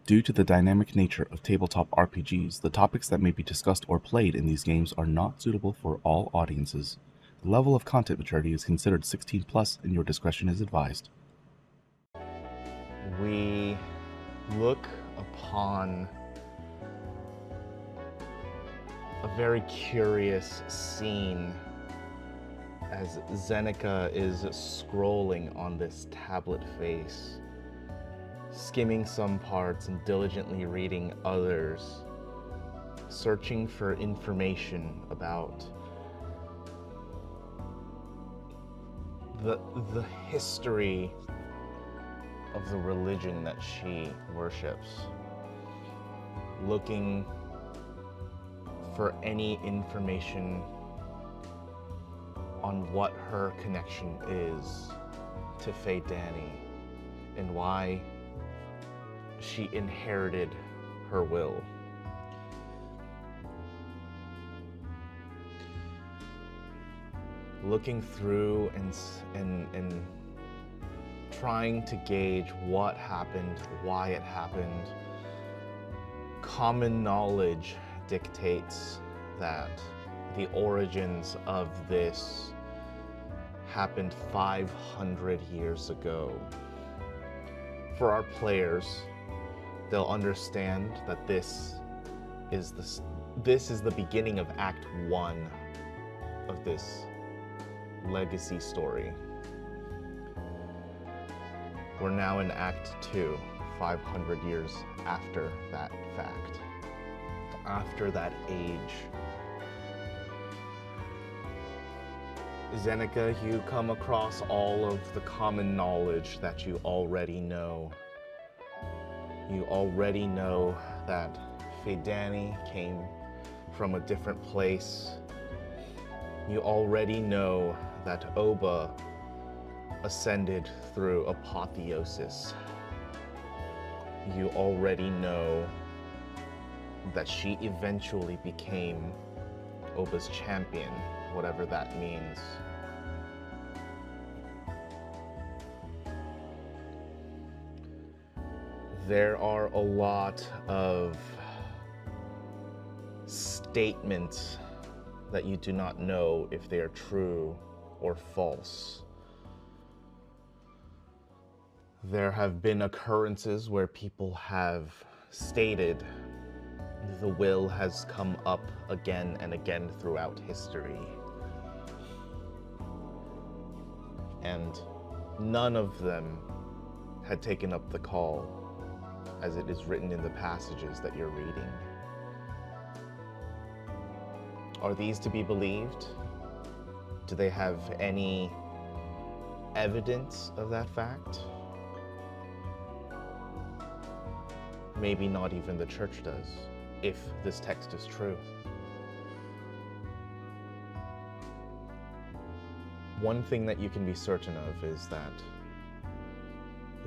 Due to the dynamic nature of tabletop RPGs, the topics that may be discussed or played in these games are not suitable for all audiences. The level of content maturity is considered 16 plus and your discretion is advised. We look upon a very curious scene as Zeneca is scrolling on this tablet face, skimming some parts and diligently reading others, searching for information about the history of the religion that she worships, looking for any information on what her connection is to Phandara and why she inherited her will. Looking through and trying to gauge what happened, why it happened. Common knowledge dictates that the origins of this happened 500 years ago. For our players, they'll understand that this is the beginning of Act 1 of this legacy story. We're now in Act 2, 500 years after that fact, after that age. Zeneca, you come across all of the common knowledge that you already know. You already know that Phandara came from a different place. You already know that Oba ascended through apotheosis. You already know that she eventually became Oba's champion, whatever that means. There are a lot of statements that you do not know if they are true or false. There have been occurrences where people have stated the will has come up again and again throughout history. And none of them had taken up the call, as it is written in the passages that you're reading. Are these to be believed? Do they have any evidence of that fact? Maybe not even the church does, if this text is true. One thing that you can be certain of is that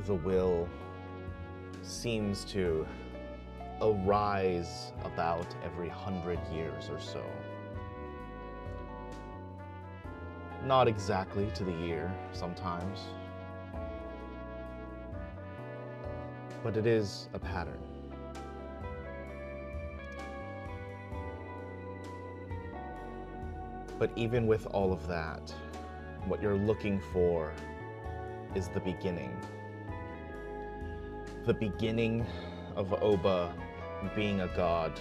the will seems to arise about every 100 years or so. Not exactly to the year, sometimes. But it is a pattern. But even with all of that, what you're looking for is the beginning. The beginning of Oba being a god,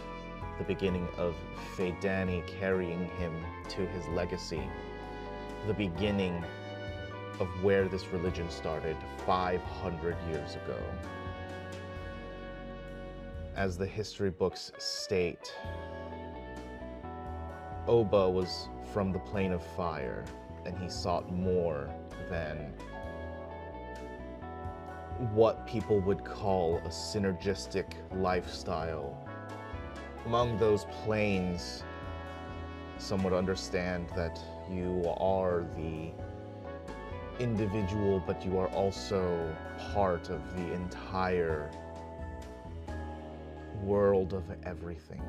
the beginning of Phandara carrying him to his legacy, the beginning of where this religion started 500 years ago. As the history books state, Oba was from the plane of fire, and he sought more than what people would call a synergistic lifestyle. Among those planes, some would understand that you are the individual, but you are also part of the entire world of everything.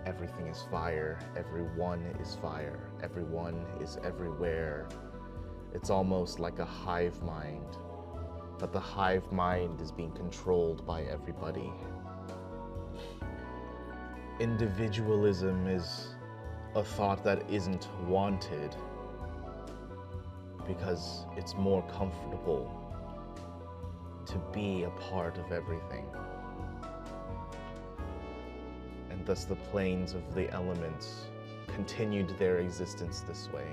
Everything is fire, everyone is fire, everyone is everywhere. It's almost like a hive mind that the hive mind is being controlled by everybody. Individualism is a thought that isn't wanted because it's more comfortable to be a part of everything. And thus the planes of the elements continued their existence this way.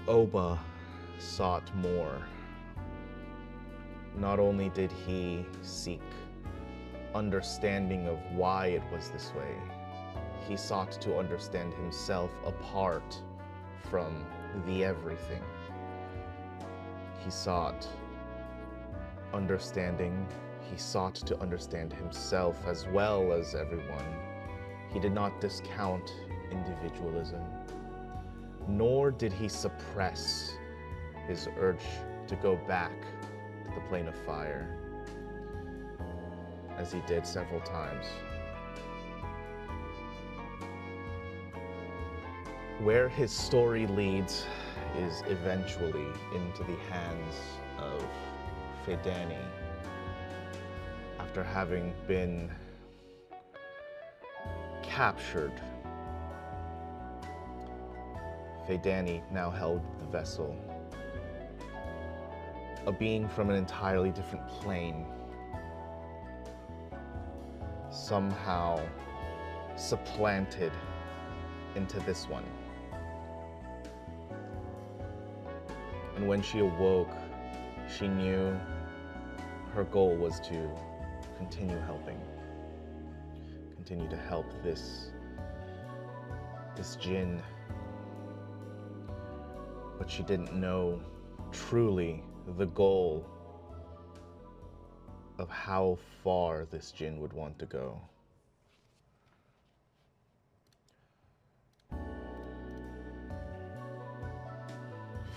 Oba sought more. Not only did he seek understanding of why it was this way, he sought to understand himself apart from the everything. He sought understanding. He sought to understand himself as well as everyone. He did not discount individualism, nor did he suppress his urge to go back to the plane of fire, as he did several times. Where his story leads is eventually into the hands of Phandara, after having been captured. Phandara now held the vessel, a being from an entirely different plane, somehow supplanted into this one. And when she awoke, she knew her goal was to continue helping, continue to help this jinn. But she didn't know truly the goal of how far this jinn would want to go.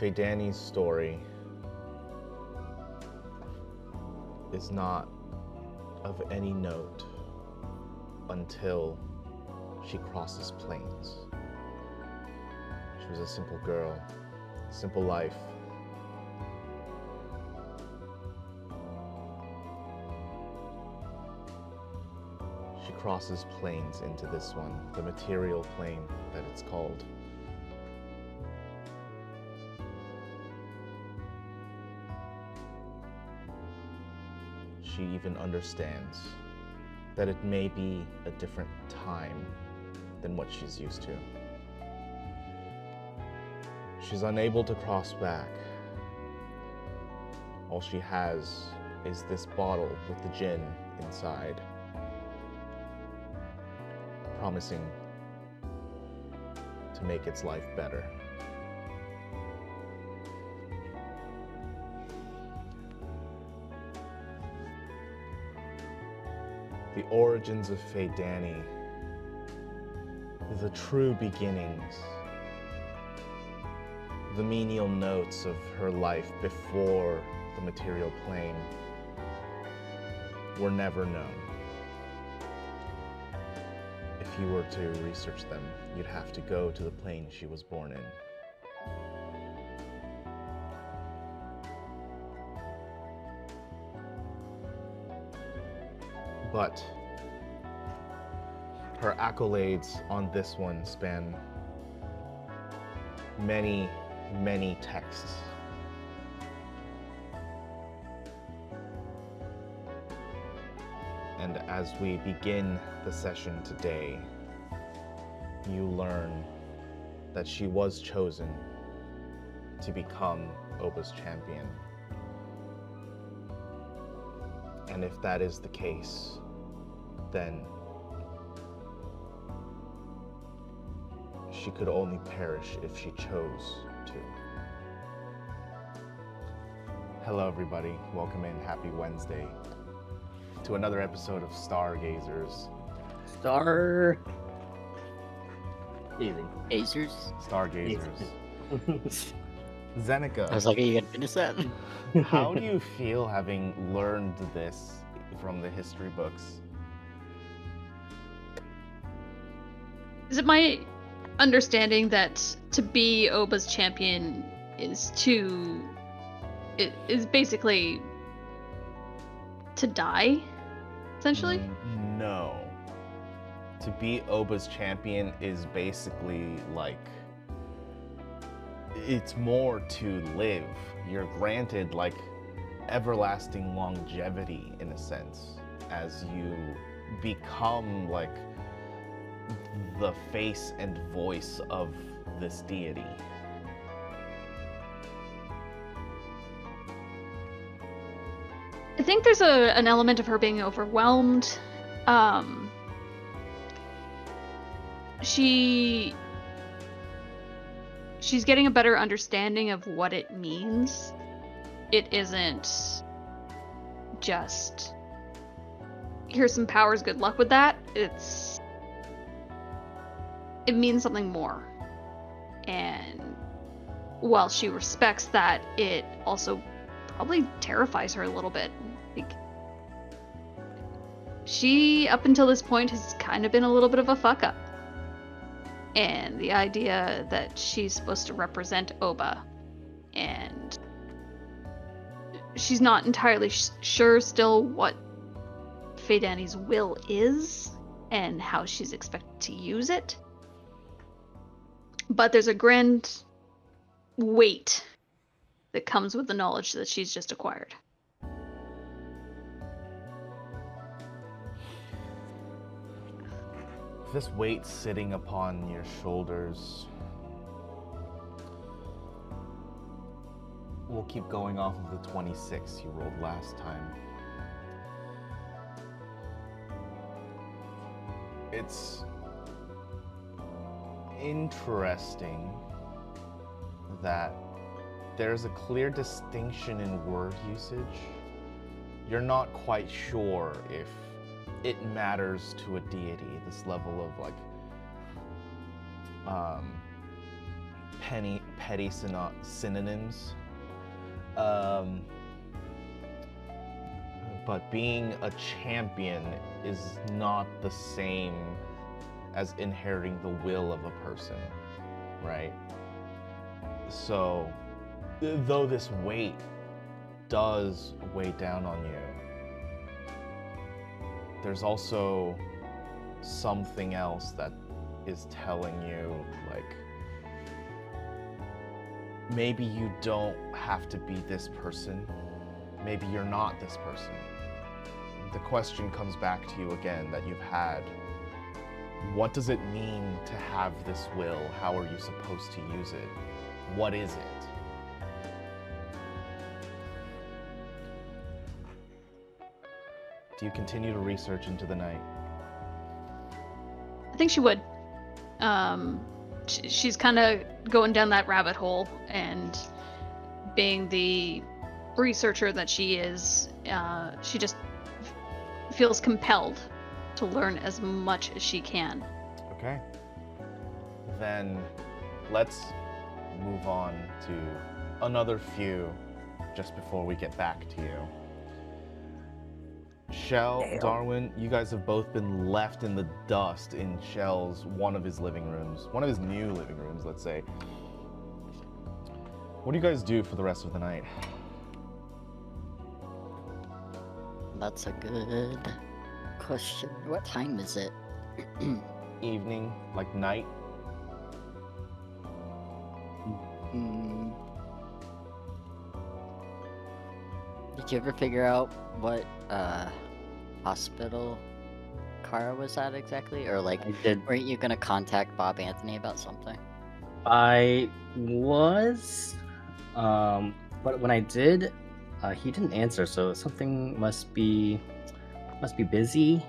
Phandara's story is not of any note until she crosses planes. She was a simple girl, simple life. She crosses planes into this one, the material plane that it's called. She even understands that it may be a different time than what she's used to. She's unable to cross back. All she has is this bottle with the gin inside, promising to make its life better. The origins of Phandara, the true beginnings, the menial notes of her life before the material plane were never known. If you were to research them, you'd have to go to the plane she was born in. But her accolades on this one span many, many texts. And as we begin the session today, you learn that she was chosen to become Oba's champion. And if that is the case, then she could only perish if she chose to. Hello everybody, welcome in, happy Wednesday to another episode of Stargazers. Stargazers. Zeneca. I was like, are you gonna finish that? How do you feel having learned this from the history books? Is it my understanding that to be Oba's champion is to is basically to die, essentially. No. To be Oba's champion is basically like, it's more to live. You're granted like everlasting longevity in a sense as you become like the face and voice of this deity. I think there's an element of her being overwhelmed. She's getting a better understanding of what it means. It isn't just, here's some powers, good luck with that. It means something more. And while she respects that, it also probably terrifies her a little bit. Like, she, up until this point, has kind of been a little bit of a fuck up. And the idea that she's supposed to represent Oba, and she's not entirely sure still what Phandara's will is and how she's expected to use it. But there's a grand weight that comes with the knowledge that she's just acquired. This weight sitting upon your shoulders. We'll keep going off of the 26 you rolled last time. It's interesting that there's a clear distinction in word usage. You're not quite sure if it matters to a deity, this level of like petty synonyms. But being a champion is not the same as inheriting the will of a person, right? So, though this weight does weigh down on you, there's also something else that is telling you, like, maybe you don't have to be this person. Maybe you're not this person. The question comes back to you again that you've had. What does it mean to have this will? How are you supposed to use it? What is it? Do you continue to research into the night? I think she would. She's kind of going down that rabbit hole, and being the researcher that she is, she just feels compelled to learn as much as she can. Okay. Then let's move on to another few just before we get back to you. Shell, Darwin, you guys have both been left in the dust in Shell's one of his living rooms, one of his new living rooms, let's say. What do you guys do for the rest of the night? That's a good question. What time is it? Evening, like night? Did you ever figure out what hospital Kara was at exactly? Or like, weren't you gonna contact Bob Anthony about something? I was, but when I did, he didn't answer, so something must be busy.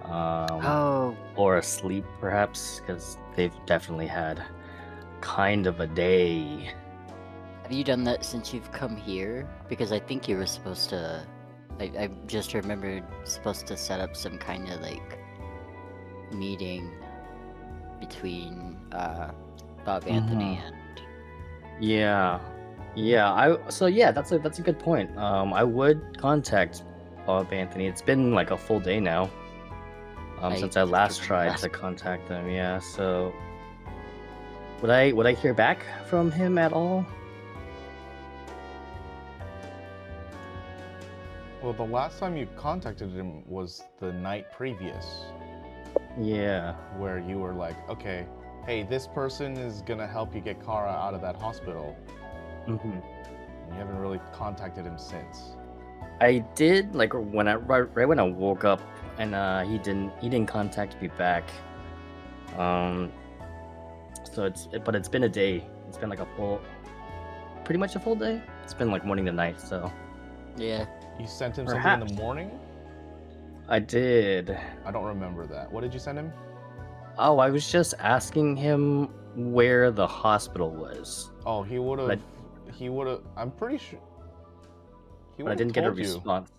Or asleep, perhaps, because they've definitely had kind of a day. Have you done that since you've come here? Because I think you were supposed to, I just remembered, supposed to set up some kind of like meeting between Bob Anthony and... Yeah, that's a good point. I would contact Bob Anthony. It's been like a full day now since I last tried to contact them. Yeah, so would I hear back from him at all? Well, the last time you contacted him was the night previous, Yeah. where you were like, okay, hey, this person is gonna help you get Kara out of that hospital. Mm-hmm. And you haven't really contacted him since. I did like right when I woke up, and he didn't contact me back. So it's been a day. It's been like pretty much a full day. It's been like morning to night. So Yeah. You sent him something in the Perhaps. morning? I did. I don't remember that. What did you send him? Oh, I was just asking him where the hospital was, Oh, he would but have. I'm pretty sure. He but I would have didn't get a told you. response.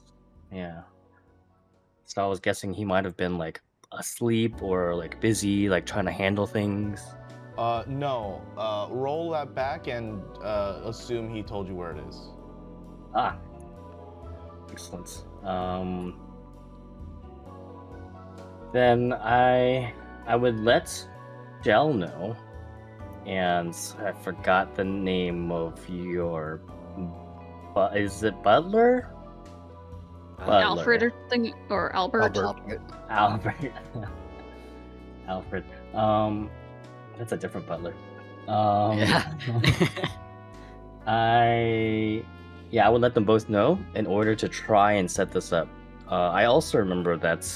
Yeah. So I was guessing he might have been like asleep or like busy, like trying to handle things. No. Roll that back and assume he told you where it is. Ah, excellent. Then I would let Jel know, and I forgot the name of your, but is it Butler? Butler. Alfred or something, or Albert. Albert. Albert. Alfred. That's a different Butler. Yeah. I would let them both know in order to try and set this up. I also remember that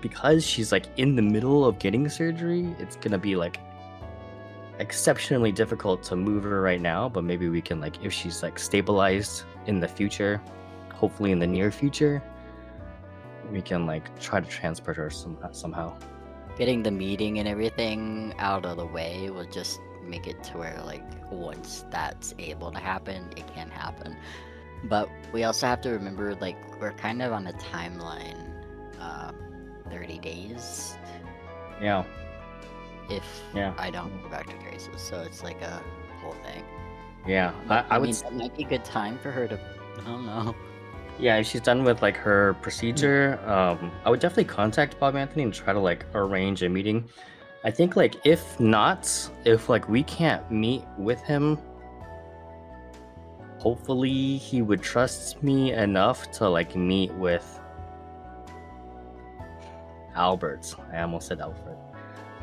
because she's like in the middle of getting surgery, it's gonna be like exceptionally difficult to move her right now, but maybe we can, like, if she's like stabilized in the future, hopefully in the near future, we can like try to transport her somehow. Getting the meeting and everything out of the way will just make it to where, like, once that's able to happen, it can happen. But we also have to remember, like, we're kind of on a timeline, 30 days Yeah. if Yeah. I don't go back to Grace's, so it's like a whole thing. Yeah. But, I would mean, that might be a good time for her to, I don't know. Yeah, if she's done with like her procedure, I would definitely contact Bob Anthony and try to like arrange a meeting. I think like if like we can't meet with him, hopefully he would trust me enough to like meet with Albert. I almost said Alfred.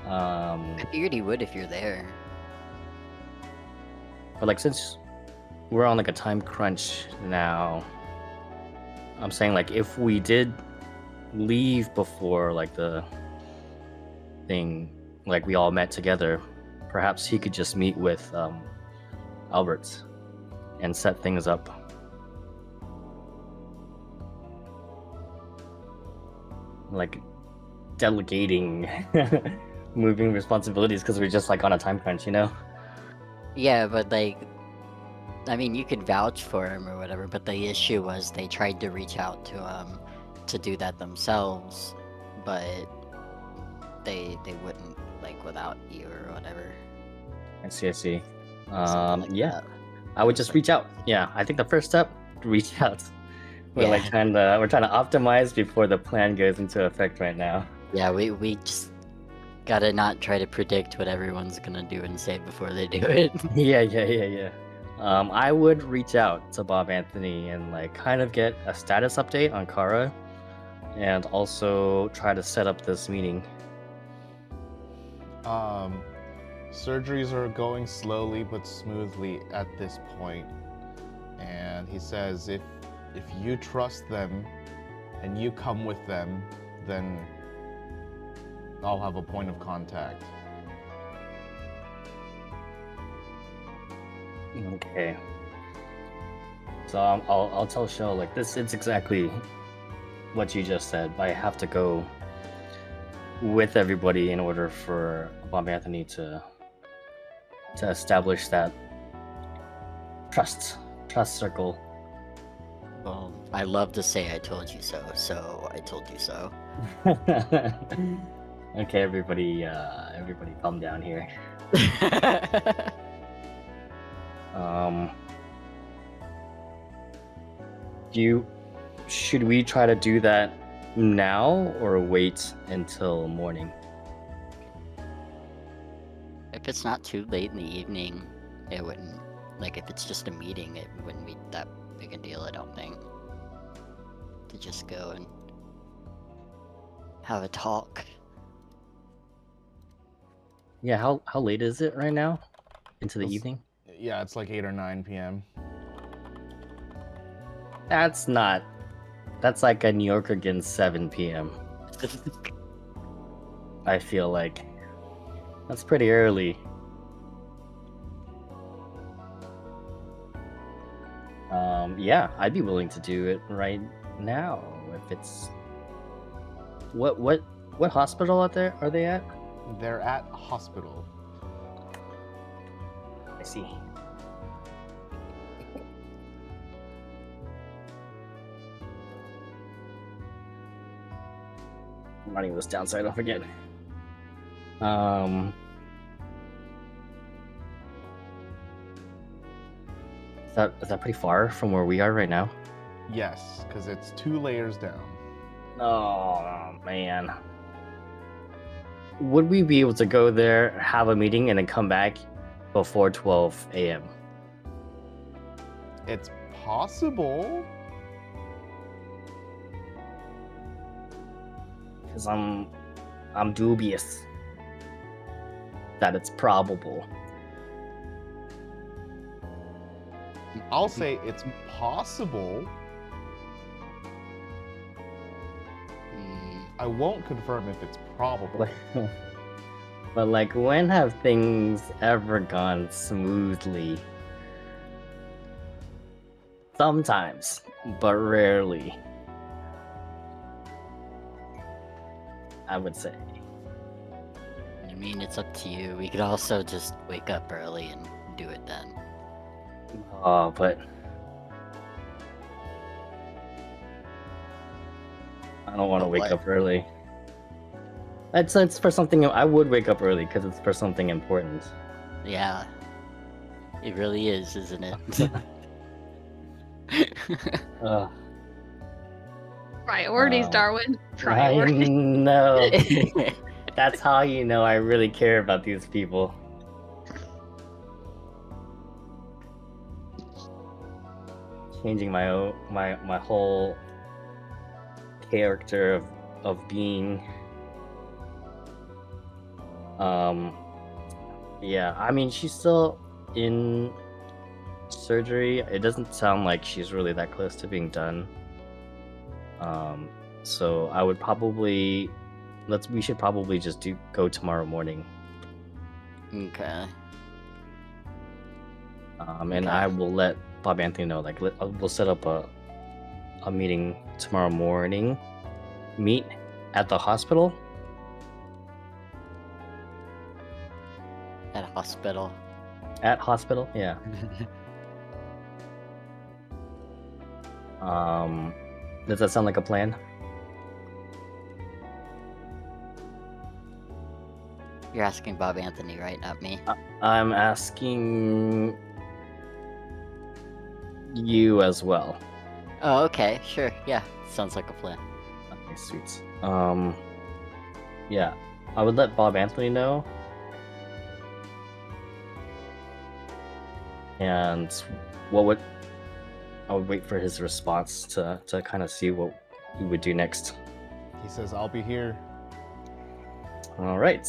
I figured he would if you're there. But like since we're on like a time crunch now, I'm saying like if we did leave before like the thing, like we all met together, perhaps he could just meet with Albert and set things up. Like delegating moving responsibilities because we're just like on a time crunch, you know? Yeah, but like, I mean, you could vouch for him or whatever, but the issue was they tried to reach out to do that themselves, but they wouldn't, like, without you or whatever. I see. Something like Yeah. that. I would just reach out. Yeah, I think the first step, reach out. We're like Yeah. trying to optimize before the plan goes into effect right now. Yeah, we just gotta not try to predict what everyone's gonna do and say before they do it. Yeah. I would reach out to Bob Anthony and like kind of get a status update on Kara, and also try to set up this meeting. Surgeries are going slowly but smoothly at this point, and he says if you trust them and you come with them, then I'll have a point of contact. Okay. So I'll tell Shell like this. It's exactly what you just said. I have to go with everybody in order for Bob Anthony to establish that trust circle. Well, I love to say I told you so, so I told you so. Okay, everybody calm down here. Should we try to do that now or wait until morning? If it's not too late in the evening, it wouldn't, like, if it's just a meeting, it wouldn't be that big a deal, I don't think. to just go and have a talk. Yeah, how late is it right now? Into the It's- evening? Yeah, it's like 8 or 9 p.m. That's like a New Yorker against 7 p.m. I feel like. That's pretty early. Yeah, I'd be willing to do it right now if it's. What hospital are they at? They're at hospital. I see. I'm writing this down so I don't forget. Is that pretty far from where we are right now? Yes, because it's 2 layers down. Oh man. Would we be able to go there, have a meeting, and then come back before 12 a.m.? It's possible. Because I'm dubious that it's probable. I'll say it's possible. I won't confirm if it's probable. But like, when have things ever gone smoothly? Sometimes, but rarely. I would say. I mean, it's up to you. We could also just wake up early and do it then. Oh, but I don't want to But wake what? up early. It's for something. I would wake up early because it's for something important. Yeah. It really is, isn't it? Ugh. Priorities, Um, Darwin. I Priorities. know. That's how you know I really care about these people. Changing my whole character of being. Yeah, I mean, she's still in surgery. It doesn't sound like she's really that close to being done. So I would probably we should probably just go tomorrow morning. Okay. And I will let Bob Anthony know. Like, we'll set up a meeting tomorrow morning. Meet at the hospital. At a hospital. At hospital, yeah. Does that sound like a plan? You're asking Bob Anthony, right? Not me. I'm asking you as well. Oh, okay. Sure. Yeah. Sounds like a plan. Okay, sweet. Yeah, I would let Bob Anthony know. And I would wait for his response to kind of see what he would do next. He says, I'll be here. All right.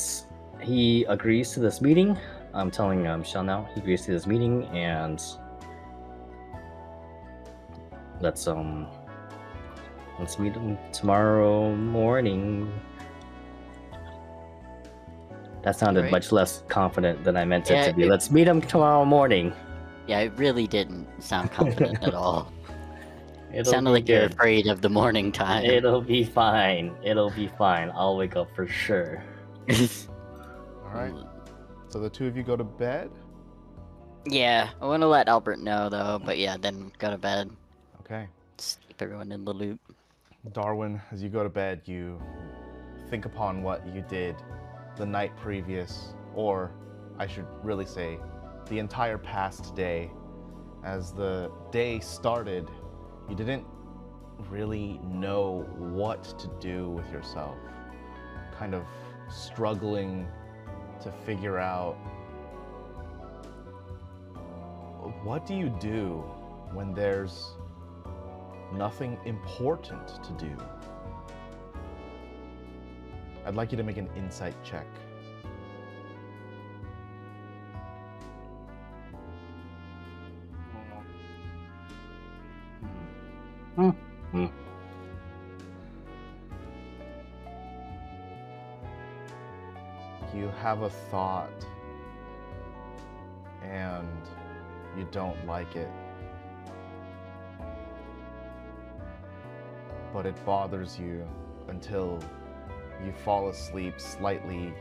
He agrees to this meeting. I'm telling Michelle now. He agrees to this meeting, and let's meet him tomorrow morning. That sounded Right. much less confident than I meant it Yeah, to be. it- Let's meet him tomorrow morning. Yeah, it really didn't sound confident at all. It It'll sounded be like you're good. afraid of the morning time. It'll be fine. It'll be fine. I'll wake up for sure. All right. So the 2 of you go to bed? Yeah, I want to let Albert know though, but yeah, then go to bed. Okay. Just keep everyone in the loop. Darwin, as you go to bed, you think upon what you did the night previous, or I should really say, the entire past day. As the day started, you didn't really know what to do with yourself. Kind of struggling to figure out, what do you do when there's nothing important to do. I'd like you to make an insight check. You have a thought and you don't like it, but it bothers you until you fall asleep slightly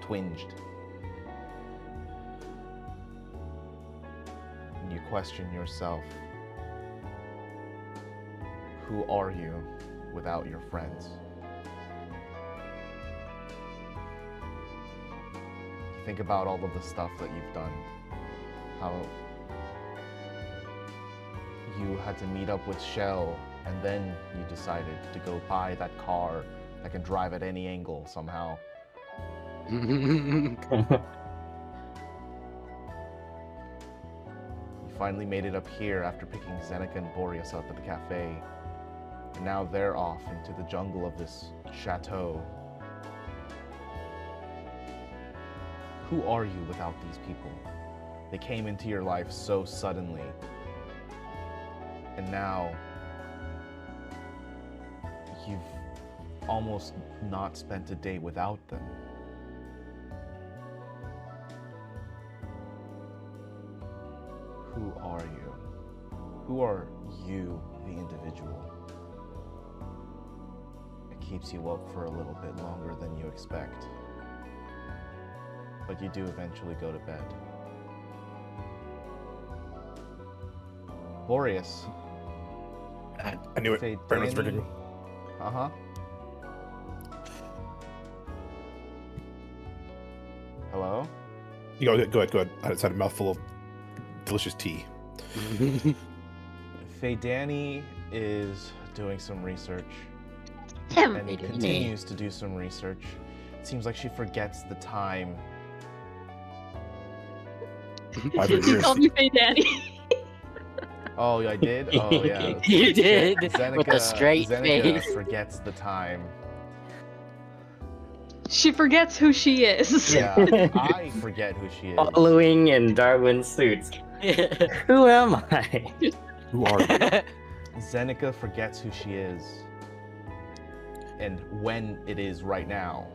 twinged. And you question yourself. Who are you without your friends? You think about all of the stuff that you've done. How you had to meet up with Shell, and then you decided to go buy that car that can drive at any angle somehow. You finally made it up here after picking Zeneca and Boreas up at the cafe. And now they're off into the jungle of this chateau. Who are you without these people? They came into your life so suddenly. And now you've almost not spent a day without them. Who are you? Who are you, the individual? It keeps you up for a little bit longer than you expect. But you do eventually go to bed. Boreas. I knew it. Brandon was freaking. Uh-huh. Hello? You go ahead. I just had a mouthful of delicious tea. Danny is doing some research and continues to do some research. It seems like she forgets the time. You called me Faye Danny. Oh, I did? Oh, yeah. You did, with a straight Zeneca face. forgets the time. She forgets who she is. Yeah, I forget who she is. Following in Darwin suits. Who am I? Who are you? Zeneca forgets who she is. And when it is right now.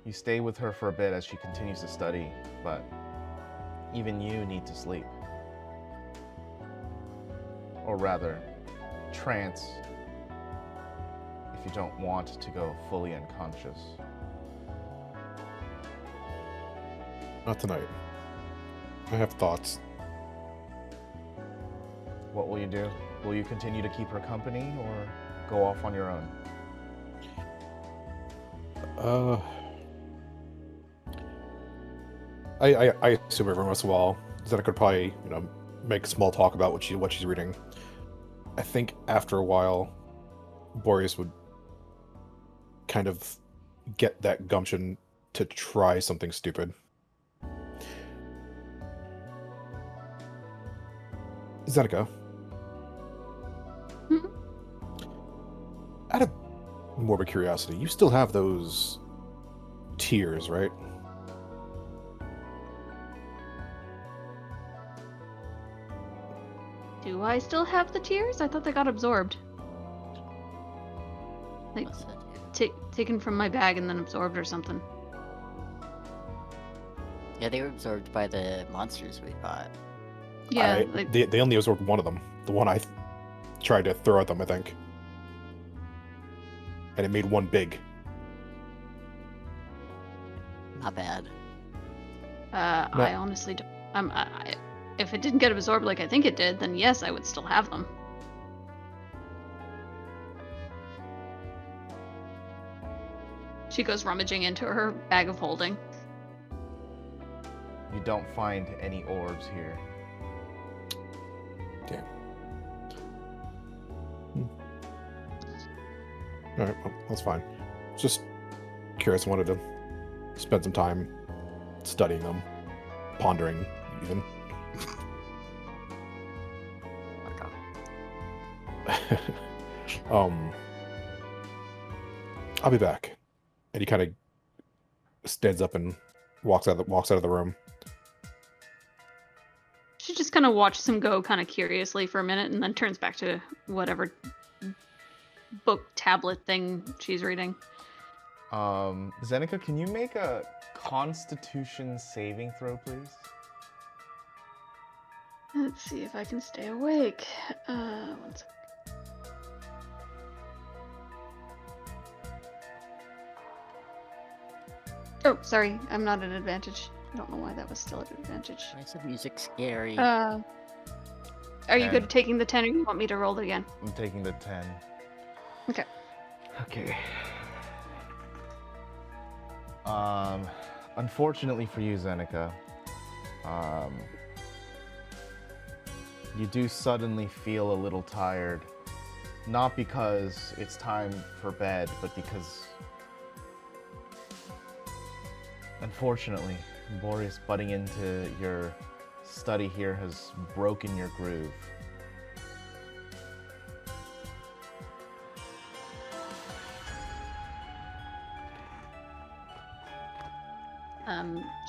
You stay with her for a bit as she continues to study, but even you need to sleep. Or rather, trance, if you don't want to go fully unconscious. Not tonight. I have thoughts. What will you do? Will you continue to keep her company or go off on your own? I assume every once in a while Zeneca could probably, make small talk about what she's reading. I think after a while, Boreas would kind of get that gumption to try something stupid. Zeneca. Hmm? Out of morbid curiosity, you still have those tears, right? Do I still have the tears? I thought they got absorbed. Like, What's that? taken from my bag and then absorbed or something. Yeah, they were absorbed by the monsters we fought. Yeah, They only absorbed one of them. The one I tried to throw at them, I think. And it made one big. Not bad. I honestly don't. If it didn't get absorbed like I think it did, then yes, I would still have them. She goes rummaging into her bag of holding. You don't find any orbs here. Damn. All right, well, that's fine. Just curious. I wanted to spend some time studying them, pondering even. I'll be back. And he kind of stands up and walks out of the room. She just kind of watches him go kind of curiously for a minute and then turns back to whatever book tablet thing she's reading. Zeneca, can you make a Constitution saving throw, please? Let's see if I can stay awake. 1 second. Oh, sorry, I'm not at advantage. I don't know why that was still at advantage. Why is the music scary? Are you 10. good at taking the 10 or you want me to roll it again? I'm taking the 10. Okay. Okay. Unfortunately for you, Zeneca, you do suddenly feel a little tired. Not because it's time for bed, but because, unfortunately, Boreas butting into your study here has broken your groove.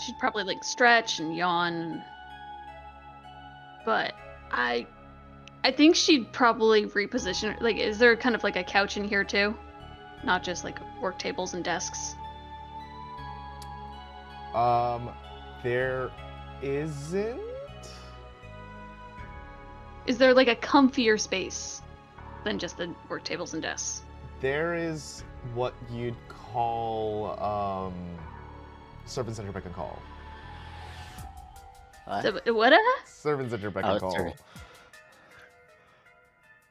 She'd probably like stretch and yawn, but I think she'd probably reposition. Like, is there kind of like a couch in here too, not just like work tables and desks? There isn't. Is there like a comfier space than just the work tables and desks? There is what you'd call servants at your beck and call. What? So, what? Servants at your beck Oh, and call. sorry.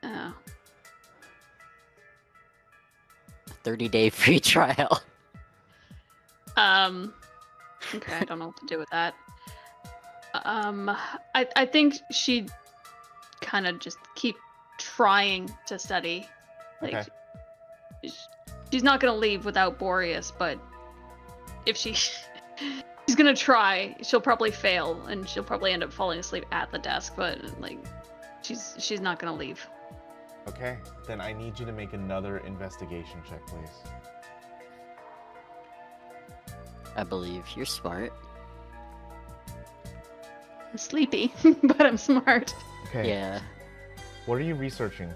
Oh. 30-day free trial. Okay, I don't know what to do with that. I think she'd kind of just keep trying to study. Like, Okay. she's not gonna leave without Boreas, but if she's gonna try, she'll probably fail, and she'll probably end up falling asleep at the desk. But like, she's not gonna leave. Okay, then I need you to make another investigation check, please. I believe you're smart. I'm sleepy, but I'm smart. Okay. Yeah. What are you researching?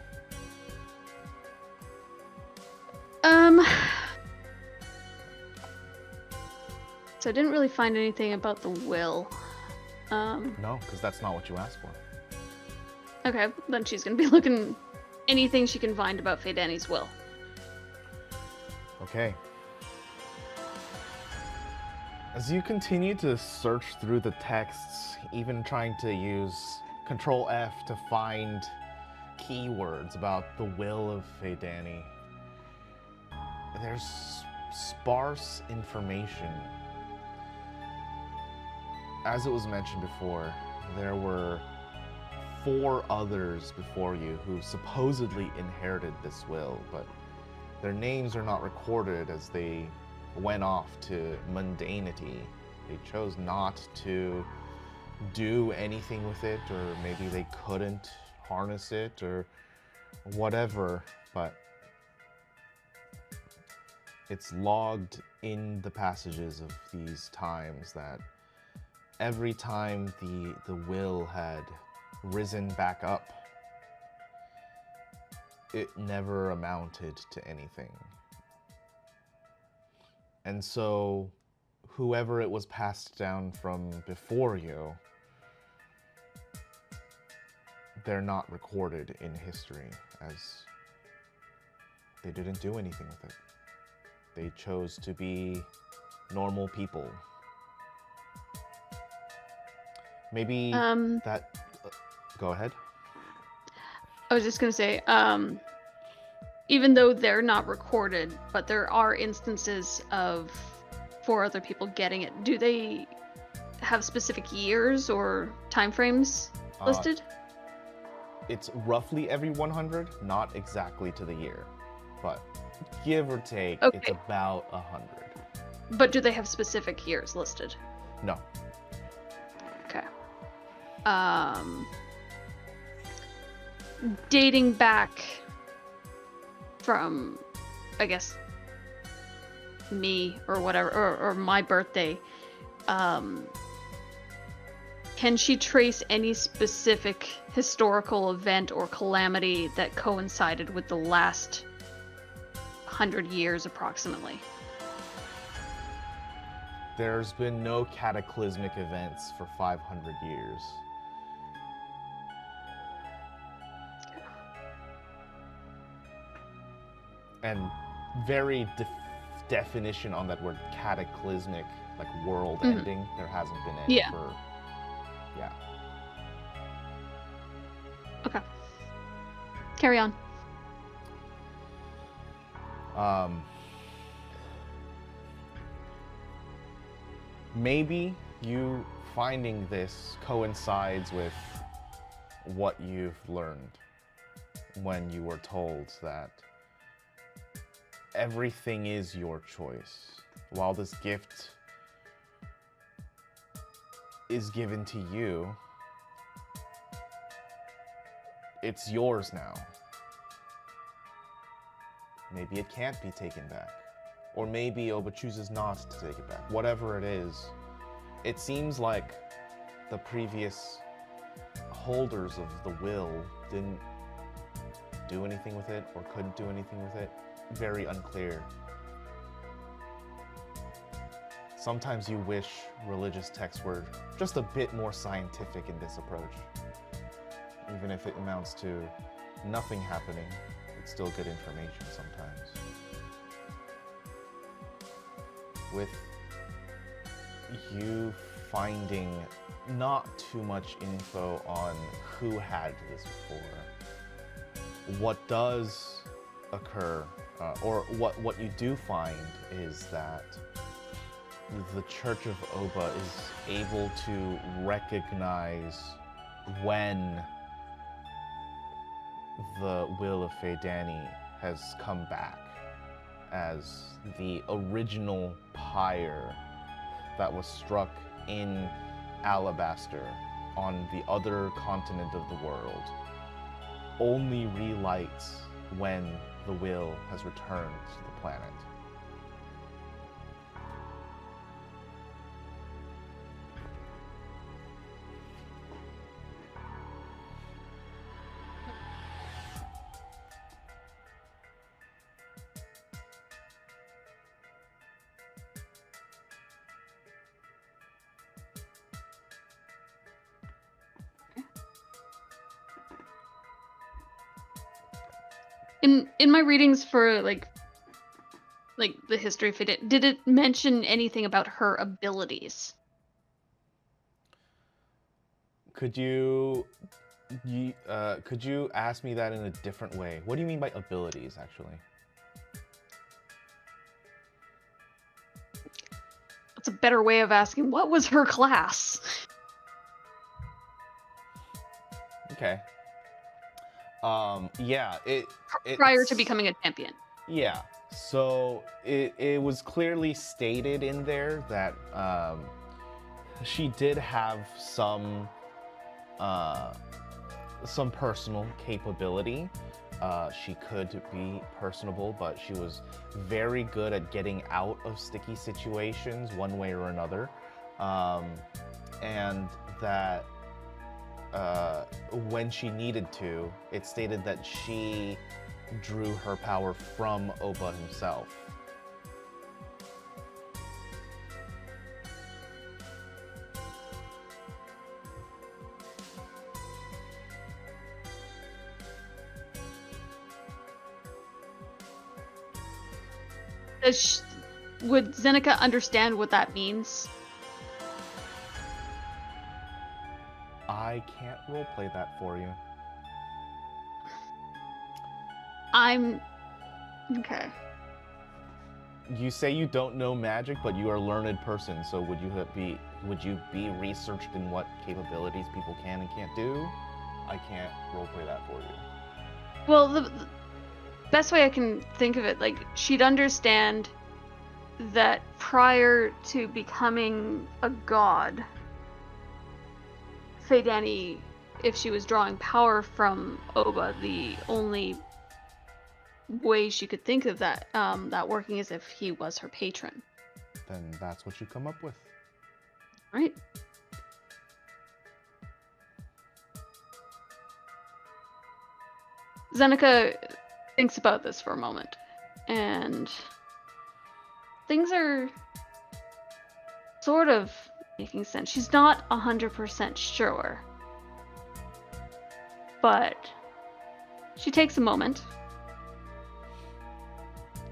So I didn't really find anything about the will. No, because that's not what you asked for. Okay, then she's gonna be looking anything she can find about Fhandara's will. Okay. As you continue to search through the texts, even trying to use Control F to find keywords about the will of Phandara, there's sparse information. As it was mentioned before, there were 4 others before you who supposedly inherited this will, but their names are not recorded as they went off to mundanity. They chose not to do anything with it, or maybe they couldn't harness it, or whatever, but it's logged in the passages of these times that every time the will had risen back up, it never amounted to anything. And so, whoever it was passed down from before you, they're not recorded in history, as they didn't do anything with it. They chose to be normal people. Maybe that... go ahead. I was just gonna say, even though they're not recorded, but there are instances of 4 other people getting it. Do they have specific years or time frames listed? It's roughly every 100, not exactly to the year. but give or take, it's Okay. about 100. But do they have specific years listed? No. Okay. Dating back from, I guess, me or whatever, or my birthday, can she trace any specific historical event or calamity that coincided with the last 100 years approximately? There's been no cataclysmic events for 500 years. And very definition on that word cataclysmic, like world ending, there hasn't been any for... Yeah. Okay. Carry on. Maybe you finding this coincides with what you've learned when you were told that everything is your choice. While this gift is given to you, it's yours now. Maybe it can't be taken back. Or maybe Oba chooses not to take it back. Whatever it is, it seems like the previous holders of the will didn't do anything with it or couldn't do anything with it. Very unclear. Sometimes you wish religious texts were just a bit more scientific in this approach. Even if it amounts to nothing happening, it's still good information sometimes. With you finding not too much info on who had this before, what does occur, or what you do find is that the Church of Oba is able to recognize when the will of Phandara has come back as the original pyre that was struck in Alabaster on the other continent of the world only relights when the will has returned to the planet. In my readings for like the history of it, did it mention anything about her abilities? Could you ask me that in a different way? What do you mean by abilities, actually? That's a better way of asking. What was her class? Okay. Yeah, it prior to becoming a champion. Yeah. So it was clearly stated in there that she did have some personal capability. She could be personable, but she was very good at getting out of sticky situations one way or another. And that when she needed to, it stated that she drew her power from Oba himself. Would Zeneca understand what that means? I can't roleplay that for you. Okay. You say you don't know magic, but you are a learned person, so would you be researched in what capabilities people can and can't do? I can't roleplay that for you. Well, best way I can think of it, like, she'd understand that prior to becoming a god, Fhandara, if she was drawing power from Oba, the only way she could think of that working is if he was her patron. Then that's what you come up with. Right. Zeneca thinks about this for a moment, and things are sort of making sense. She's not 100% sure, but she takes a moment,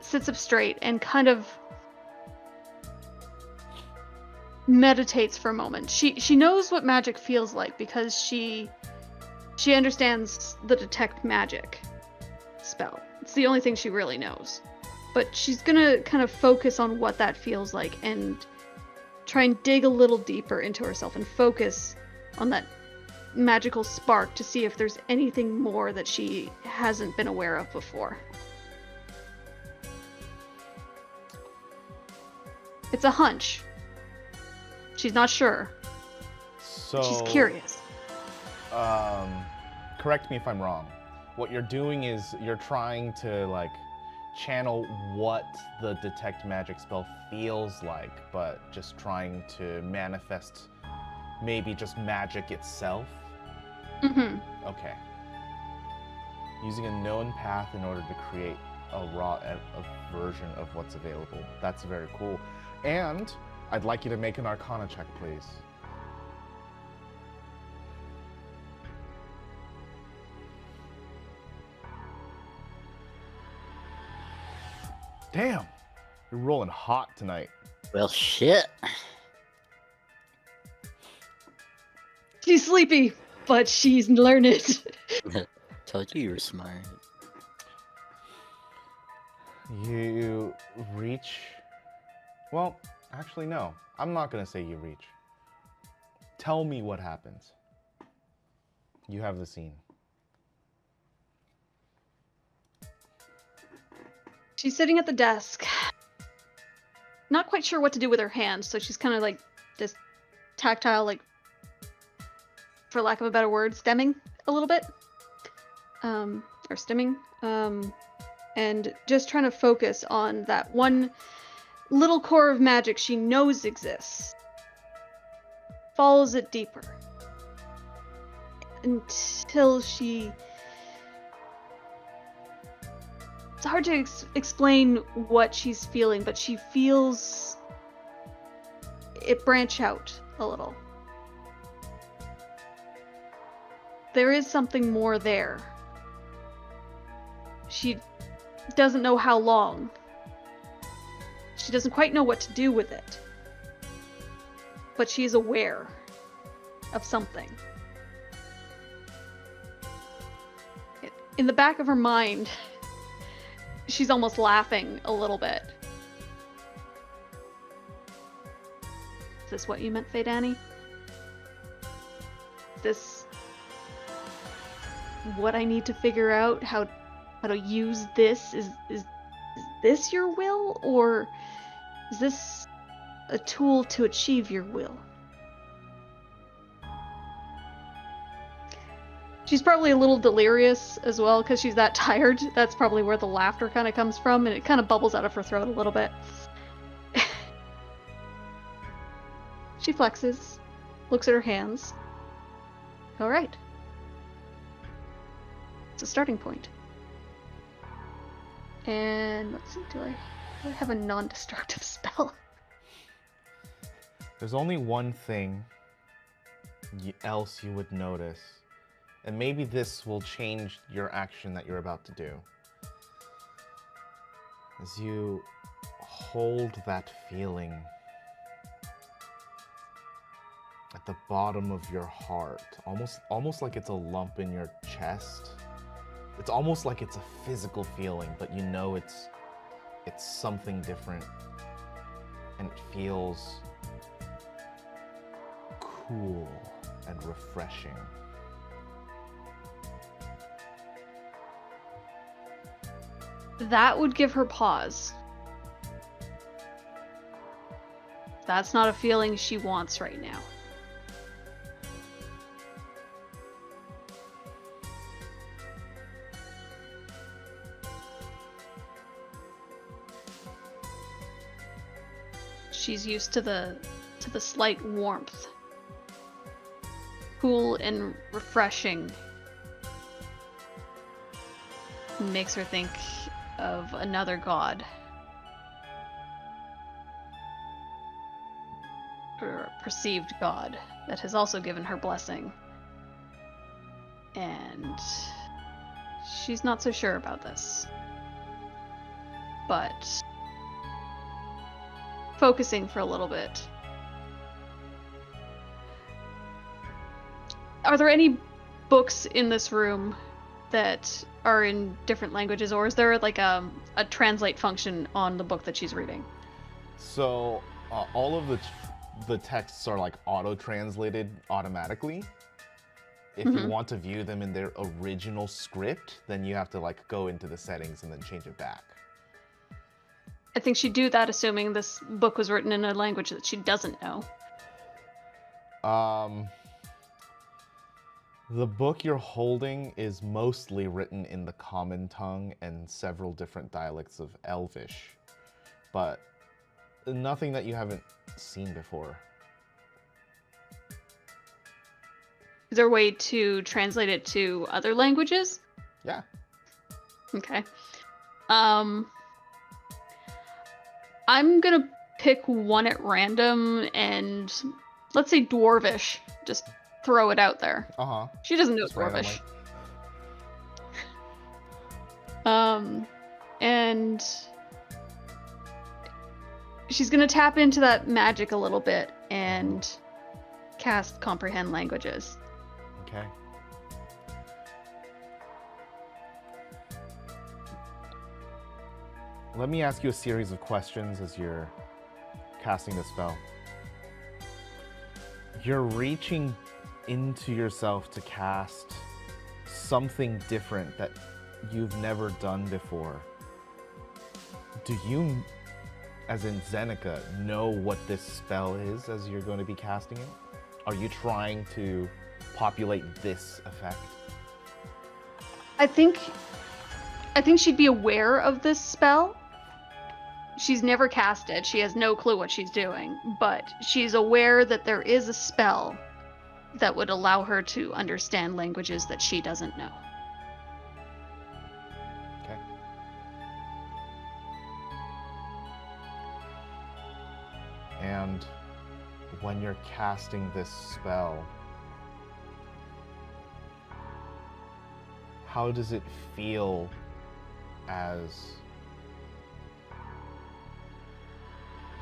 sits up straight, and kind of meditates for a moment. She knows what magic feels like because she understands the detect magic spell. It's the only thing she really knows. But she's gonna kind of focus on what that feels like and try and dig a little deeper into herself and focus on that magical spark to see if there's anything more that she hasn't been aware of before. It's a hunch. She's not sure. So She's curious. Correct me if I'm wrong. What you're doing is you're trying to like channel what the detect magic spell feels like, but just trying to manifest maybe just magic itself. Mm-hmm. Okay. Using a known path in order to create a version of what's available. That's very cool. And I'd like you to make an Arcana check, please. Damn, you're rolling hot tonight. Well, shit. She's sleepy, but she's learned. Told you were smart. You reach... Well, actually, no. I'm not going to say you reach. Tell me what happens. You have the scene. She's sitting at the desk, not quite sure what to do with her hands, so she's kind of like just tactile, like, for lack of a better word, stemming a little bit, or stimming, and just trying to focus on that one little core of magic she knows exists, follows it deeper, until she... It's hard to explain what she's feeling, but she feels it branch out a little. There is something more there. She doesn't know how long. She doesn't quite know what to do with it. But she's aware of something. In the back of her mind, she's almost laughing a little bit. Is this what you meant, Fhandara? Is this what I need to figure out? How to use this? Is this your will? Or is this a tool to achieve your will? She's probably a little delirious as well because she's that tired. That's probably where the laughter kind of comes from, and it kind of bubbles out of her throat a little bit. She flexes, looks at her hands. All right. It's a starting point. And let's see, do I have a non-destructive spell? There's only one thing else you would notice. And maybe this will change your action that you're about to do. As you hold that feeling at the bottom of your heart, almost like it's a lump in your chest. It's almost like it's a physical feeling, but you know it's something different. And it feels cool and refreshing. That would give her pause. That's not a feeling she wants right now. She's used to the slight warmth. Cool and refreshing. Makes her think of another god. Or a perceived god that has also given her blessing. And she's not so sure about this. But focusing for a little bit. Are there any books in this room that are in different languages, or is there like a translate function on the book that she's reading? So all of the texts are like auto-translated automatically. If you want to view them in their original script, then you have to like go into the settings and then change it back. I think she'd do that assuming this book was written in a language that she doesn't know. The book you're holding is mostly written in the common tongue and several different dialects of Elvish, but nothing that you haven't seen before. Is there a way to translate it to other languages? Yeah. Okay. I'm gonna pick one at random and let's say Dwarvish. Just throw it out there. Uh-huh. She doesn't know Just Dwarvish. randomly. And she's gonna tap into that magic a little bit and cast Comprehend Languages. Okay. Let me ask you a series of questions as you're casting the spell. You're reaching into yourself to cast something different that you've never done before. Do you, as in Zeneca, know what this spell is as you're going to be casting it? Are you trying to populate this effect? I think she'd be aware of this spell. She's never cast it. She has no clue what she's doing, but she's aware that there is a spell that would allow her to understand languages that she doesn't know. Okay. And when you're casting this spell, how does it feel as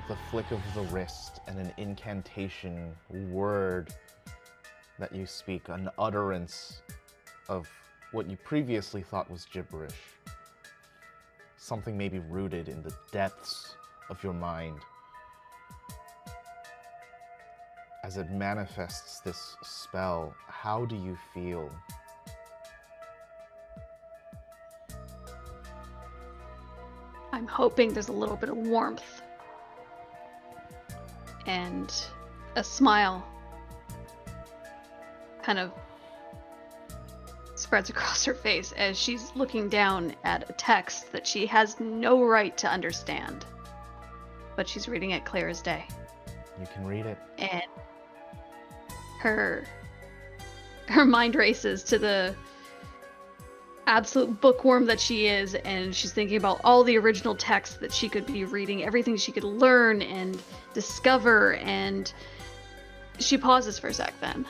the flick of the wrist and an incantation word that you speak, an utterance of what you previously thought was gibberish? Something maybe rooted in the depths of your mind. As it manifests this spell, how do you feel? I'm hoping there's a little bit of warmth and a smile kind of spreads across her face as she's looking down at a text that she has no right to understand, but she's reading it clear as day. You can read it. And her mind races to the absolute bookworm that she is, and she's thinking about all the original texts that she could be reading, everything she could learn and discover, and she pauses for a sec then.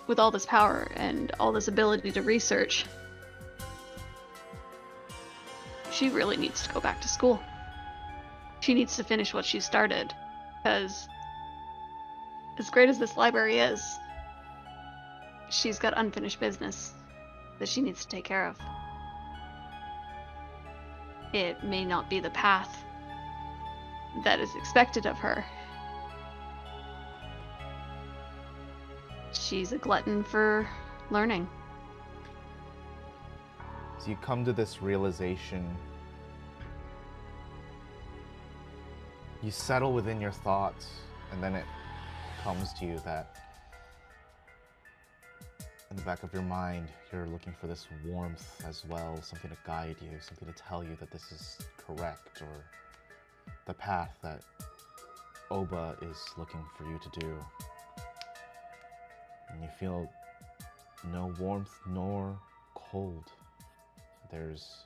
With all this power and all this ability to research, she really needs to go back to school. She needs to finish what she started, because as great as this library is, she's got unfinished business that she needs to take care of. It may not be the path that is expected of her. She's a glutton for learning. So you come to this realization. You settle within your thoughts, and then it comes to you that in the back of your mind, you're looking for this warmth as well, something to guide you, something to tell you that this is correct, or the path that Oba is looking for you to do. And you feel no warmth nor cold. There's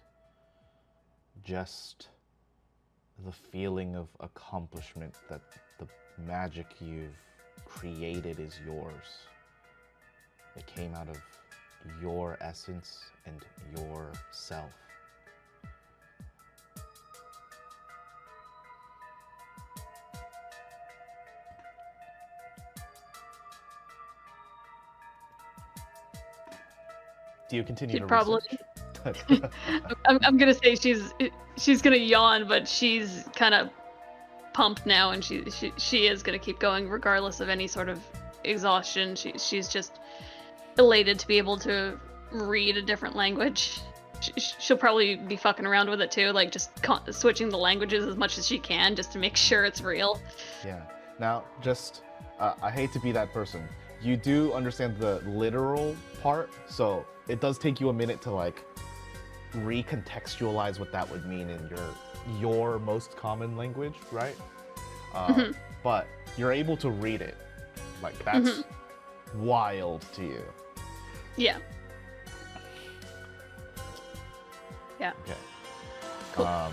just the feeling of accomplishment that the magic you've created is yours. It came out of your essence and your self. Do you continue She'd to probably. research? I'm gonna say she's gonna yawn, but she's kind of pumped now, and she is gonna keep going regardless of any sort of exhaustion. She's just elated to be able to read a different language. She'll probably be fucking around with it too, like just switching the languages as much as she can just to make sure it's real. Yeah. Now, just, I hate to be that person. You do understand the literal part, so it does take you a minute to like recontextualize what that would mean in your most common language, right? But you're able to read it. Like, that's wild to you. Yeah. Yeah. Okay. Cool.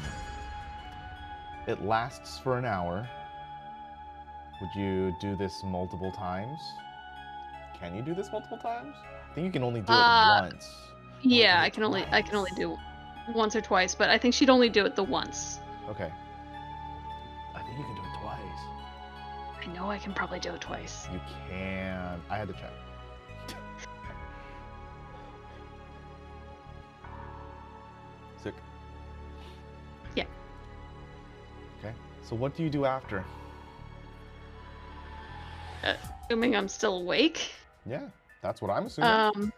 It lasts for an hour. Would you do this multiple times? Can you do this multiple times? I think you can only do it once. Yeah, I can only do once or twice, but I think she'd only do it the once. Okay. I think you can do it twice. I know I can probably do it twice. You can. I had to check. Sick. Yeah. Okay. So what do you do after? Assuming I'm still awake. Yeah, that's what I'm assuming.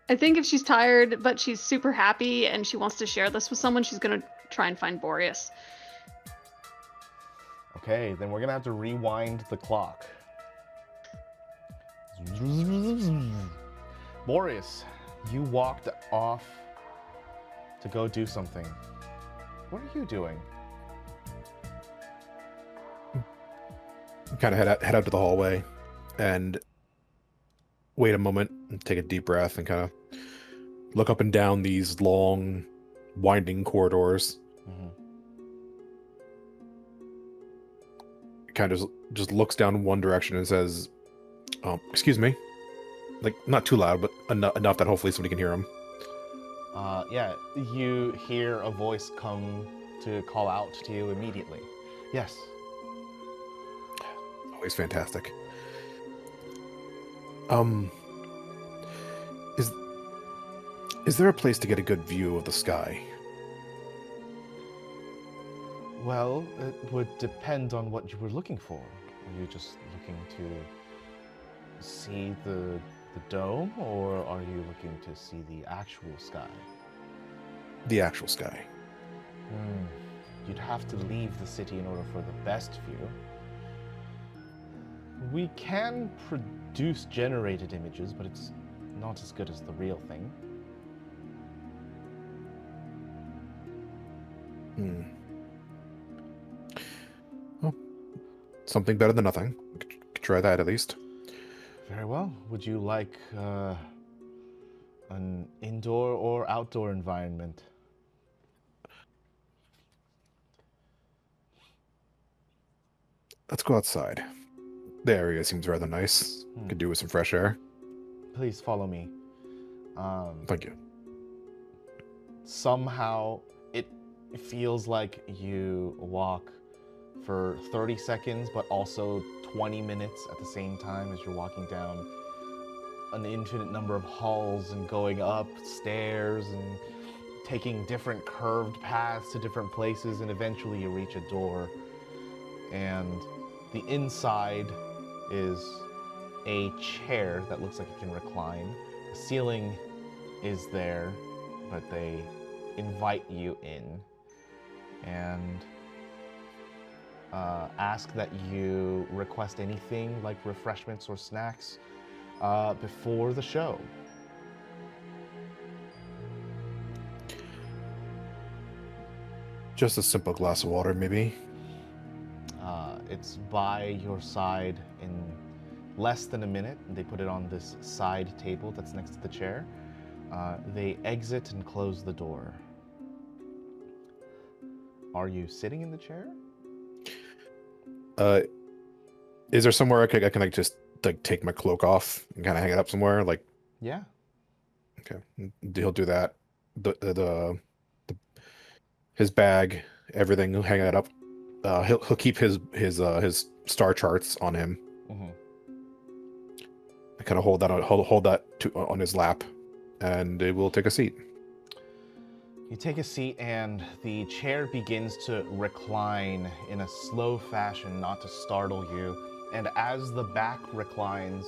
I think if she's tired, but she's super happy and she wants to share this with someone, she's gonna try and find Boreas. Okay, then we're gonna have to rewind the clock. Boreas, you walked off to go do something. What are you doing? Kind of head out to the hallway and wait a moment and take a deep breath and kind of look up and down these long, winding corridors. Kind of just looks down one direction and says, excuse me. Like, not too loud, but enough that hopefully somebody can hear him. Yeah, you hear a voice come to call out to you immediately. Yes. Always fantastic. Is there a place to get a good view of the sky? Well, it would depend on what you were looking for. Are you just looking to see the dome, or are you looking to see the actual sky? The actual sky. You'd have to leave the city in order for the best view. We can produce generated images, but it's not as good as the real thing. Well, something better than nothing. Could try that at least. Very well. Would you like an indoor or outdoor environment? Let's go outside. The area seems rather nice. Could do with some fresh air. Please follow me. Thank you. Somehow it feels like you walk for 30 seconds, but also 20 minutes at the same time as you're walking down an infinite number of halls and going up stairs and taking different curved paths to different places, and eventually you reach a door. And The inside is a chair that looks like it can recline. The ceiling is there, but they invite you in and ask that you request anything like refreshments or snacks before the show. Just a simple glass of water, maybe. It's by your side in less than a minute. They put it on this side table that's next to the chair. They exit and close the door. Are you sitting in the chair? Is there somewhere I can like just like take my cloak off and kind of hang it up somewhere? Like, Yeah. okay, he'll do that. The his bag, everything, he'll hang it up. He'll keep his star charts on him. Mm-hmm. I kind of hold that on his lap, and we'll take a seat. You take a seat, and the chair begins to recline in a slow fashion, not to startle you. And as the back reclines,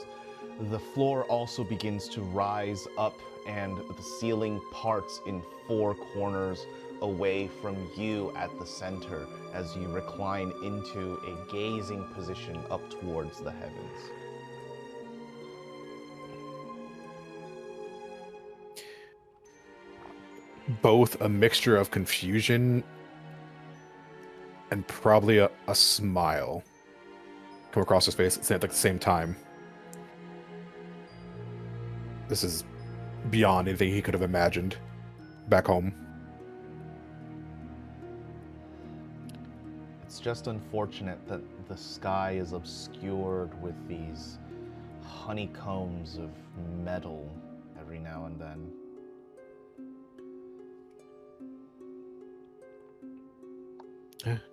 the floor also begins to rise up, and the ceiling parts in four corners away from you at the center as you recline into a gazing position up towards the heavens. Both a mixture of confusion and probably a smile come across his face at the same time. This is beyond anything he could have imagined back home. It's just unfortunate that the sky is obscured with these honeycombs of metal every now and then.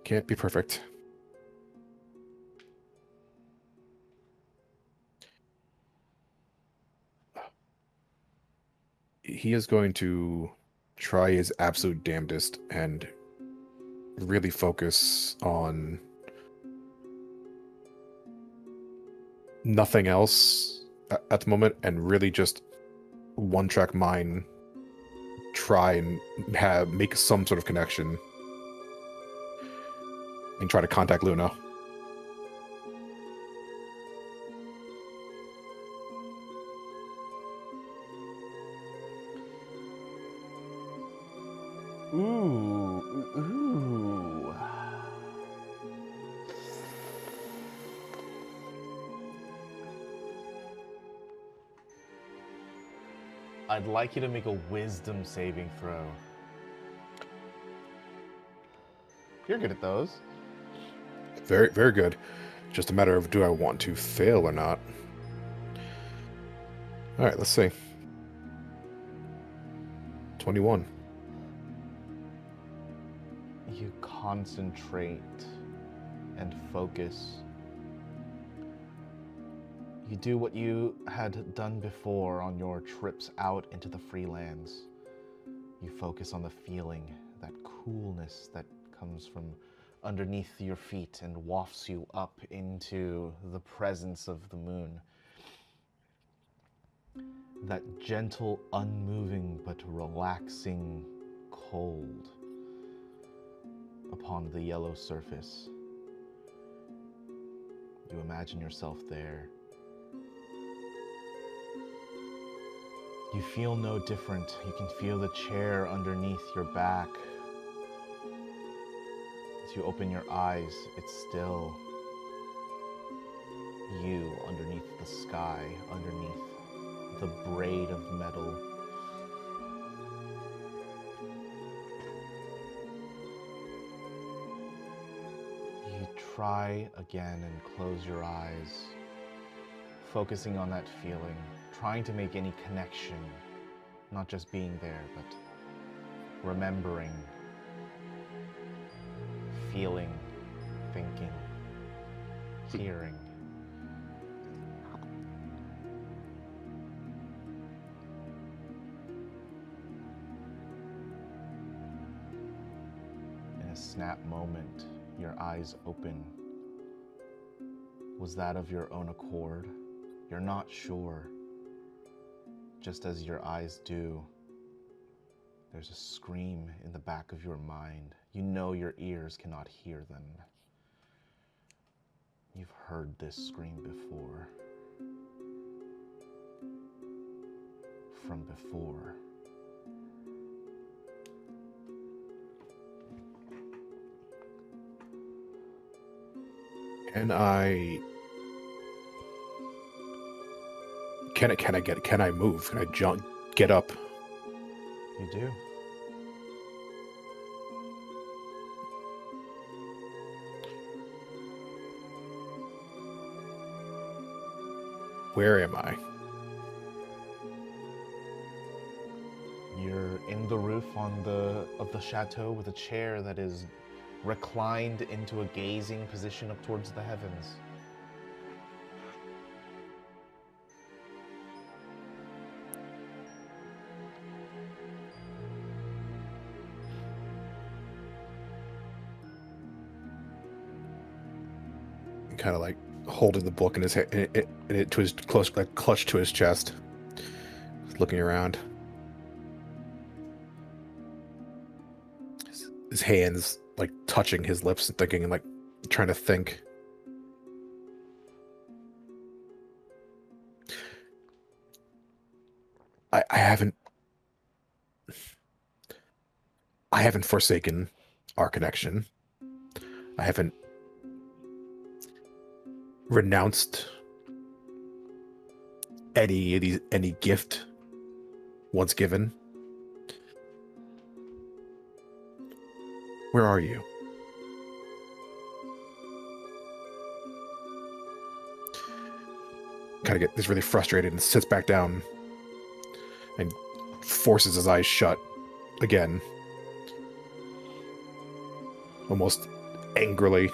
Can't be perfect. He is going to try his absolute damnedest and really focus on nothing else at the moment, and really just one-track mind, try and make some sort of connection and try to contact Luna. Ooh. I'd like you to make a wisdom saving throw. You're good at those. Very, very good. Just a matter of, do I want to fail or not? All right, let's see. 21. You concentrate and focus. You do what you had done before on your trips out into the free lands. You focus on the feeling, that coolness that comes from underneath your feet and wafts you up into the presence of the moon. That gentle, unmoving, but relaxing cold upon the yellow surface. You imagine yourself there. You feel no different. You can feel the chair underneath your back. As you open your eyes, it's still you underneath the sky, underneath the braid of metal. You try again and close your eyes, focusing on that feeling, trying to make any connection, not just being there, but remembering, feeling, thinking, hearing. In a snap moment, your eyes open. was that of your own accord. You're not sure. Just as your eyes do, there's a scream in the back of your mind. You know your ears cannot hear them. You've heard this scream before. From before. Can I move? Can I jump, get up? You do. Where am I? You're in the roof of the chateau with a chair that is reclined into a gazing position up towards the heavens. Kind of like holding the book in his hand, it to his close, like clutched to his chest, looking around. His hands like touching his lips and thinking, and like trying to think. I haven't forsaken our connection. I haven't renounced any gift once given. Where are you? Kind of gets really frustrated and sits back down and forces his eyes shut again, almost angrily.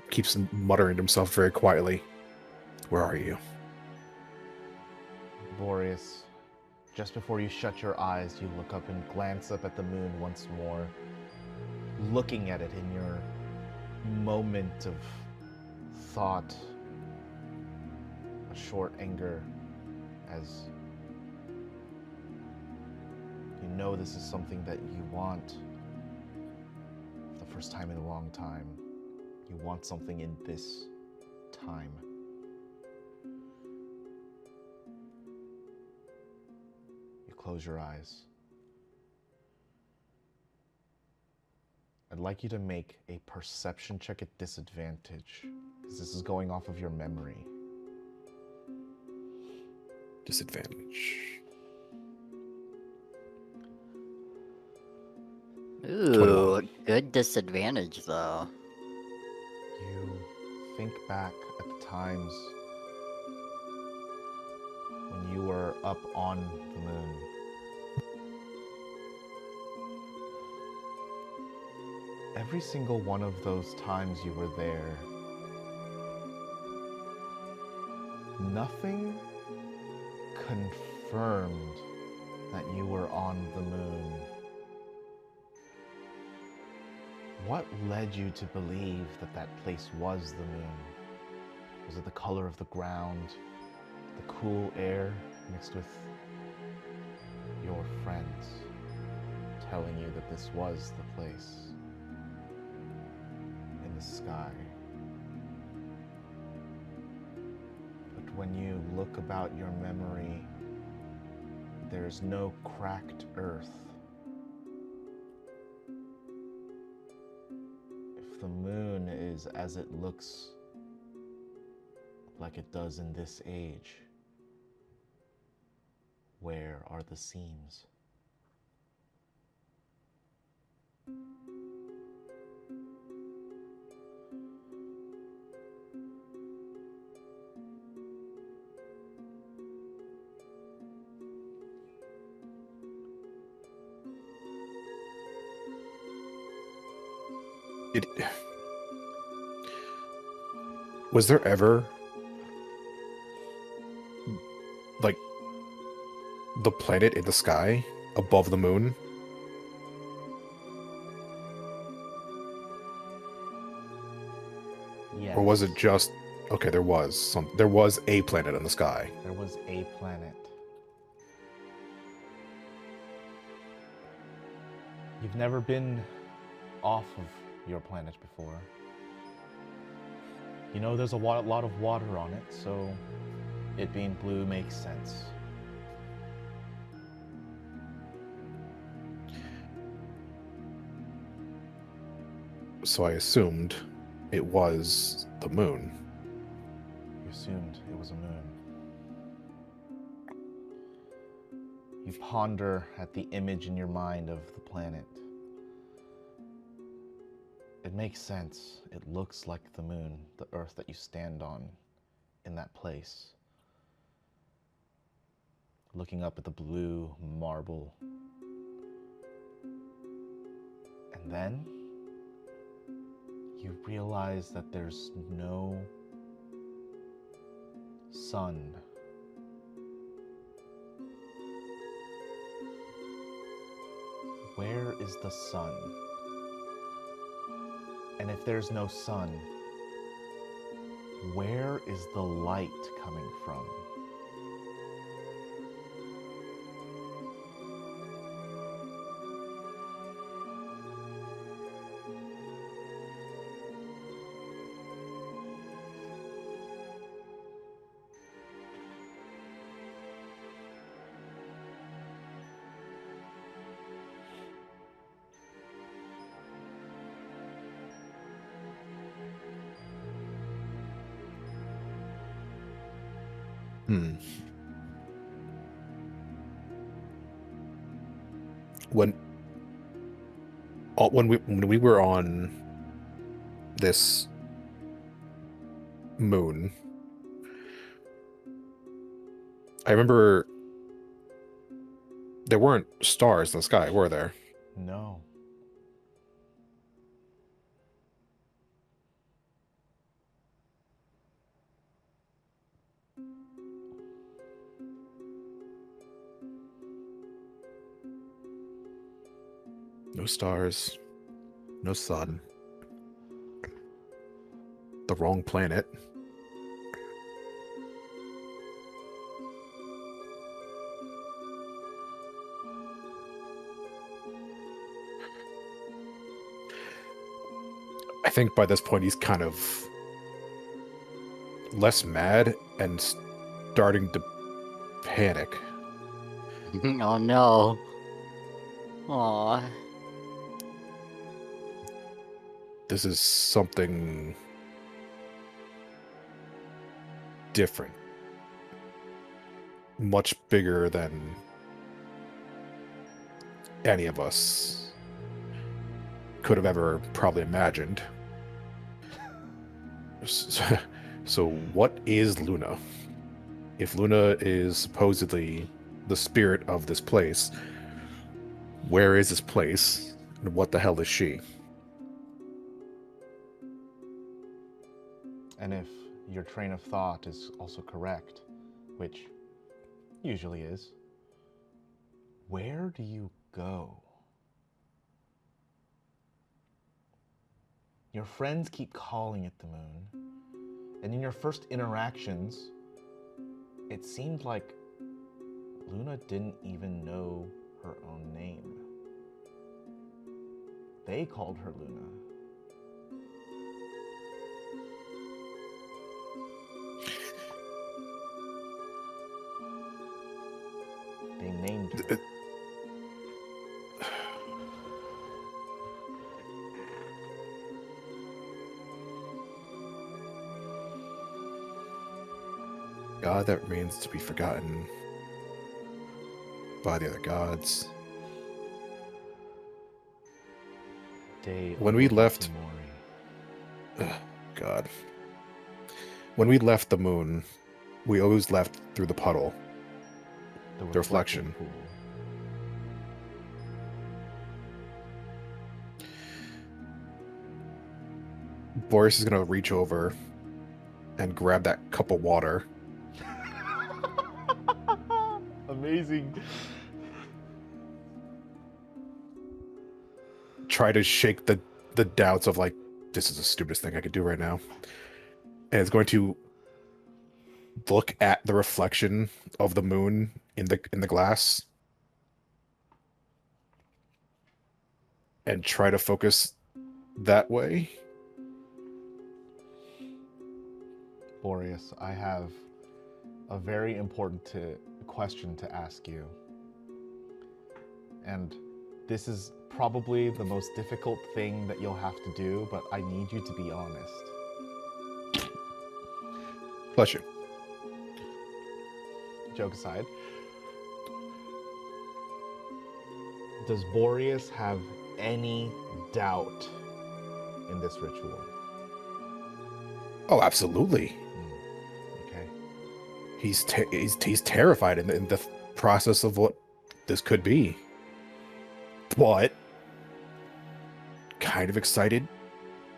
Keeps muttering to himself very quietly. Where are you? Boreas, just before you shut your eyes, you look up and glance up at the moon once more, looking at it in your moment of thought, a short anger, as you know this is something that you want for the first time in a long time. You want something in this time. You close your eyes. I'd like you to make a perception check at disadvantage, because this is going off of your memory. Disadvantage. Ooh, 21. good disadvantage though. You think back at the times when you were up on the moon. Every single one of those times you were there, nothing confirmed that you were on the moon. What led you to believe that that place was the moon? Was it the color of the ground, the cool air mixed with your friends telling you that this was the place in the sky? But when you look about your memory, there's no cracked earth. If the moon is as it looks like it does in this age, where are the seams? Was there ever like the planet in the sky above the moon? Yes. Or was it just okay, there was a planet in the sky. There was a planet. You've never been off of your planet before. You know there's a lot of water on it, so it being blue makes sense. So I assumed it was the moon. You assumed it was a moon. You ponder at the image in your mind of the planet. It makes sense. It looks like the moon, the earth that you stand on in that place. Looking up at the blue marble. And then you realize that there's no sun. Where is the sun? And if there's no sun, where is the light coming from? When we were on this moon, I remember there weren't stars in the sky, were there? No. No stars, no sun. The wrong planet. I think by this point he's kind of less mad and starting to panic. Oh no. Aww. This is something different. Much bigger than any of us could have ever probably imagined. So what is Luna? If Luna is supposedly the spirit of this place, where is this place? And what the hell is she? And if your train of thought is also correct, which usually is, where do you go? Your friends keep calling it the moon, and in your first interactions, it seemed like Luna didn't even know her own name. They called her Luna. They named her. God that remains to be forgotten by the other gods. When we left, God. When we left the moon, we always left through the puddle. The reflection. Pool. Boreas is gonna reach over and grab that cup of water. Amazing. try to shake the doubts of like, this is the stupidest thing I could do right now. And it's going to look at the reflection of the moon in the glass and try to focus that way. Boreas, I have a very important question to ask you. And this is probably the most difficult thing that you'll have to do, but I need you to be honest. Bless you. Joke aside. Does Boreas have any doubt in this ritual? Oh, absolutely. Okay. He's terrified in the process of what this could be, but kind of excited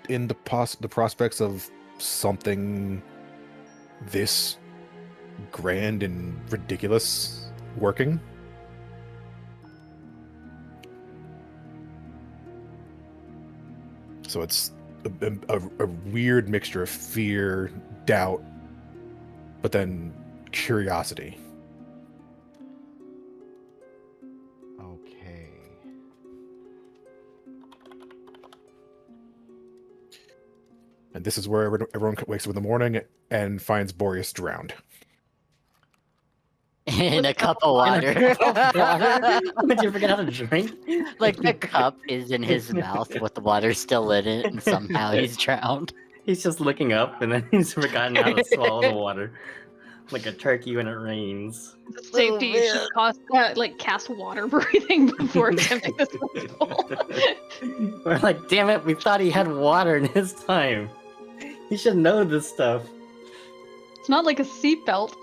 in the prospects of something this grand and ridiculous working. So it's a weird mixture of fear, doubt, but then curiosity. Okay. And this is where everyone wakes up in the morning and finds Boreas drowned. In a cup of water. Did you forget how to drink? Like the cup is in his mouth with the water still in it, and somehow he's drowned. He's just looking up, and then he's forgotten how to swallow the water, like a turkey when it rains. Safety, you should cast water breathing before attempting this ritual. We're like, damn it, we thought he had water in his time. He should know this stuff. It's not like a seatbelt.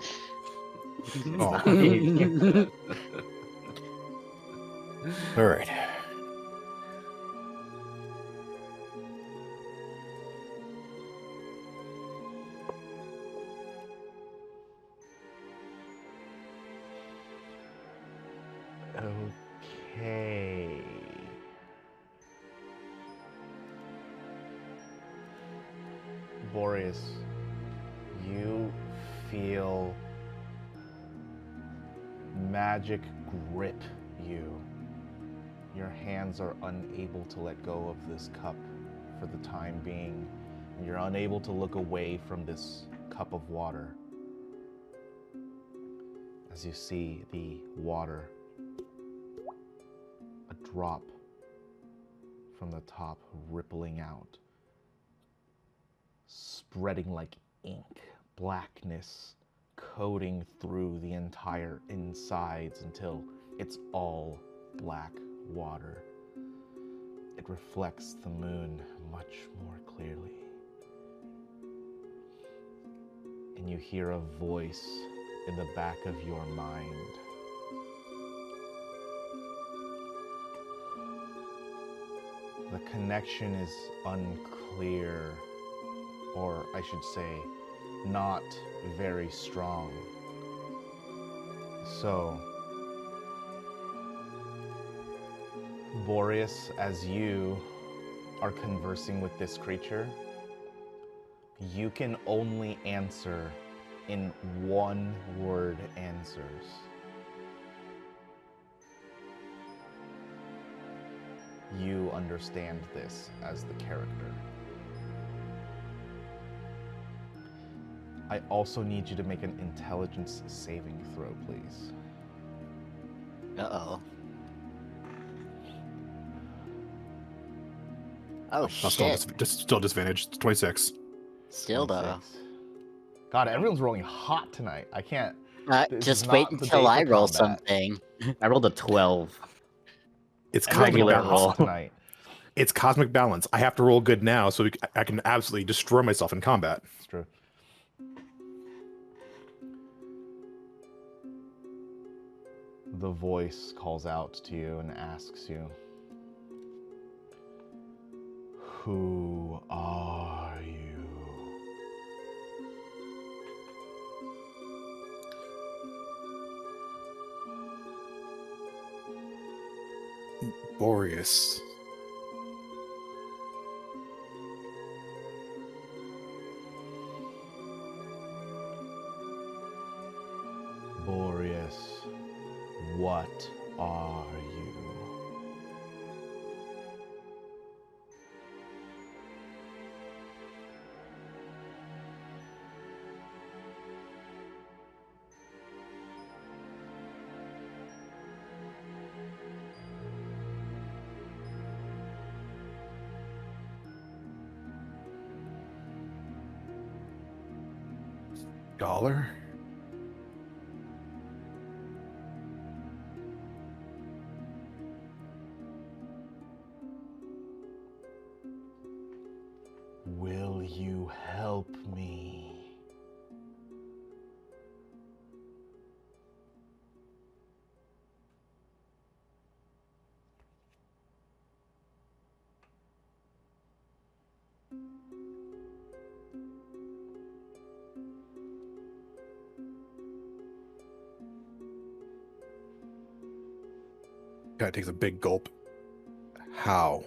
Oh. All right. Okay. Boreas, you feel magic grip you. Your hands are unable to let go of this cup for the time being. You're unable to look away from this cup of water. As you see the water, a drop from the top rippling out, spreading like ink, blackness coating through the entire insides until it's all black water. It reflects the moon much more clearly. And you hear a voice in the back of your mind. The connection is unclear, or I should say, not very strong. So, Boreas, as you are conversing with this creature, you can only answer in one-word answers. You understand this as the character. I also need you to make an intelligence saving throw, please. Uh-oh. Oh, Oh, shit. still disadvantage. It's 26. Still, though. 26. God, everyone's rolling hot tonight. I can't. This Just is wait not the until day I for roll combat. something. I rolled a 12. It's Everyone's cosmic rolling balance. hot tonight. It's cosmic balance. I have to roll good now, so I can absolutely destroy myself in combat. It's true. The voice calls out to you and asks you, "Who are you?" Boreas, Scholar? Will you help me? Guy takes a big gulp. How?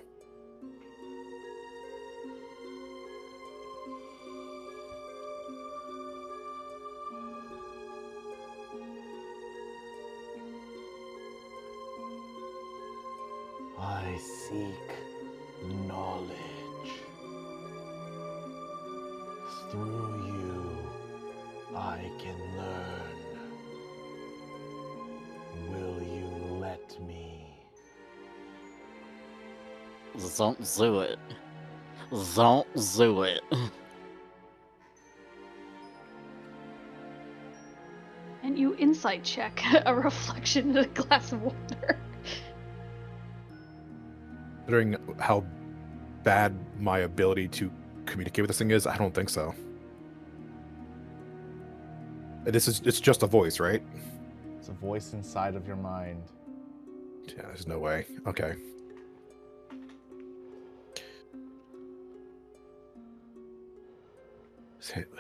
I seek knowledge. Through you, I can learn. Will you let me? Don't do it. Don't do it. And you insight check a reflection in a glass of water. Considering how bad my ability to communicate with this thing is, I don't think so. It's just a voice, right? It's a voice inside of your mind. Yeah, there's no way. Okay.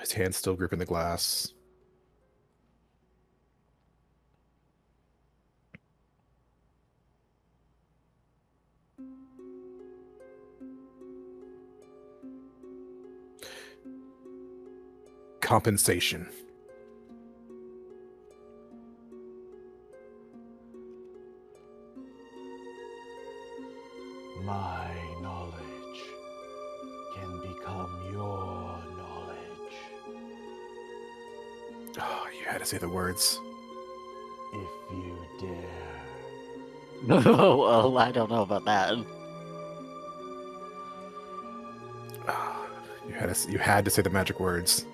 His hand's still gripping the glass. Compensation. My knowledge can become your knowledge. Oh, you had to say the words. If you dare. Well, I don't know about that. Oh, you had to say the magic words.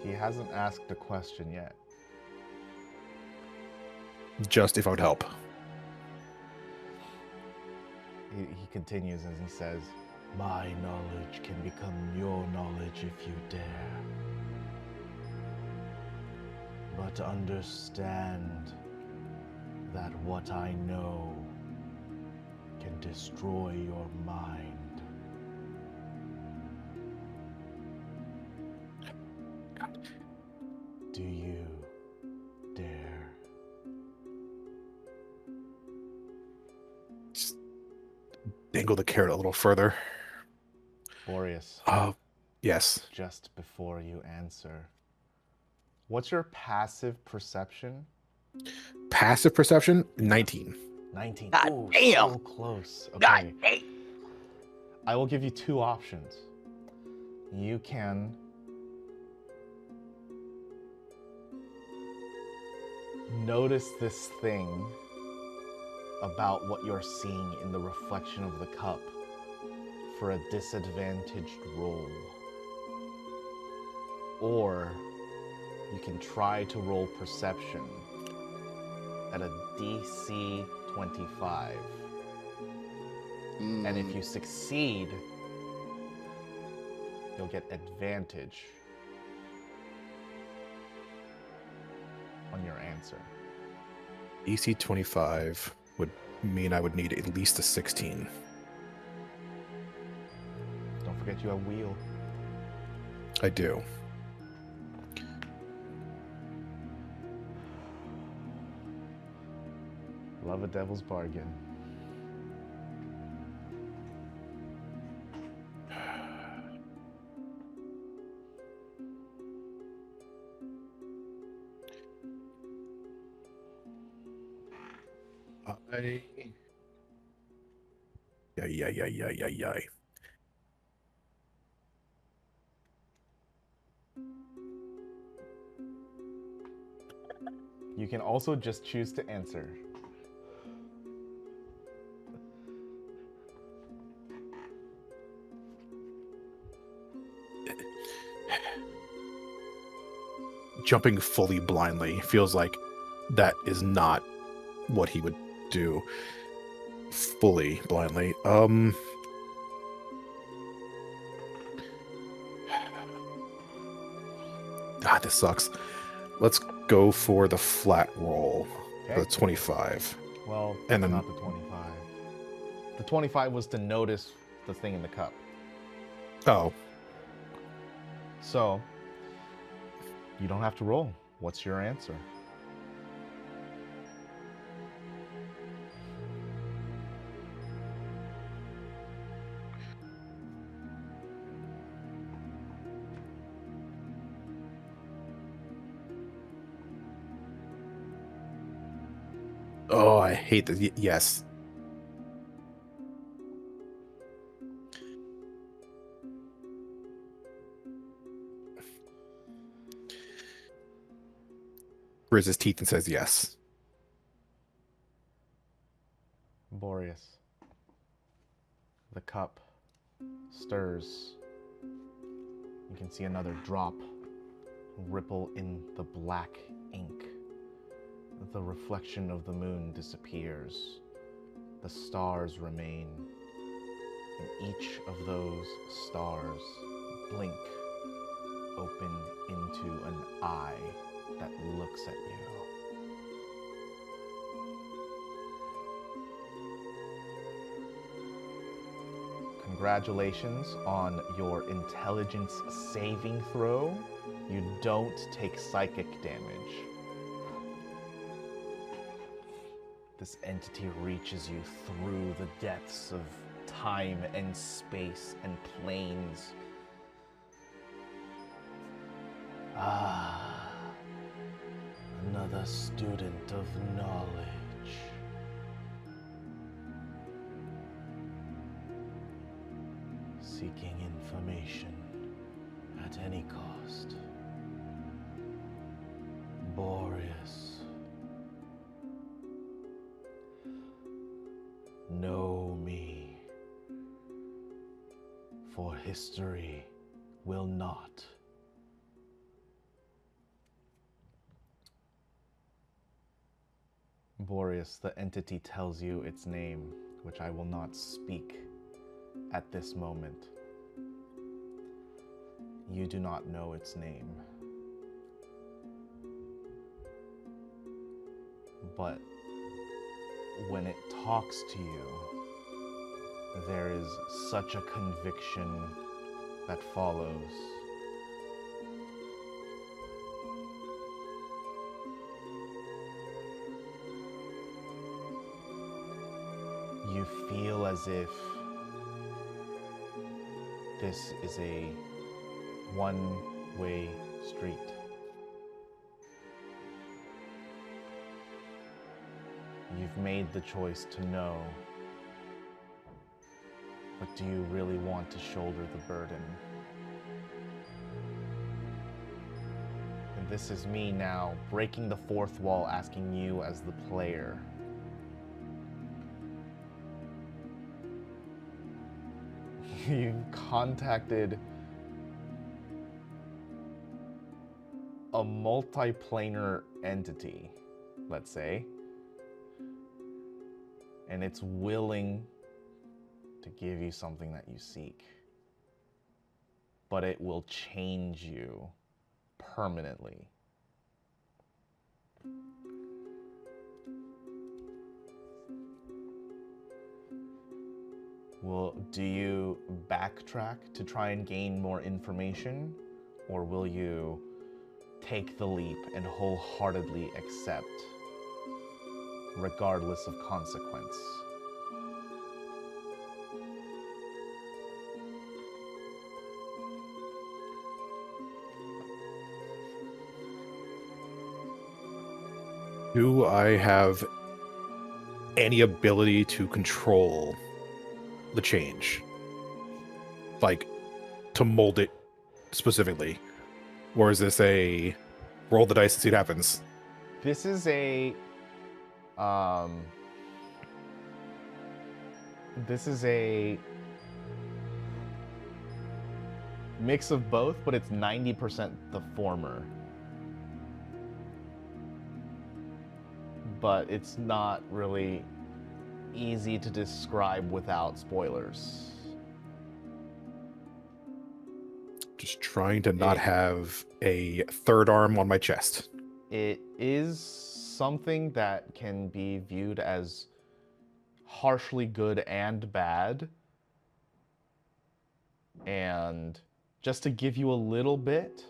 He hasn't asked a question yet. Just if I would help. He continues as he says, my knowledge can become your knowledge if you dare. But understand that what I know can destroy your mind. Do you dare? Just dangle the carrot a little further. Boreas, Yes. just before you answer, what's your passive perception? Passive perception, 19. 19. God Ooh, damn. so close. God Okay. damn. I will give you two options. You can notice this thing about what you're seeing in the reflection of the cup for a disadvantaged roll. Or you can try to roll perception at a DC 25. And if you succeed, you'll get advantage on your answer. EC 25 would mean I would need at least a 16. Don't forget you have wheel. I do. Love a devil's bargain. Yay. You can also just choose to answer. jumping fully blindly. Feels like that is not what he would do fully blindly. God, this sucks. Let's go for the flat roll. Okay. The 25. Well, And then- not the 25. The 25 was to notice the thing in the cup. Oh, So, you don't have to roll. What's your answer? oh, I hate this. Yes. Grizz his teeth and says yes. Boreas. The cup stirs. You can see another drop ripple in the black ink. The reflection of the moon disappears. The stars remain. And each of those stars blink open into an eye that looks at you. Congratulations on your intelligence saving throw. You don't take psychic damage. This entity reaches you through the depths of time and space and planes. Ah, another student of knowledge. Seeking information at any cost. Boreas. Know me, for history will not. Boreas, the entity tells you its name, which I will not speak at this moment. You do not know its name. But when it talks to you, there is such a conviction that follows. You feel as if this is a one-way street. You've made the choice to know, but do you really want to shoulder the burden? And this is me now breaking the fourth wall, asking you as the player. You've contacted a multiplanar entity, let's say, and it's willing to give you something that you seek, but it will change you permanently. Well, do you backtrack to try and gain more information, or will you take the leap and wholeheartedly accept, regardless of consequence? Do I have any ability to control the change? Like, to mold it specifically? Or is this a roll the dice and see what happens? This is a mix of both, but it's 90% the former. but it's not really easy to describe without spoilers. Just trying to not have a third arm on my chest. It is something that can be viewed as harshly good and bad. And just to give you a little bit,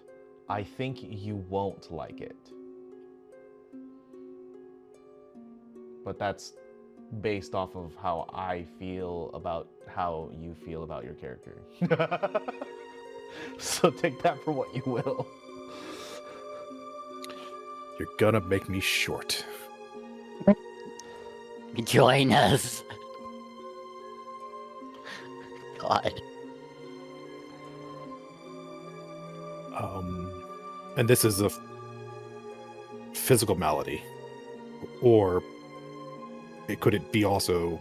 I think you won't like it. But that's based off of how I feel about how you feel about your character. So take that for what you will. You're gonna make me short. Join us. God. And this is a physical malady, or could it be also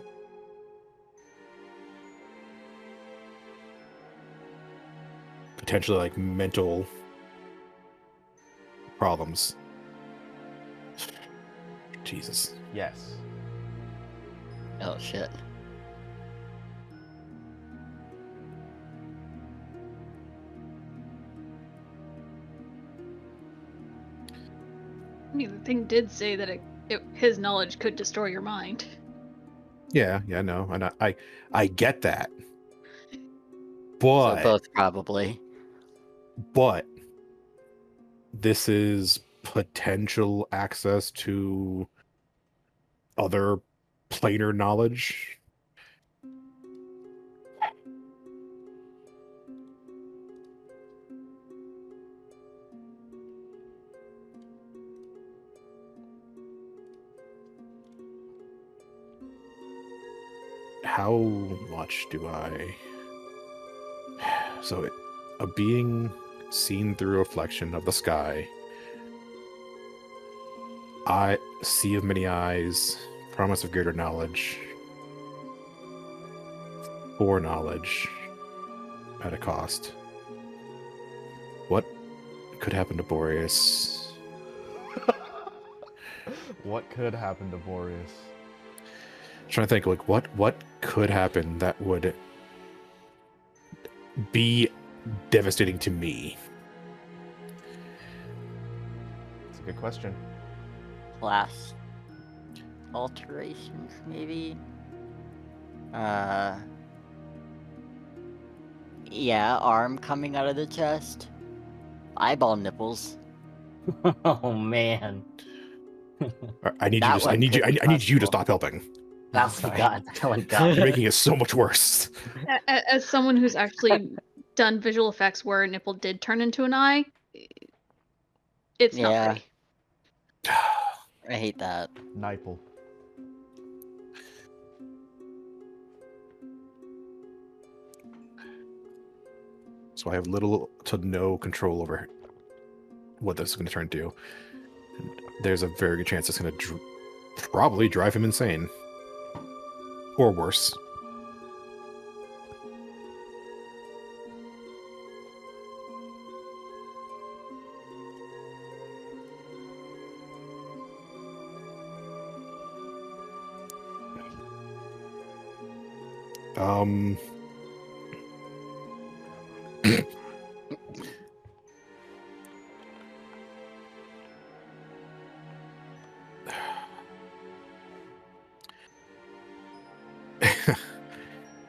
potentially like mental problems? Jesus. Yes. Oh shit. I mean, the thing did say that his knowledge could destroy your mind. Yeah, no, and I get that, So but both probably. this is potential access to other planar knowledge. How much do I... So, a being seen through a reflection of the sky. I sea of many eyes, promise of greater knowledge, foreknowledge at a cost. What could happen to Boreas? What could happen to Boreas? Trying to think, like, what could happen that would be devastating to me? That's a good question. Class alterations, maybe? Yeah, arm coming out of the chest. Eyeball nipples. Oh man. I need That you to. one could be I need you to possible. stop helping. That's Sorry. God. That one got You're me. making it so much worse. As someone who's actually done visual effects where a nipple did turn into an eye, it's not Yeah. pretty. I hate that. Nipple. So I have little to no control over what this is going to turn into. And there's a very good chance it's going to probably drive him insane. Or worse.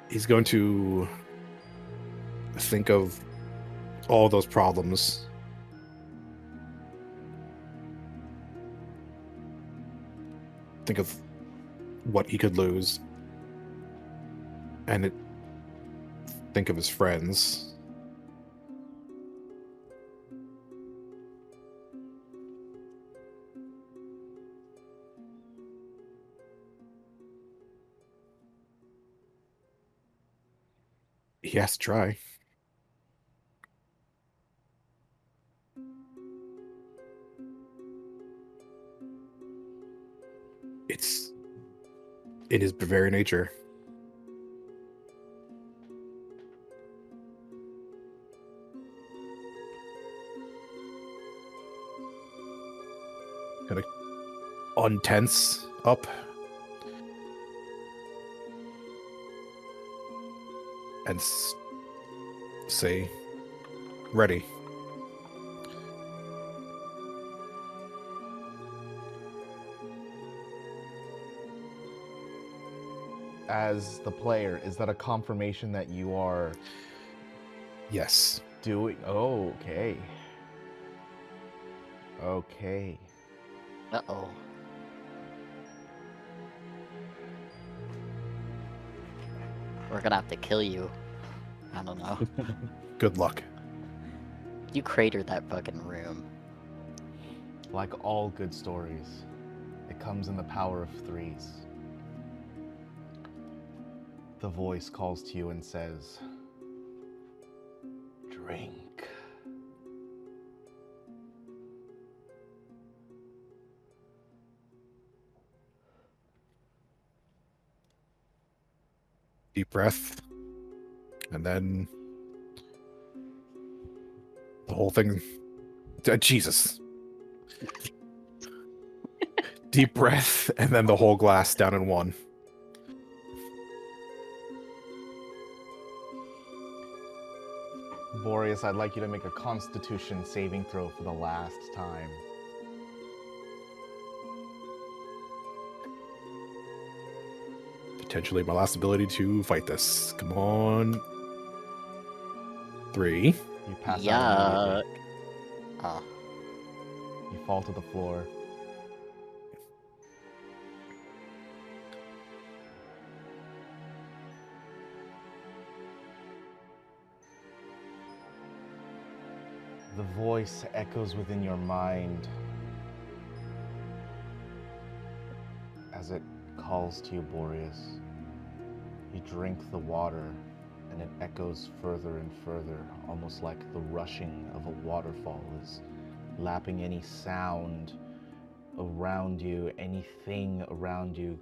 He's going to think of all those problems. Think of what he could lose. And think of his friends. He has to try. It's in his very nature. Gonna untense up. And say, ready. As the player, is that a confirmation that you are Yes. doing? Oh, okay. Okay. Uh-oh. We're gonna have to kill you. I don't know. Good luck. You cratered that fucking room. Like all good stories, it comes in the power of threes. The voice calls to you and says, drink. Deep breath. And then the whole thing. Jesus. Deep breath, and then the whole glass down in one. Boreas, I'd like you to make a Constitution saving throw for the last time. Potentially my last ability to fight this. Come on. 3. You pass out Yuck. immediately. Oh. You fall to the floor. The voice echoes within your mind as it calls to you, Boreas. You drink the water, and it echoes further and further, almost like the rushing of a waterfall is lapping any sound around you, anything around you,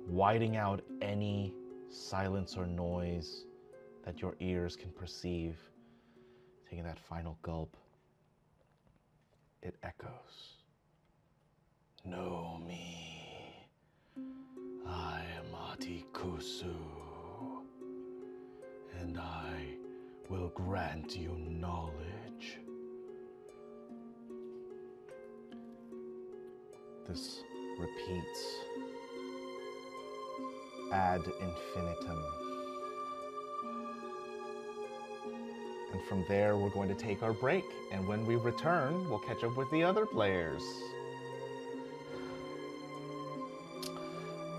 whiting out any silence or noise that your ears can perceive. Taking that final gulp, it echoes. Know me. I am Atikusu, and I will grant you knowledge. This repeats ad infinitum. And from there, we're going to take our break. And when we return, we'll catch up with the other players.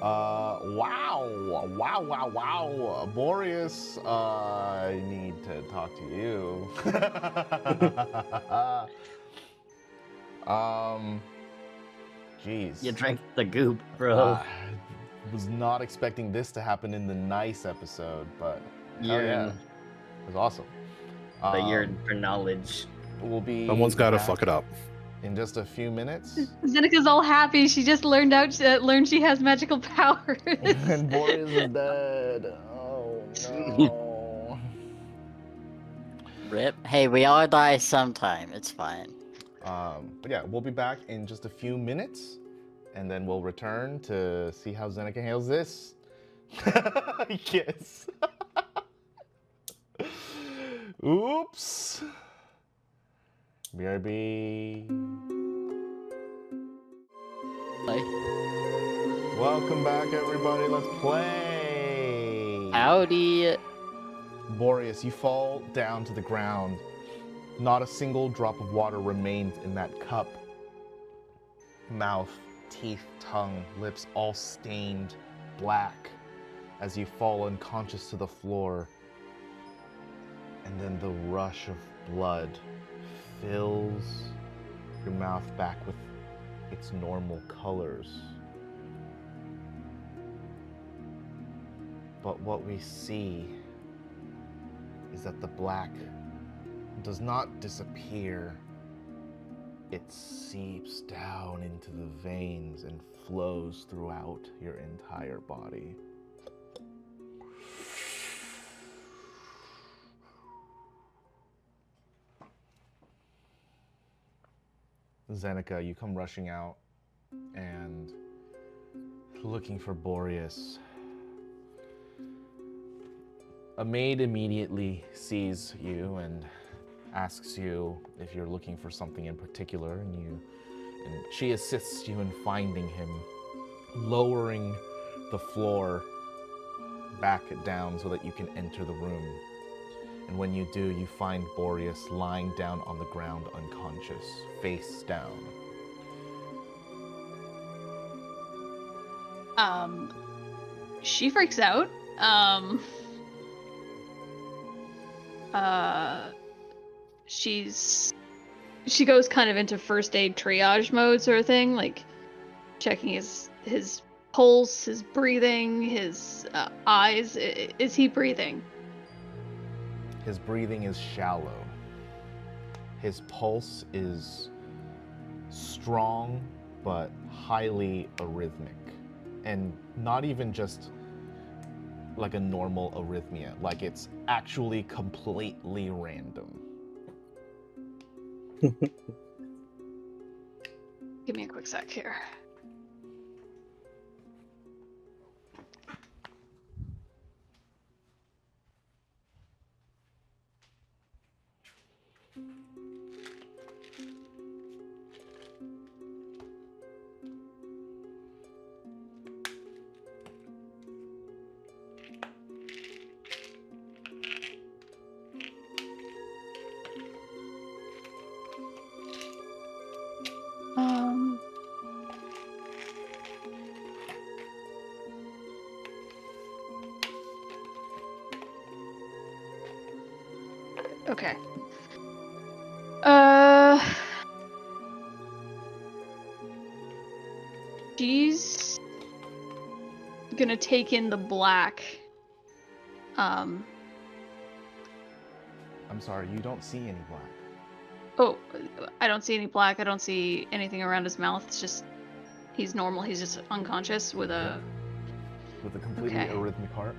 Wow. Boreas, I need to talk to you. Jeez. You drank the goop, bro. Was not expecting this to happen in the nice episode, but hell You're yeah. in It was awesome. the year for knowledge. We'll be Someone's got to back fuck it up. in just a few minutes. Zenica's all happy. She just learned she has magical powers. And Boreas is dead. Oh no. Rip. Hey, we all die sometime. It's fine. But yeah, we'll be back in just a few minutes, and then we'll return to see how Zenica handles this. Yes. Oops. BRB. Bye. Welcome back, everybody. Let's play. Howdy. Boreas, you fall down to the ground. Not a single drop of water remains in that cup. Mouth, teeth, tongue, lips all stained black as you fall unconscious to the floor. And then the rush of blood fills your mouth back with its normal colors. But what we see is that the black does not disappear. It seeps down into the veins and flows throughout your entire body. Zenica, you come rushing out and looking for Boreas. A maid immediately sees you and asks you if you're looking for something in particular, and she assists you in finding him, lowering the floor back down so that you can enter the room. And when you do, you find Boreas lying down on the ground unconscious, face down. She freaks out. She goes kind of into first aid triage mode sort of thing, like checking his pulse, his breathing, his eyes. Is he breathing? His breathing is shallow. His pulse is strong but highly arrhythmic, and not even just like a normal arrhythmia, like it's actually completely random. Give me a quick sec here. Okay. She's gonna take in the black. I'm sorry, you don't see any black. Oh, I don't see any black. I don't see anything around his mouth. It's just he's normal. He's just unconscious with a completely Okay. arrhythmic heart.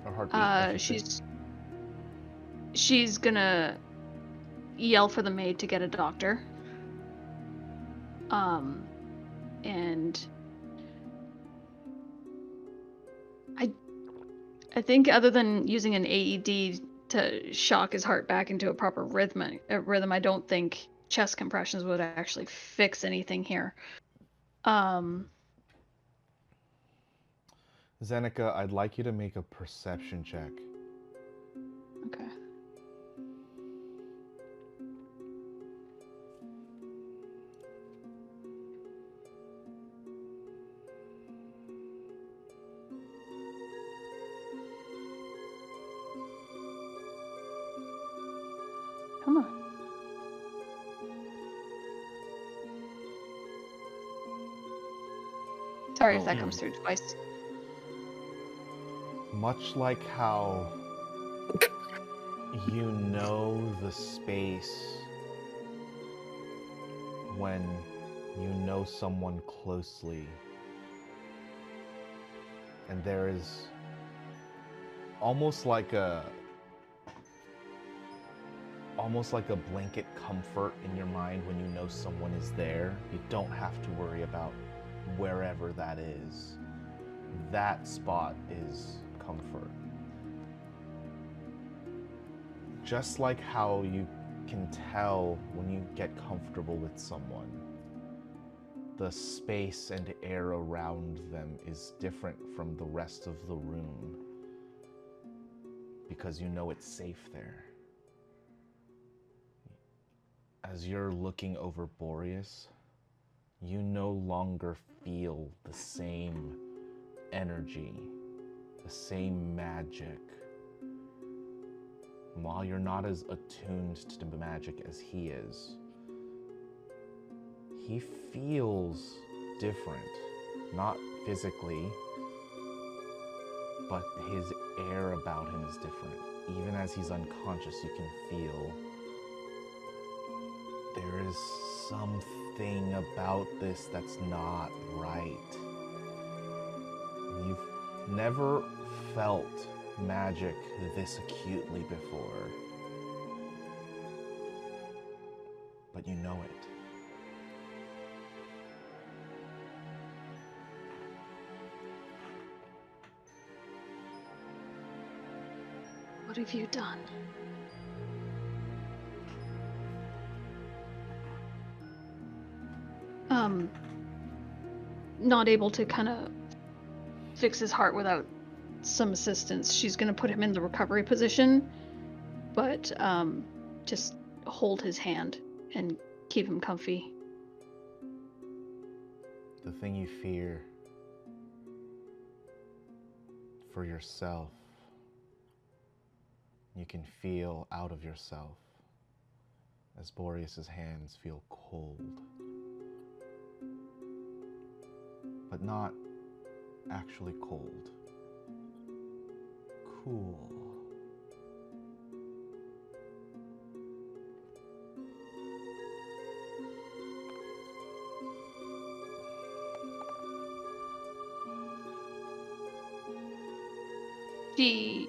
Or heartbeat. I should say. She's gonna yell for the maid to get a doctor. And I think other than using an AED to shock his heart back into a proper rhythm, I don't think chest compressions would actually fix anything here. Zeneca, I'd like you to make a perception check. Okay. Come on. Sorry if that comes through twice. Much like how you know the space when you know someone closely, and there is almost like a blanket comfort in your mind when you know someone is there. You don't have to worry about wherever that is. That spot is comfort. Just like how you can tell when you get comfortable with someone, the space and air around them is different from the rest of the room because you know it's safe there. As you're looking over Boreas, you no longer feel the same energy, the same magic. While you're not as attuned to magic as he is, he feels different. Not physically, but his air about him is different. Even as he's unconscious, you can feel there is something about this that's not right. You've never felt magic this acutely before, but you know it. What have you done? Not able to kind of fix his heart without some assistance. She's going to put him in the recovery position, but just hold his hand and keep him comfy. The thing you fear for yourself, you can feel out of yourself as Boreas's hands feel cold. But not actually cold. Cool. She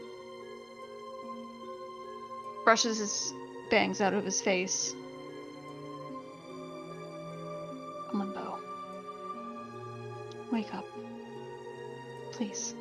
brushes his bangs out of his face. Come on, Bo. Wake up. Please.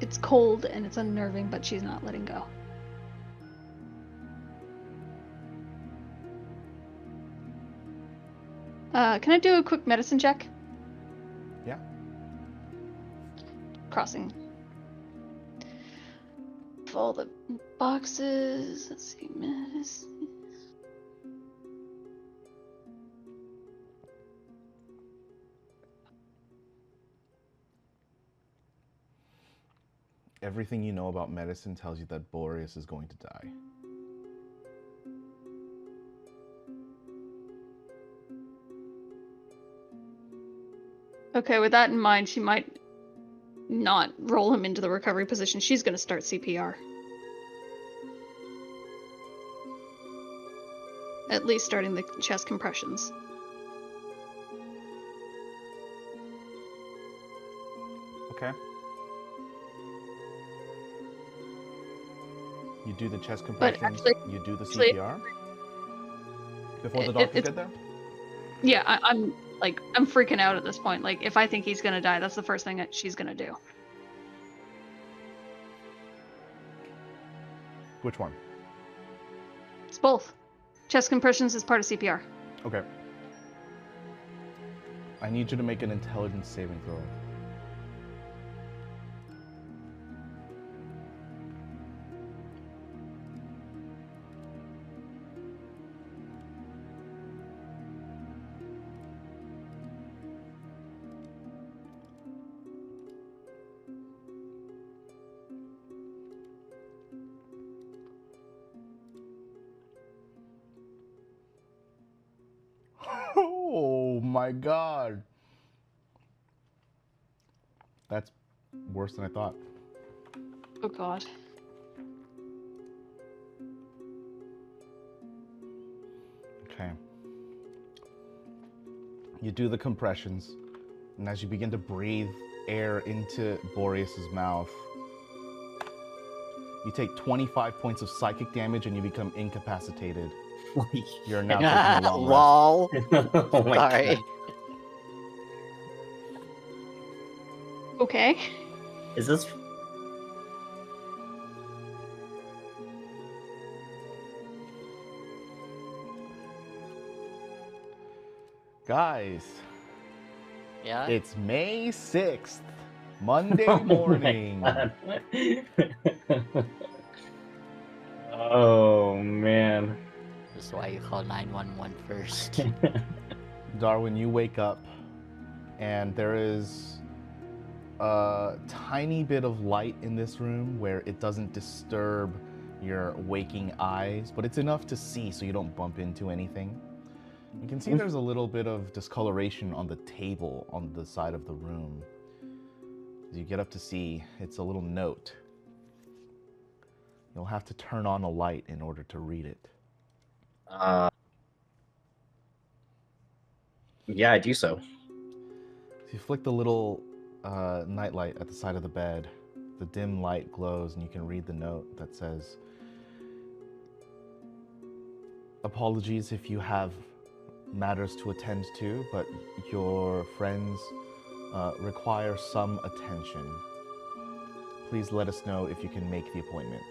It's cold and it's unnerving, but she's not letting go. Can I do a quick medicine check? Yeah. Crossing all the boxes. Let's see, medicine. Everything you know about medicine tells you that Boreas is going to die. Okay, with that in mind, she might not roll him into the recovery position. She's going to start CPR. At least starting the chest compressions. Okay. You do the chest compressions, actually- you do the actually- CPR? Before the doctors get there? Yeah, I'm freaking out at this point. Like, if I think he's going to die, that's the first thing that she's going to do. Which one? It's both. Chest compressions is part of CPR. Okay. I need you to make an intelligence saving throw. Oh my god. That's worse than I thought. Oh god. Okay. You do the compressions, and as you begin to breathe air into Boreas's mouth, you take 25 points of psychic damage and you become incapacitated. You're now taking a long rest. Lol. Oh my Sorry. God. Okay. Is this? Guys, Yeah? it's May 6th, Monday Oh my morning. God. Oh man. This is why you call 911 first. Darwin, you wake up, and there is a tiny bit of light in this room where it doesn't disturb your waking eyes, but it's enough to see so you don't bump into anything. You can see there's a little bit of discoloration on the table on the side of the room. As you get up to see, it's a little note. You'll have to turn on a light in order to read it. Yeah, I do so. So you flick the little nightlight at the side of the bed, The dim light glows, and you can read the note that says, "Apologies if you have matters to attend to, but your friends require some attention. Please let us know if you can make the appointment."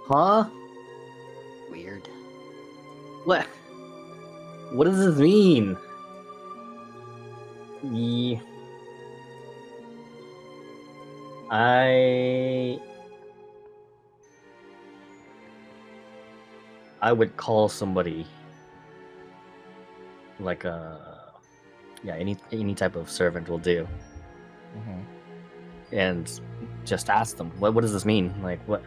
Huh? Weird. What? What does this mean? Yeah. I would call somebody, like any type of servant will do, and just ask them, what does this mean? Like, what?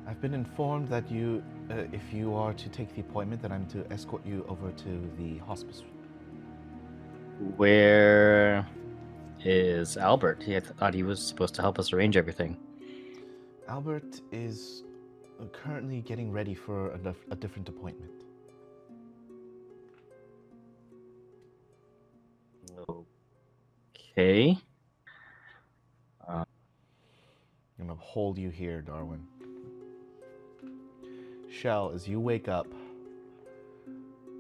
I've been informed that you, if you are to take the appointment, that I'm to escort you over to the hospice. Where is Albert? I thought he was supposed to help us arrange everything. Albert is currently getting ready for a different appointment. Okay. I'm gonna hold you here, Darwin. Shell, as you wake up,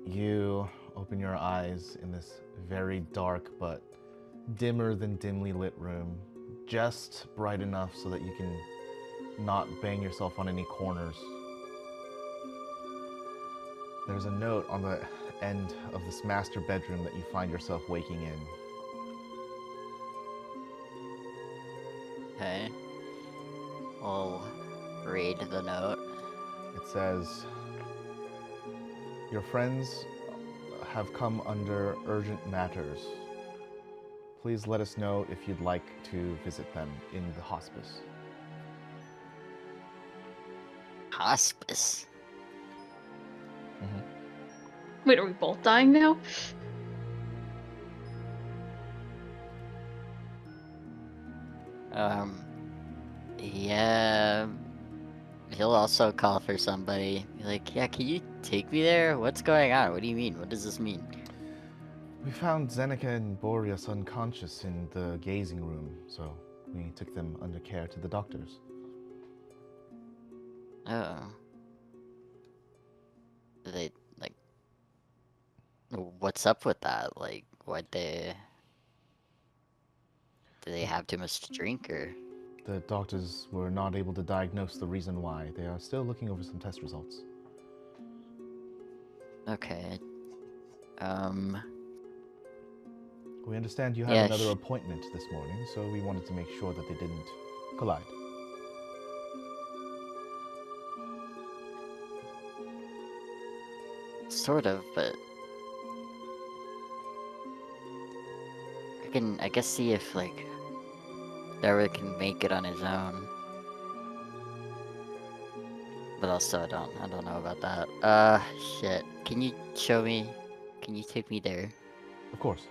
you open your eyes in this very dark but dimmer than dimly lit room, just bright enough so that you can not bang yourself on any corners. There's a note on the end of this master bedroom that you find yourself waking in. Okay. I'll read the note. It says, "Your friends have come under urgent matters. Please let us know if you'd like to visit them in the hospice." Hospice. Wait, are we both dying now? Yeah. He'll also call for somebody. Be like, yeah, can you take me there? What's going on? What do you mean? What does this mean? We found Zeneca and Boreas unconscious in the gazing room, so we took them under care to the doctors. Oh. They, like... What's up with that? Like, what they... Do they have too much to drink, or...? The doctors were not able to diagnose the reason why. They are still looking over some test results. Okay. We understand you have Yeah, another appointment this morning, so we wanted to make sure that they didn't collide. Sort of, but... I guess see if, like... Darwin can make it on his own. But also, I don't know about that. Shit. Can you show me? Can you take me there? Of course.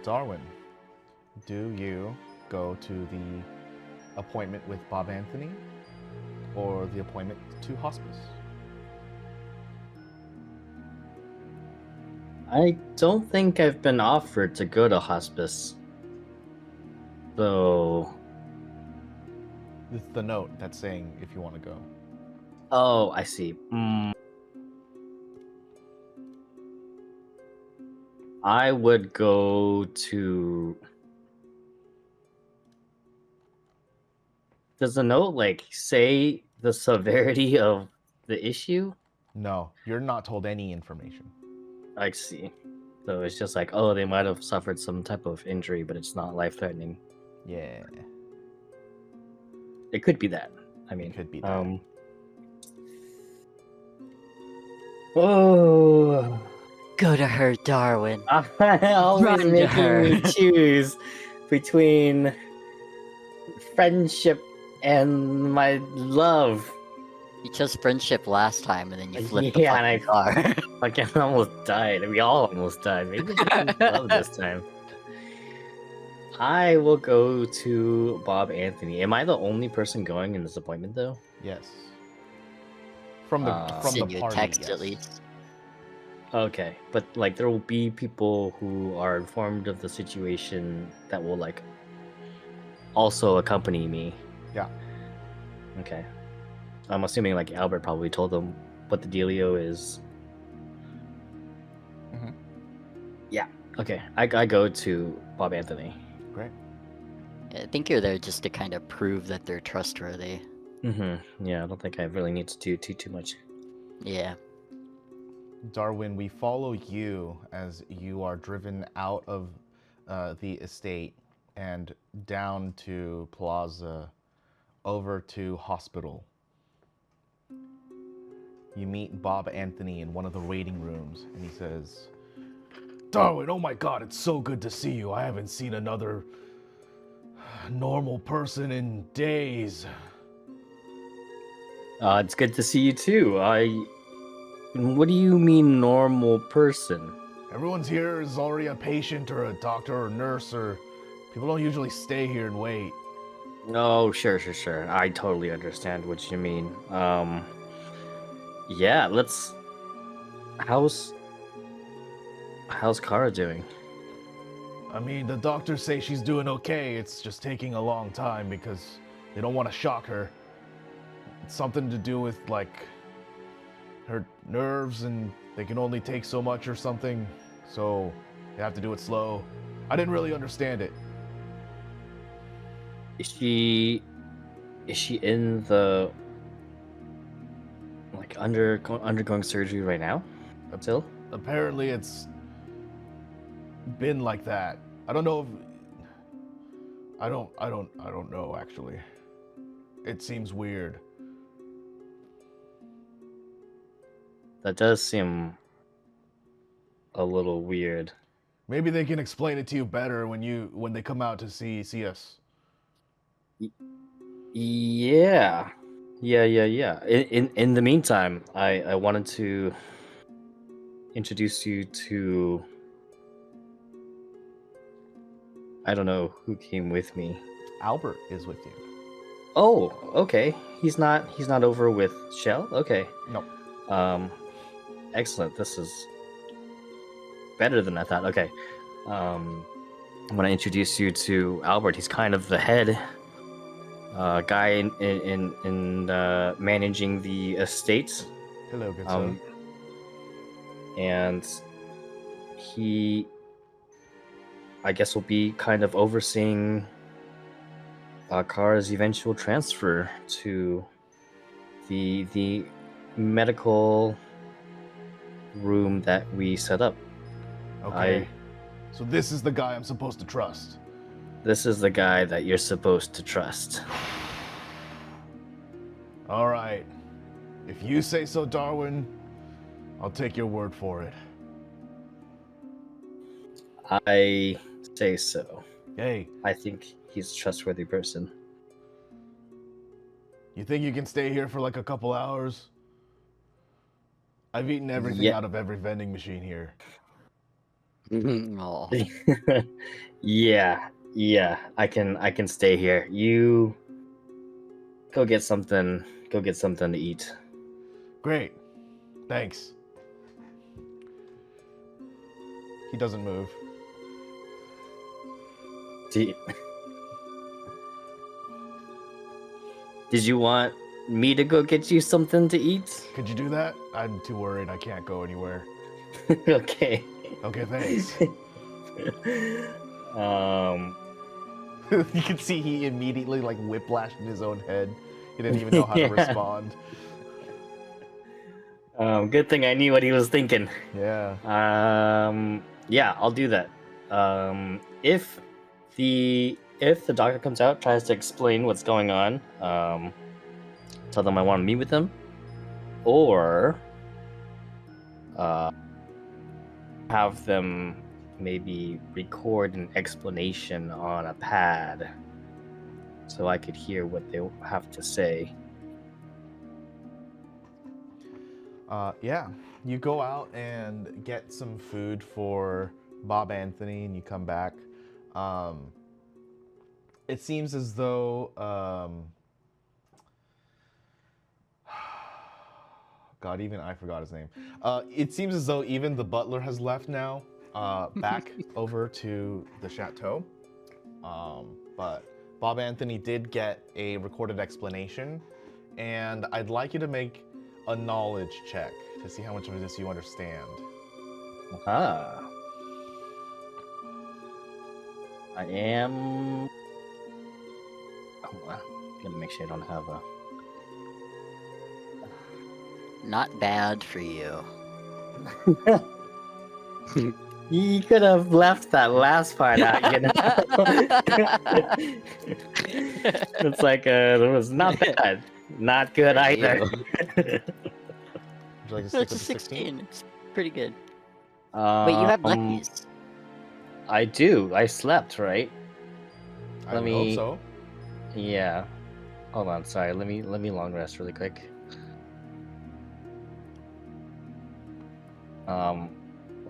Darwin, do you go to the appointment with Bob Anthony or the appointment to hospice? I don't think I've been offered to go to hospice. So... It's the note that's saying if you want to go. Oh, I see. I would go to... Does the note, like, say the severity of the issue? No, you're not told any information. I see. So it's just like, oh, they might have suffered some type of injury, but it's not life-threatening. Yeah. It could be that. I mean, It could be that. Oh... Go to her, Darwin. Always Run to making her. me choose between friendship and my love. You chose friendship last time, and then you flipped Yeah, the and fucking car. Like, I almost died. We all almost died. Maybe it's love this time. I will go to Bob Anthony. Am I the only person going in this appointment, though? Yes. From the Send the you a party. text yes. at least. Okay, but like there will be people who are informed of the situation that will like also accompany me. Yeah. Okay. I'm assuming like Albert probably told them what the dealio is. Mhm. Yeah. Okay. I go to Bob Anthony. Great. I think you're there just to kind of prove that they're trustworthy. Yeah, I don't think I really need to do too much. Yeah. Darwin, we follow you as you are driven out of the estate and down to Plaza, over to hospital. You meet Bob Anthony in one of the waiting rooms, and he says, Darwin, oh my god, it's so good to see you. I haven't seen another normal person in days. It's good to see you too. What do you mean normal person? Everyone's here is already a patient or a doctor or nurse, or people don't usually stay here and wait. Oh, sure. I totally understand what you mean. Yeah, how's Kara doing? I mean, the doctors say she's doing okay. It's just taking a long time because they don't want to shock her. It's something to do with, like, her nerves, and they can only take so much or something, so they have to do it slow. I didn't really understand it. Is she in the like undergoing surgery right now? Still? Apparently, it's been like that. I don't know if I don't know actually. It seems weird. That does seem a little weird. Maybe they can explain it to you better when they come out to see us. Yeah. In the meantime, I wanted to introduce you to, I don't know who came with me. Albert is with you. Oh, okay. He's not over with Shell? Okay. No. Excellent. This is better than I thought. Okay. I'm gonna introduce you to Albert. He's kind of the head guy in managing the estate. Hello, good sir. And he, I guess, will be kind of overseeing Kara's eventual transfer to the medical room that we set up. Okay. So this is the guy I'm supposed to trust. This is the guy that you're supposed to trust. All right. If you say so, Darwin, I'll take your word for it. I say so. Hey, I think he's a trustworthy person. you think you can stay here for like a couple hours? I've eaten everything Yeah. out of every vending machine here. Aw. Yeah, I can stay here. You go get something to eat. Great. Thanks. He doesn't move. Did you want me to go get you something to eat? Could you do that? I'm too worried. I can't go anywhere. Okay. Okay, thanks. You can see he immediately like whiplashed in his own head. He didn't even know how to respond. Good thing I knew what he was thinking. Yeah. Yeah, I'll do that. If the doctor comes out, tries to explain what's going on, tell them I want to meet with them, or have them maybe record an explanation on a pad so I could hear what they have to say. Yeah. You go out and get some food for Bob Anthony, and you come back. It seems as though God, even I forgot his name. It seems as though even the butler has left now, back over to the chateau. But Bob Anthony did get a recorded explanation, and I'd like you to make a knowledge check to see how much of this you understand. Aha. I am. Hold on. Gotta make sure I don't have a. Not bad for you. You could have left that last part out, you know? It's like, it was not bad. Not good For either. you. Would you like to stick That's a with the 16? 16. It's pretty good. Wait, you have Um, luckies. I do. I slept, right? I Let would hope me- so. Yeah. Hold on, sorry. Let me long rest really quick.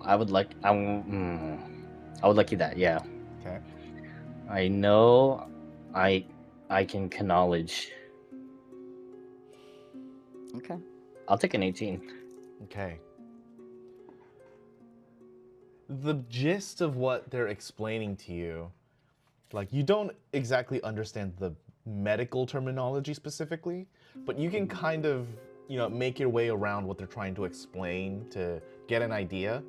I would like you that, yeah. Okay. I know I can knowledge. Okay. I'll take an 18. Okay. The gist of what they're explaining to you, like, you don't exactly understand the medical terminology specifically, but you can kind of, make your way around what they're trying to explain to get an idea.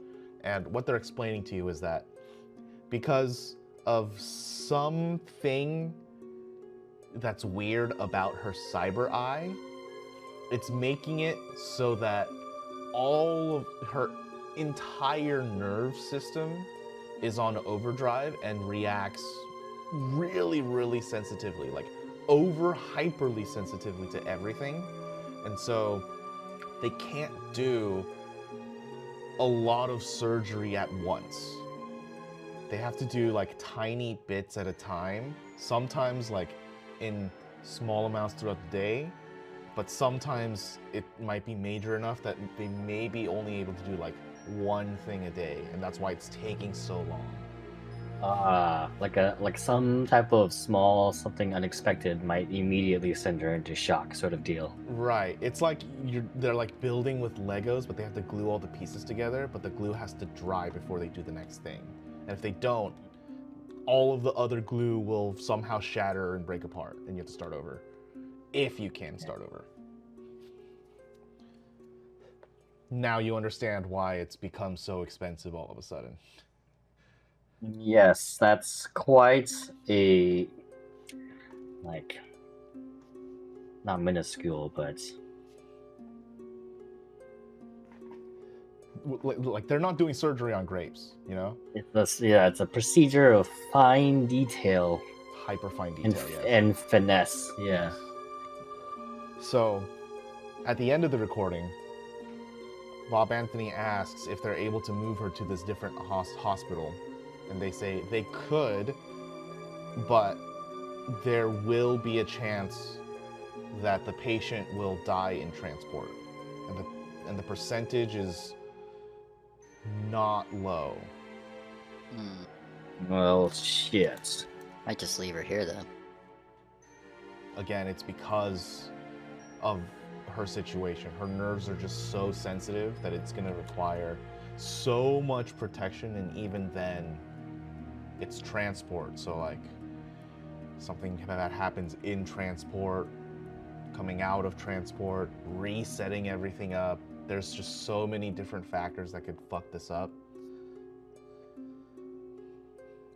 And what they're explaining to you is that because of something that's weird about her cyber eye, it's making it so that all of her entire nerve system is on overdrive and reacts really, really sensitively, like over hyperly sensitively to everything. And so they can't do a lot of surgery at once. They have to do like tiny bits at a time, sometimes like in small amounts throughout the day, but sometimes it might be major enough that they may be only able to do like one thing a day, and that's why it's taking so long. Like some type of small something unexpected might immediately send her into shock, sort of deal. Right. It's like they're like building with Legos, but they have to glue all the pieces together, but the glue has to dry before they do the next thing. And if they don't, all of the other glue will somehow shatter and break apart, and you have to start over. If you can start over. Now you understand why it's become so expensive all of a sudden. Yes, that's quite a, like, not minuscule, but Like they're not doing surgery on grapes, it's a procedure of fine detail Hyper fine and, detail, yes. and finesse. Yeah. So, at the end of the recording, Bob Anthony asks if they're able to move her to this different hospital, and they say they could, but there will be a chance that the patient will die in transport, and the percentage is not low. Well, shit. Might just leave her here then. Again, it's because of her situation. Her nerves are just so sensitive that it's going to require so much protection, and even then, it's transport. So, like, something that happens in transport, coming out of transport, resetting everything up. There's just so many different factors that could fuck this up.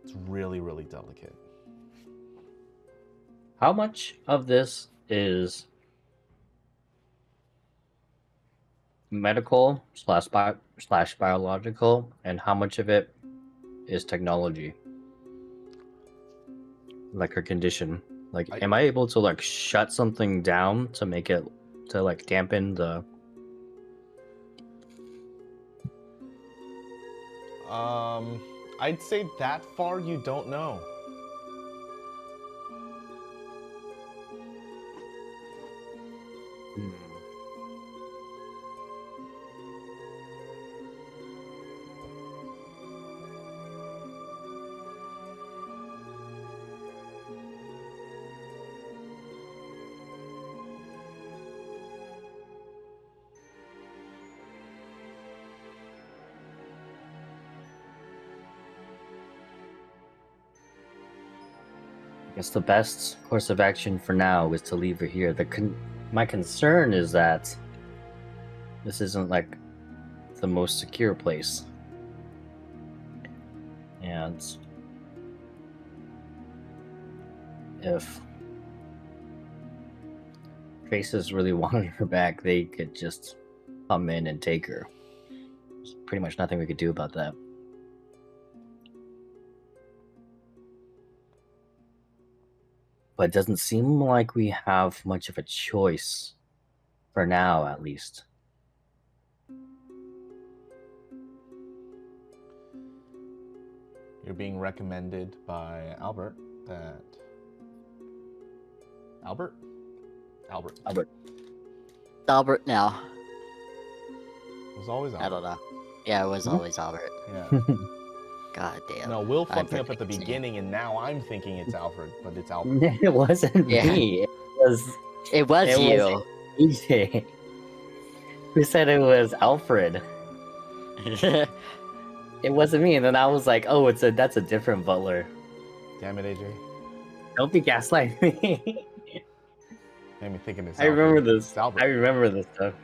It's really, really delicate. How much of this is medical slash biological, and how much of it is technology? Like her condition. Like, am I able to like shut something down to make it to like dampen the? I'd say that far you don't know. guess the best course of action for now is to leave her here. My concern is that this isn't like the most secure place. And if Traces really wanted her back, they could just come in and take her. There's pretty much nothing we could do about that. But it doesn't seem like we have much of a choice, for now at least. You're being recommended by Albert that... Albert? Albert. Albert now. It was always Albert. I don't know. Yeah, it was always Albert. Yeah. God damn. No, Will I fucked me up at the forget his name. beginning, and now I'm thinking it's Alfred, but it's Albert. It wasn't Yeah. me. It was It you. EJ. Who said it was Alfred? It wasn't me, and then I was like, "Oh, that's a different butler." Damn it, AJ. Don't be gaslighting me. Made me thinking it's I remember Alfred. this. It's Albert. I remember this stuff.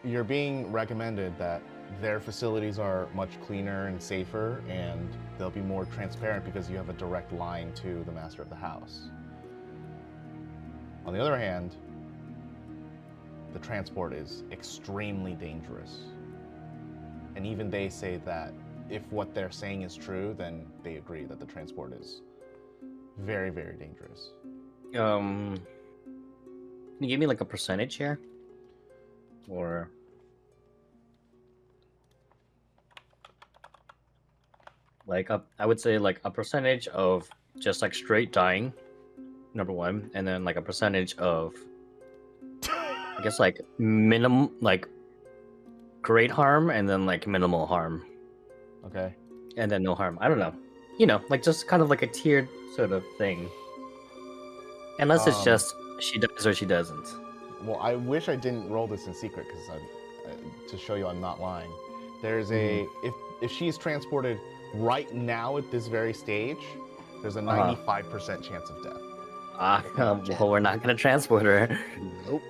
You're being recommended that their facilities are much cleaner and safer, and they'll be more transparent because you have a direct line to the master of the house. On the other hand, the transport is extremely dangerous. And even they say that if what they're saying is true, then they agree that the transport is very, very dangerous. Can you give me like a percentage here? Or like I would say like a percentage of just like straight dying, number one, and then like a percentage of I guess like minimum like great harm and then like minimal harm. Okay. And then no harm. I don't know. You know, like just kind of like a tiered sort of thing. Unless it's just she does or she doesn't. Well, I wish I didn't roll this in secret because to show you I'm not lying. There's a if she's transported right now at this very stage, there's a 95% chance of death. Well, we're not gonna transport her. Nope.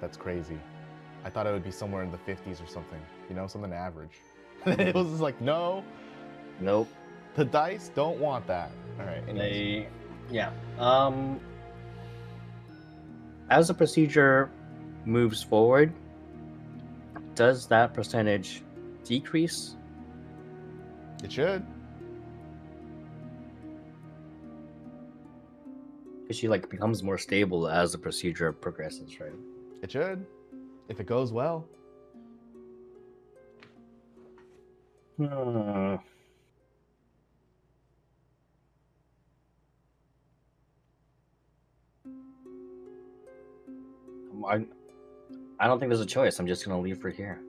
That's crazy. I thought it would be somewhere in the 50s or something. You know, something average. It was just like, no. Nope. The dice don't want that. All right. Anyways. Yeah. As the procedure moves forward, does that percentage decrease? It should. Because she like becomes more stable as the procedure progresses, right? It should. If it goes well. I don't think there's a choice. I'm just gonna leave her here.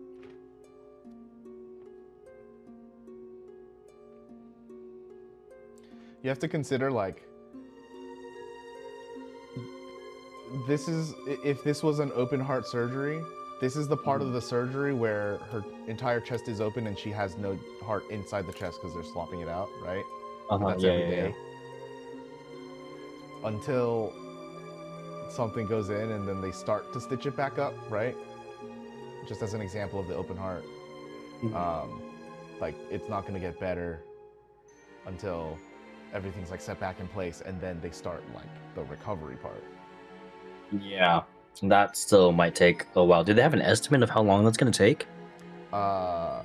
You have to consider, like, if this was an open heart surgery, this is the part of the surgery where her entire chest is open and she has no heart inside the chest because they're swapping it out, right? That's every day. Until something goes in and then they start to stitch it back up, right? Just as an example of the open heart. Like, it's not going to get better until everything's like set back in place, and then they start like the recovery part. Yeah, that still might take a while. Do they have an estimate of how long that's going to take? The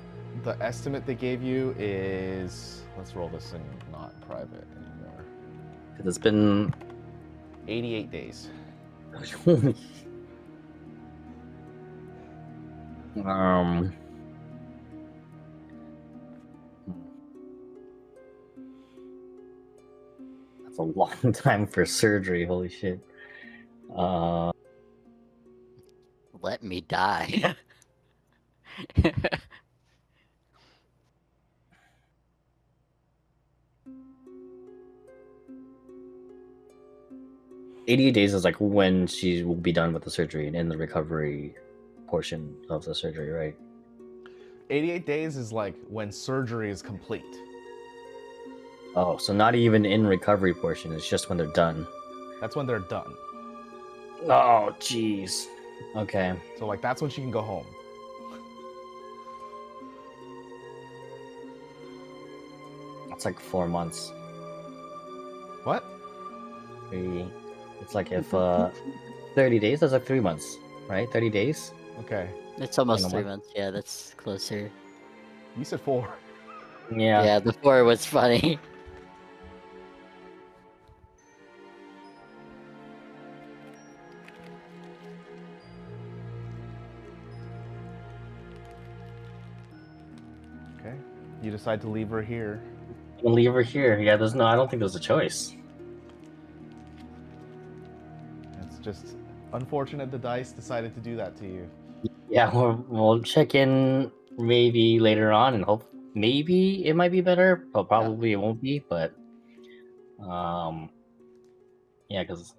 estimate they gave you is, let's roll this in not private anymore. Because it's been 88 days. That's a long time for surgery. Holy shit. Let me die. 88 days is like when she will be done with the surgery and in the recovery portion of the surgery, right? 88 days is like when surgery is complete. Oh, so not even in recovery portion. It's just when they're done. That's when they're done. Oh, jeez. Okay. So like that's when she can go home. That's like 4 months. What? It's like if 30 days, that's like 3 months, right? 30 days? Okay. It's almost No 3 more. months. Yeah, that's closer. You said 4. Yeah. Yeah, the 4 was funny. Okay. You decide to leave her here. I'm gonna leave her here. Yeah, I don't think there's a choice. It's just unfortunate the dice decided to do that to you. Yeah, we'll check in maybe later on and hope maybe it might be better, but probably it won't be. But yeah, because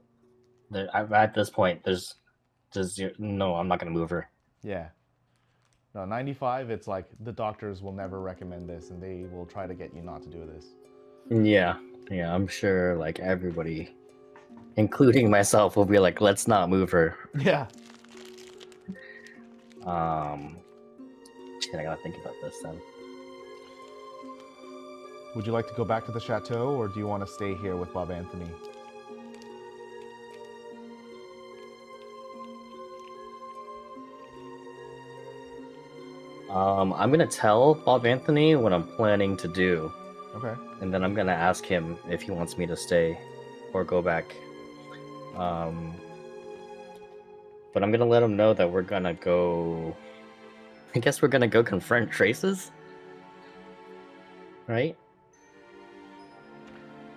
at this point, there's no, I'm not gonna move her. Yeah. No, 95, it's like the doctors will never recommend this and they will try to get you not to do this. Yeah, I'm sure like everybody, including myself, will be like, let's not move her. Yeah. Shit, I gotta think about this then. Would you like to go back to the chateau or do you want to stay here with Bob Anthony? I'm gonna tell Bob Anthony what I'm planning to do, Okay. and then I'm gonna ask him if he wants me to stay or go back. But I'm gonna let him know that we're gonna go. I guess we're gonna go confront Traces, right?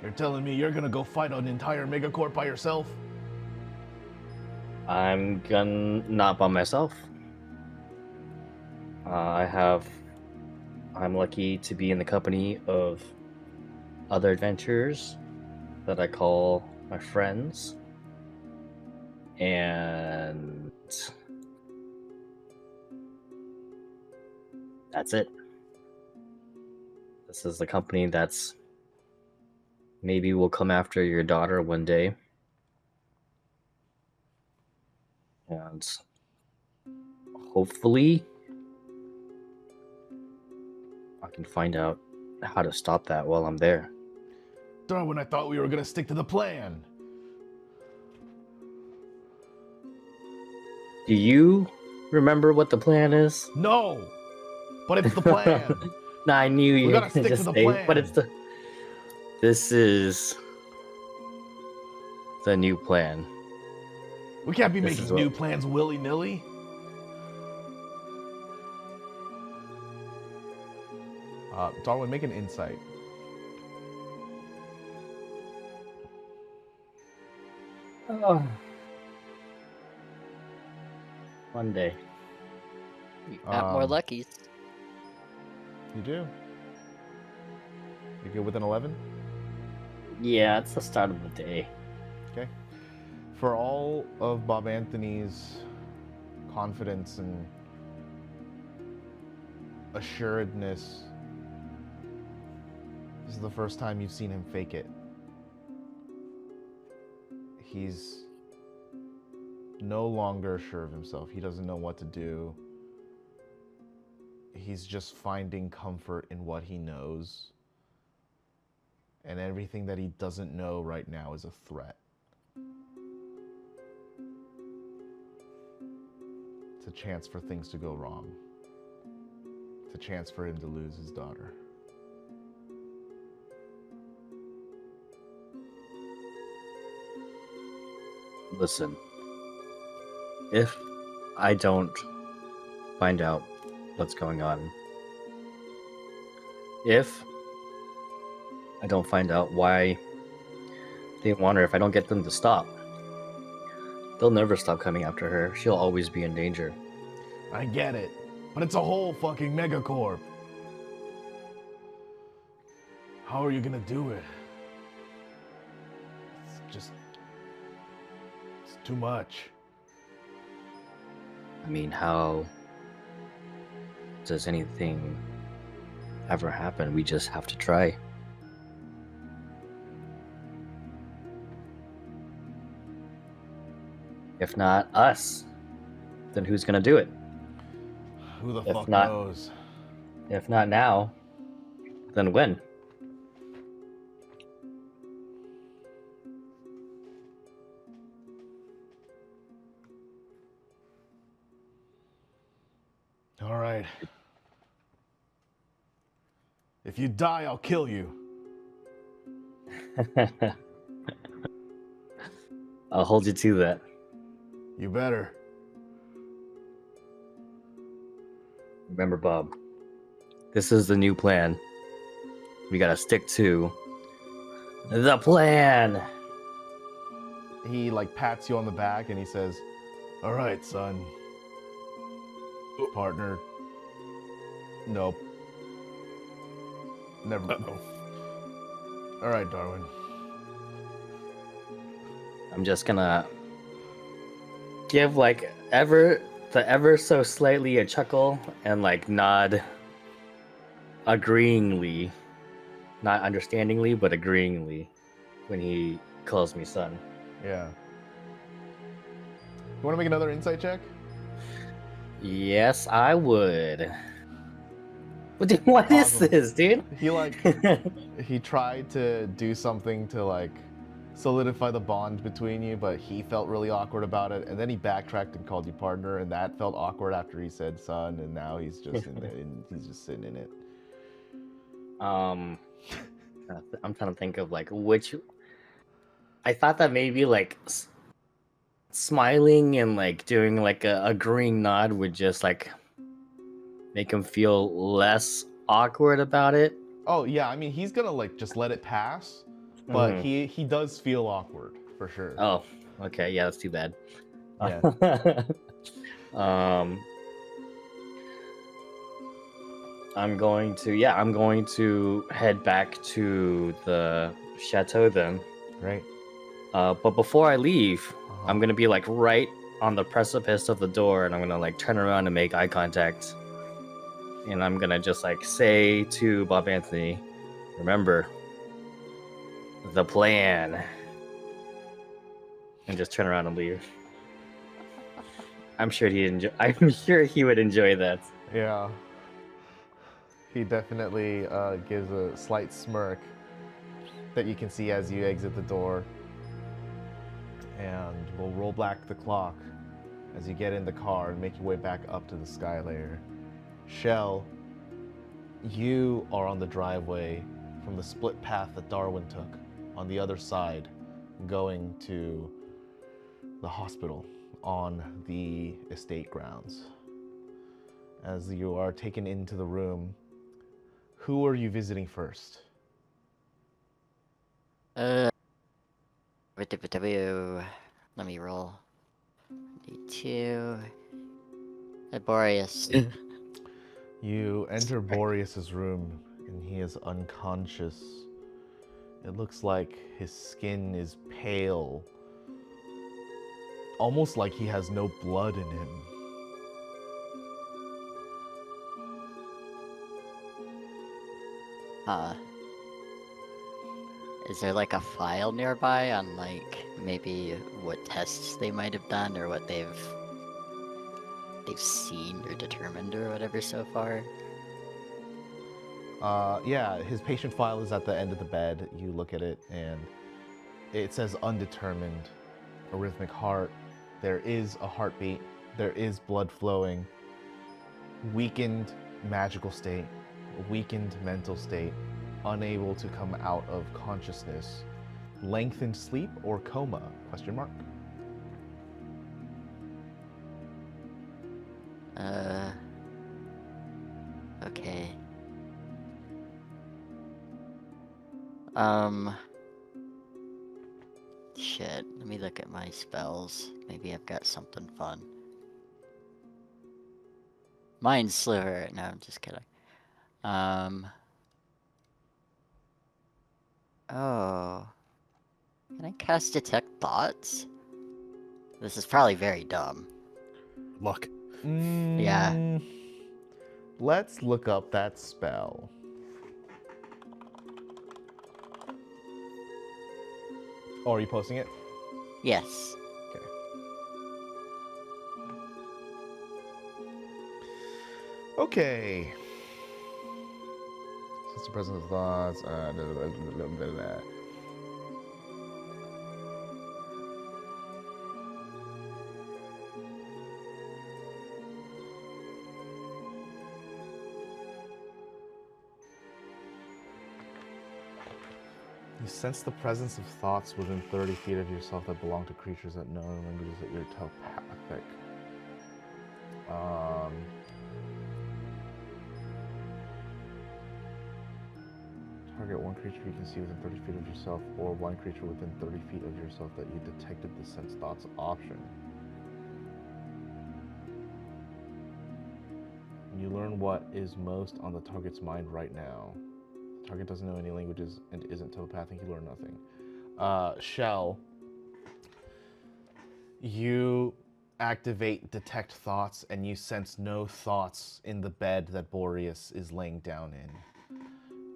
You're telling me you're gonna go fight an entire megacorp by yourself? I'm gonna not by myself. I'm lucky to be in the company of other adventurers that I call my friends. And that's it. This is the company that's maybe will come after your daughter one day. And hopefully I can find out how to stop that while I'm there. Darwin, I thought we were gonna stick to the plan. Do you remember what the plan is? No! But it's the plan! No, I knew you We were gotta gonna stick just to the say, plan. but this is the new plan. We can't be This making is what- new plans willy-nilly. Darwin, make an insight. Oh. One day. You got more Um, luckies. You do? You good with an 11? Yeah, it's the start of the day. Okay. For all of Bob Anthony's confidence and assuredness, this is the first time you've seen him fake it. He's no longer sure of himself. He doesn't know what to do. He's just finding comfort in what he knows. And everything that he doesn't know right now is a threat. It's a chance for things to go wrong. It's a chance for him to lose his daughter. Listen, if I don't find out what's going on, if I don't find out why they want her, if I don't get them to stop, they'll never stop coming after her. She'll always be in danger. I get it, but it's a whole fucking megacorp. How are you gonna do it? It's just too much. I mean, how does anything ever happen? We just have to try. If not us, then who's gonna do it? Who the If fuck not- knows? If not now, then when? All right. If you die, I'll kill you. I'll hold you to that. You better. Remember, Bob, this is the new plan. We gotta stick to the plan. He like pats you on the back and he says, "All right, son. Partner. Nope. Never. Uh-oh. All right, Darwin. I'm just gonna give like ever so slightly a chuckle and like nod agreeingly, not understandingly, but agreeingly when he calls me son. Yeah. You want to make another insight check? Yes, I would. What is Awesome. this, dude? He like he tried to do something to like solidify the bond between you, but he felt really awkward about it, and then he backtracked and called you partner, and that felt awkward after he said son, and now he's just he's just sitting in it. I'm trying to think of like which. I thought that maybe like smiling and like doing like a agreeing nod would just like make him feel less awkward about it. Oh yeah, I mean he's gonna like just let it pass, but he does feel awkward for sure. Oh, okay, yeah, that's too bad. Yeah. I'm going to head back to the chateau then. Right. But before I leave, I'm gonna be like right on the precipice of the door, and I'm gonna like turn around and make eye contact, and I'm gonna just like say to Bob Anthony, "Remember the plan," and just turn around and leave. I'm sure he would enjoy that. Yeah. He definitely gives a slight smirk that you can see as you exit the door. And we'll roll back the clock as you get in the car and make your way back up to the sky layer. Shell, you are on the driveway from the split path that Darwin took on the other side, going to the hospital on the estate grounds. As you are taken into the room, who are you visiting first? Let me roll. D2. Boreas. You enter Boreas's room and he is unconscious. It looks like his skin is pale, almost like he has no blood in him. Is there like a file nearby on like maybe what tests they might have done or what they've seen or determined or whatever so far? Yeah, his patient file is at the end of the bed. You look at it and it says undetermined, arrhythmic heart. There is a heartbeat. There is blood flowing. Weakened magical state, weakened mental state, unable to come out of consciousness, lengthened sleep or coma, question mark. Okay. Shit, let me look at my spells. Maybe I've got something fun. Mine's sliver. No, I'm just kidding. Oh. Can I cast Detect Thoughts? This is probably very dumb. Luck. Yeah. Let's look up that spell. Oh, are you posting it? Yes. Okay. Okay. Since the presence of thoughts, blah, blah, blah, blah. You sense the presence of thoughts within 30 feet of yourself that belong to creatures that know languages that you're telepathic. Target one creature you can see within 30 feet of yourself, or one creature within 30 feet of yourself that you detected the sense thoughts option. You learn what is most on the target's mind right now. The target doesn't know any languages and isn't telepathic. You learn nothing. Shell, you activate detect thoughts and you sense no thoughts in the bed that Boreas is laying down in.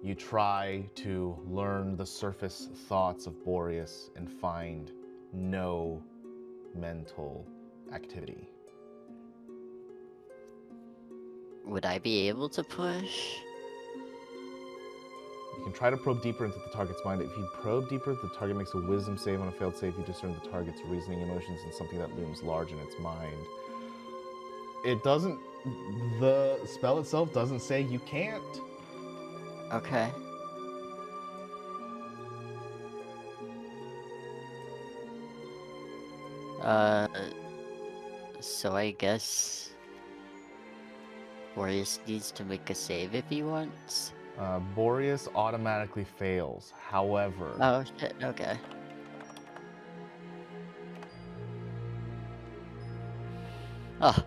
You try to learn the surface thoughts of Boreas and find no mental activity. Would I be able to push? You can try to probe deeper into the target's mind. If you probe deeper, the target makes a wisdom save. On a failed save, you discern the target's reasoning, emotions, and something that looms large in its mind. It doesn't... The spell itself doesn't say you can't. Okay. So I guess Boreas needs to make a save if he wants. Boreas automatically fails. However, Oh shit, okay. Oh.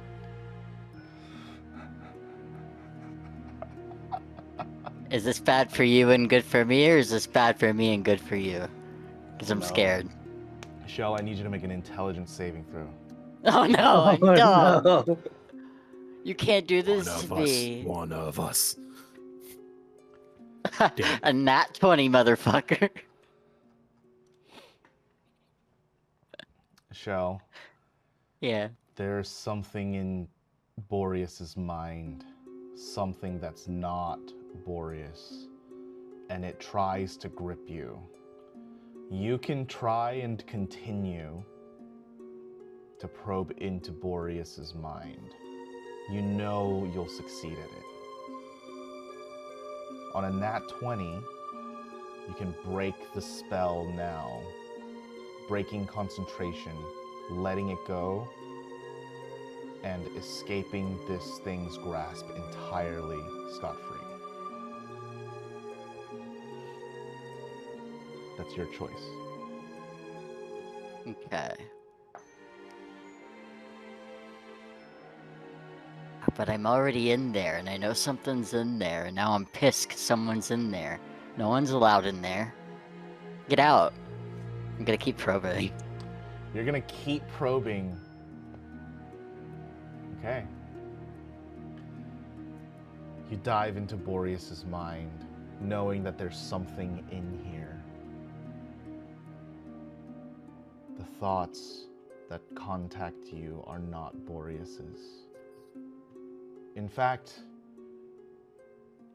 Is this bad for you and good for me, or is this bad for me and good for you? Because I'm No. scared. Shell, I need you to make an intelligence saving throw. Oh no, I'm dumb. no. You can't do this to me. One of us. A nat 20, motherfucker. Shell, Yeah. there's something in Boreas's mind. Something that's not Boreas. And it tries to grip you. You can try and continue to probe into Boreas's mind. You know you'll succeed at it. On a nat 20, you can break the spell now, breaking concentration, letting it go, and escaping this thing's grasp entirely scot-free. That's your choice. Okay. But I'm already in there, and I know something's in there, and now I'm pissed 'cause someone's in there. No one's allowed in there. Get out. I'm gonna keep probing. You're gonna keep probing. Okay. You dive into Boreas's mind, knowing that there's something in here. The thoughts that contact you are not Boreas's. In fact,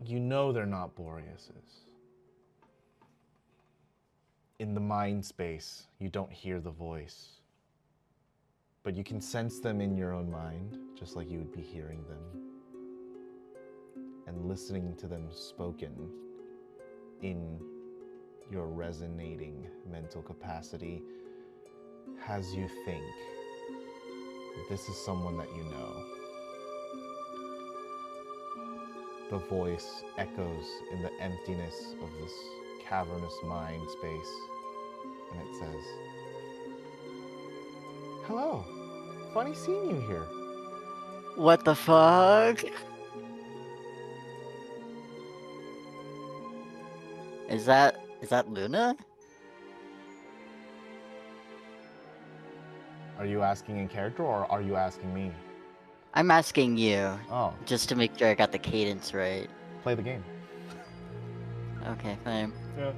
you know they're not Boreas's. In the mind space, you don't hear the voice. But you can sense them in your own mind, just like you would be hearing them. And listening to them spoken in your resonating mental capacity has you think that this is someone that you know. The voice echoes in the emptiness of this cavernous mind space, and it says, "Hello, funny seeing you here." What the fuck? Is that Luna? Are you asking in character or are you asking me? I'm asking you, Oh, just to make sure I got the cadence right. play the game. Okay, fine. Yeah.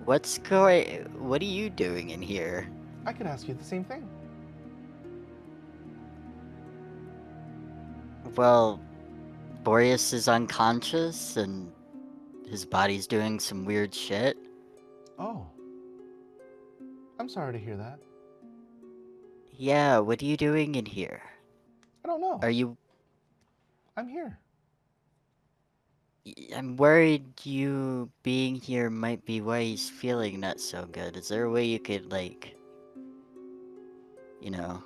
What are you doing in here? I could ask you the same thing. Well, Boreas is unconscious and his body's doing some weird shit. Oh. I'm sorry to hear that. Yeah, what are you doing in here? I don't know. Are you... I'm here. I'm worried you being here might be why he's feeling not so good. Is there a way you could, like... You know...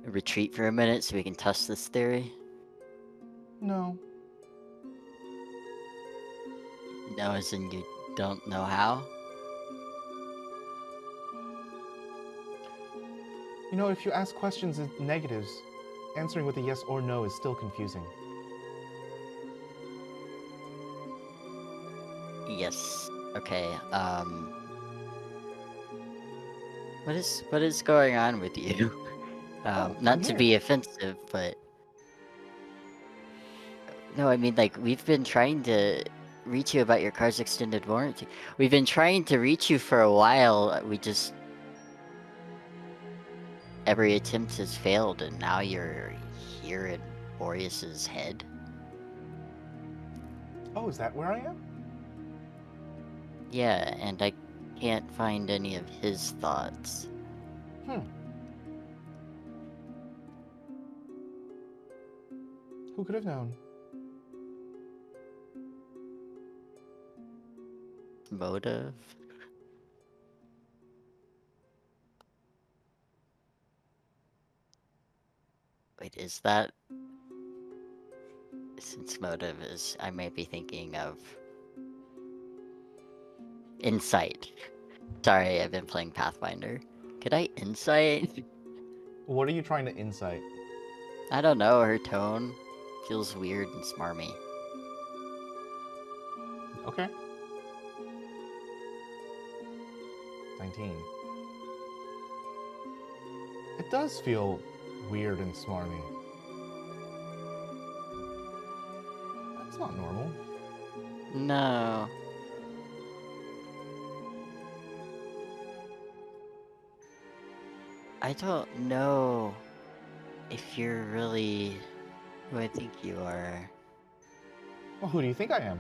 retreat for a minute so we can test this theory? No. No, as in you don't know how? You know, if you ask questions in negatives, answering with a yes or no is still confusing. Yes. Okay, what is going on with you? Not I'm to here. be offensive, but... No, I mean, like, we've been trying to reach you about your car's extended warranty. We've been trying to reach you for a while, we just... Every attempt has failed, and now you're here in Boreas's head? Oh, is that where I am? Yeah, and I can't find any of his thoughts. Who could have known? Motive? Wait, is that... Since motive is... I might be thinking of... Insight. Sorry, I've been playing Pathfinder. Could I insight? What are you trying to insight? I don't know, her tone feels weird and smarmy. Okay. 19. It does feel weird and smarmy. That's not normal. No. I don't know if you're really who I think you are. Well, who do you think I am?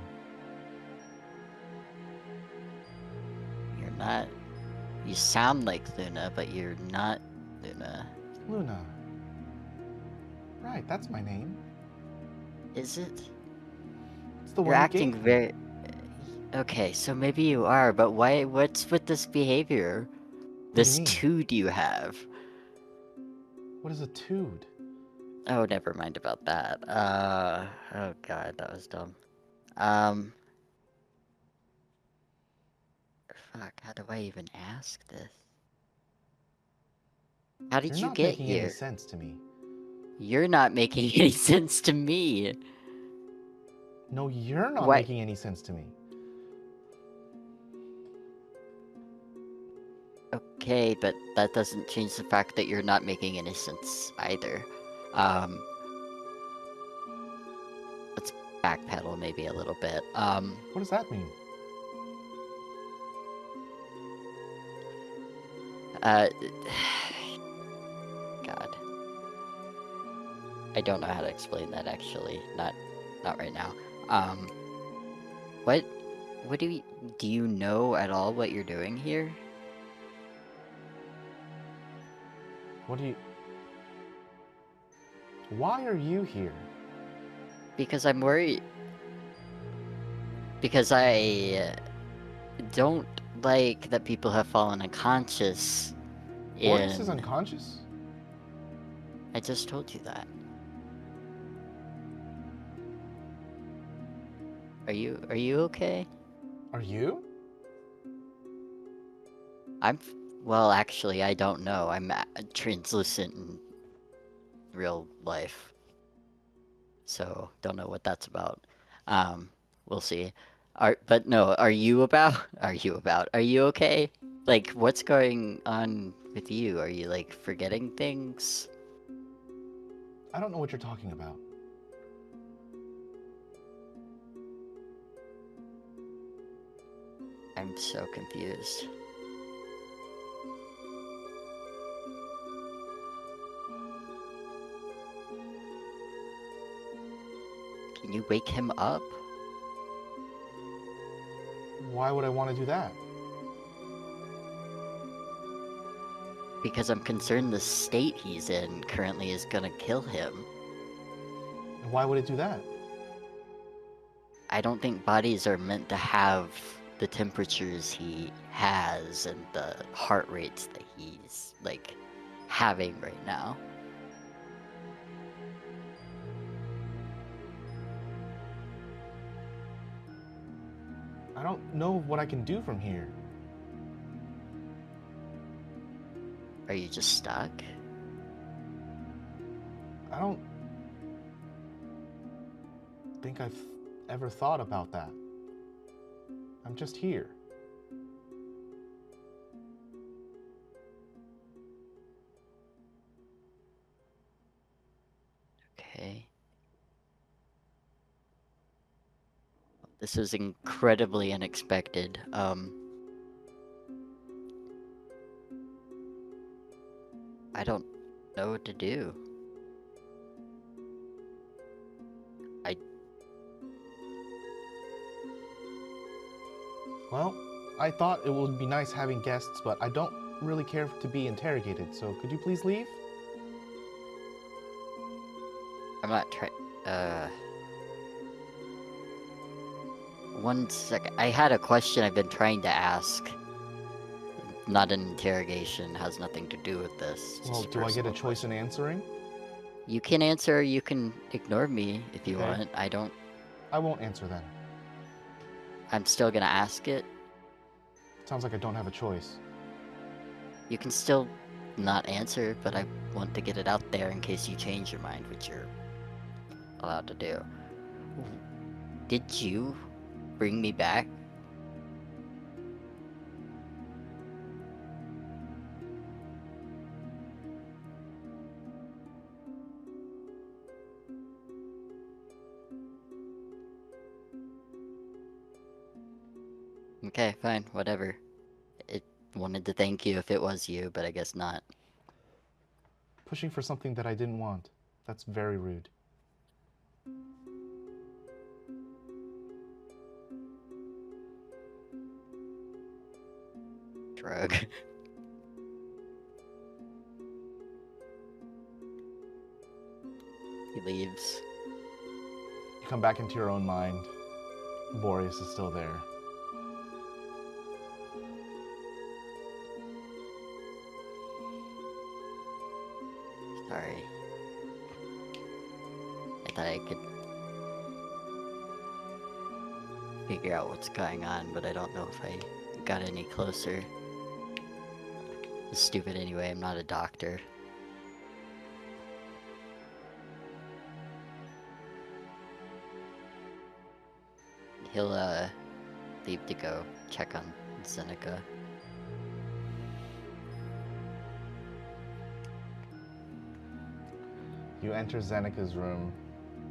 You're not... You sound like Luna, but you're not Luna. Luna. Right, that's my name. Is it? It's the You're one you acting gave me. very... Okay, so maybe you are, but why? What's with this behavior? What This do you mean? tood you have? What is a tood? Oh, never mind about that. Oh god, that was dumb. Fuck, how do I even ask this? How did You're you not get making any here? sense to me. You're not making any sense to me. No, you're not What? making any sense to me. Okay, but that doesn't change the fact that you're not making any sense either. Let's backpedal maybe a little bit. What does that mean? God. I don't know how to explain that actually. Not right now. What do you know at all what you're doing here? What do you... Why are you here? Because I'm worried. Because I don't like that people have fallen unconscious. Boreas is unconscious? I just told you that. Are you okay? Are you? Well, actually, I don't know. I'm translucent in real life. So, don't know what that's about. We'll see. Are you about? Are you about? Are you okay? Like, what's going on with you? Are you, like, forgetting things? I don't know what you're talking about. I'm so confused. Can you wake him up? Why would I want to do that? Because I'm concerned the state he's in currently is gonna kill him. And why would it do that? I don't think bodies are meant to have the temperatures he has and the heart rates that he's, like, having right now. I don't know what I can do from here. Are you just stuck? I don't think I've ever thought about that. I'm just here. Okay. This was incredibly unexpected. I don't know what to do. Well, I thought it would be nice having guests, but I don't really care to be interrogated, so could you please leave? I'm not trying. One second. I had a question I've been trying to ask. Not an interrogation. Has nothing to do with this. Well, Just do I get a personal choice in answering? You can answer, or you can ignore me if you Okay. want. I don't. I won't answer then. I'm still gonna ask it. Sounds like I don't have a choice. You can still not answer, but I want to get it out there in case you change your mind, which you're allowed to do. Did you bring me back? Okay, fine, whatever. It wanted to thank you if it was you, but I guess not. Pushing for something that I didn't want. That's very rude. Drug. He leaves. You come back into your own mind. Boreas is still there. Sorry. I thought I could figure out what's going on, but I don't know if I got any closer. It's stupid anyway, I'm not a doctor. He'll, leave to go check on Zeneca. You enter Zeneca's room,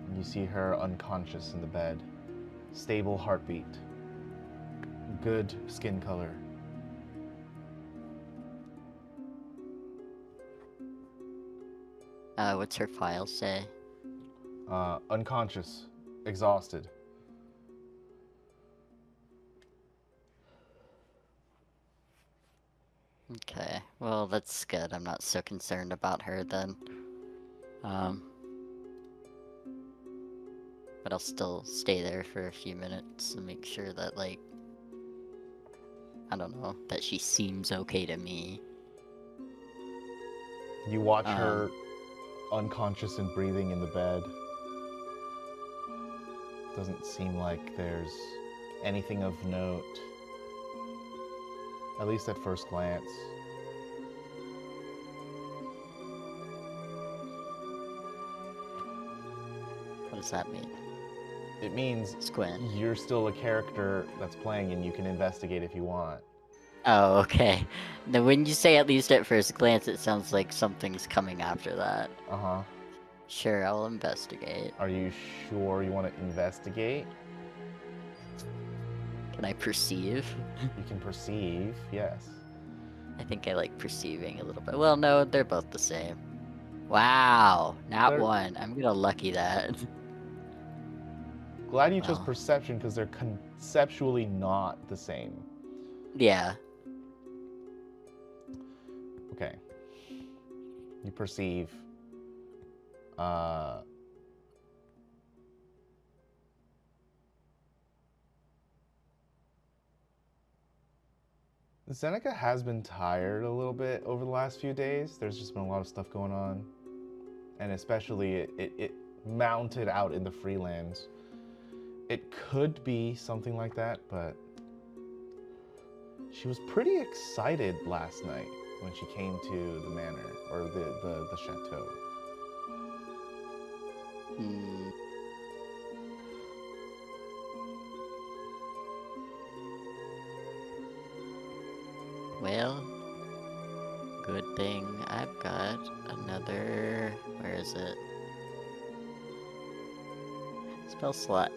and you see her unconscious in the bed. Stable heartbeat. Good skin color. What's her file say? Unconscious. Exhausted. Okay, well that's good. I'm not so concerned about her then. But I'll still stay there for a few minutes and make sure that, like, I don't know, that she seems okay to me. You watch her unconscious and breathing in the bed. Doesn't seem like there's anything of note. At least at first glance. What does that mean? It means Squint. you're still a character that's playing and you can investigate if you want. Oh, okay. Now, when you say at least at first glance, it sounds like something's coming after that. Uh-huh. Sure, I'll investigate. Are you sure you want to investigate? Can I perceive? You can perceive, yes. I think I like perceiving a little bit. Well, no, they're both the same. Wow, not They're- one. I'm gonna lucky that. Glad you chose Well. perception because they're conceptually not the same. Yeah. Okay. You perceive. Zeneca has been tired a little bit over the last few days. There's just been a lot of stuff going on. And especially it mounted out in the freelands. It could be something like that, but she was pretty excited last night when she came to the manor, or the chateau. Hmm. Well, good thing I've got another. Where is it? Spell slot.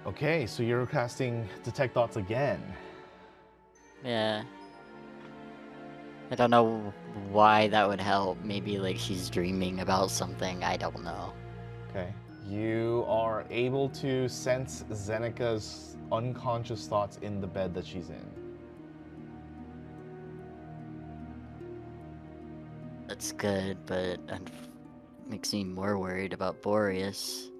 Okay, so you're casting Detect Thoughts again. Yeah. I don't know why that would help. Maybe like she's dreaming about something. I don't know. Okay. You are able to sense Zeneca's unconscious thoughts in the bed that she's in. That's good, but it makes me more worried about Boreas.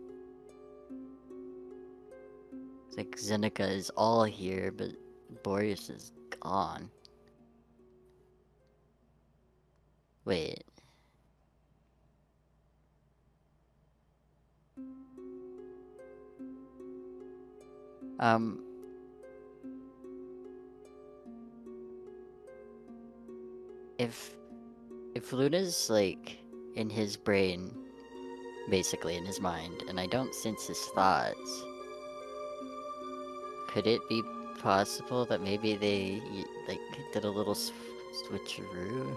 It's like Zeneca is all here, but Boreas is gone. Wait. If Luna's like in his brain, basically in his mind, and I don't sense his thoughts, could it be possible that maybe they like did a little switcheroo?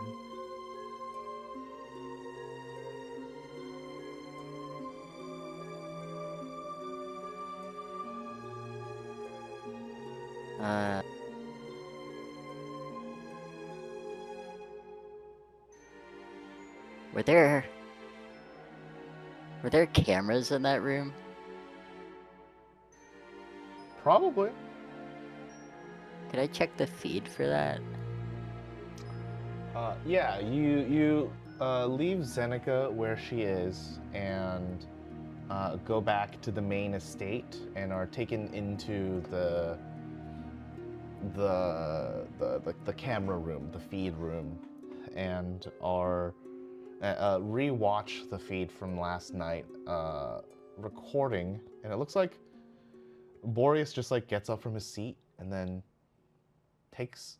Were there cameras in that room? Probably. Could I check the feed for that? Yeah, you leave Zeneca where she is and go back to the main estate and are taken into the camera room, the feed room, and are re-watch the feed from last night, recording, and it looks like Boreas just like gets up from his seat and then takes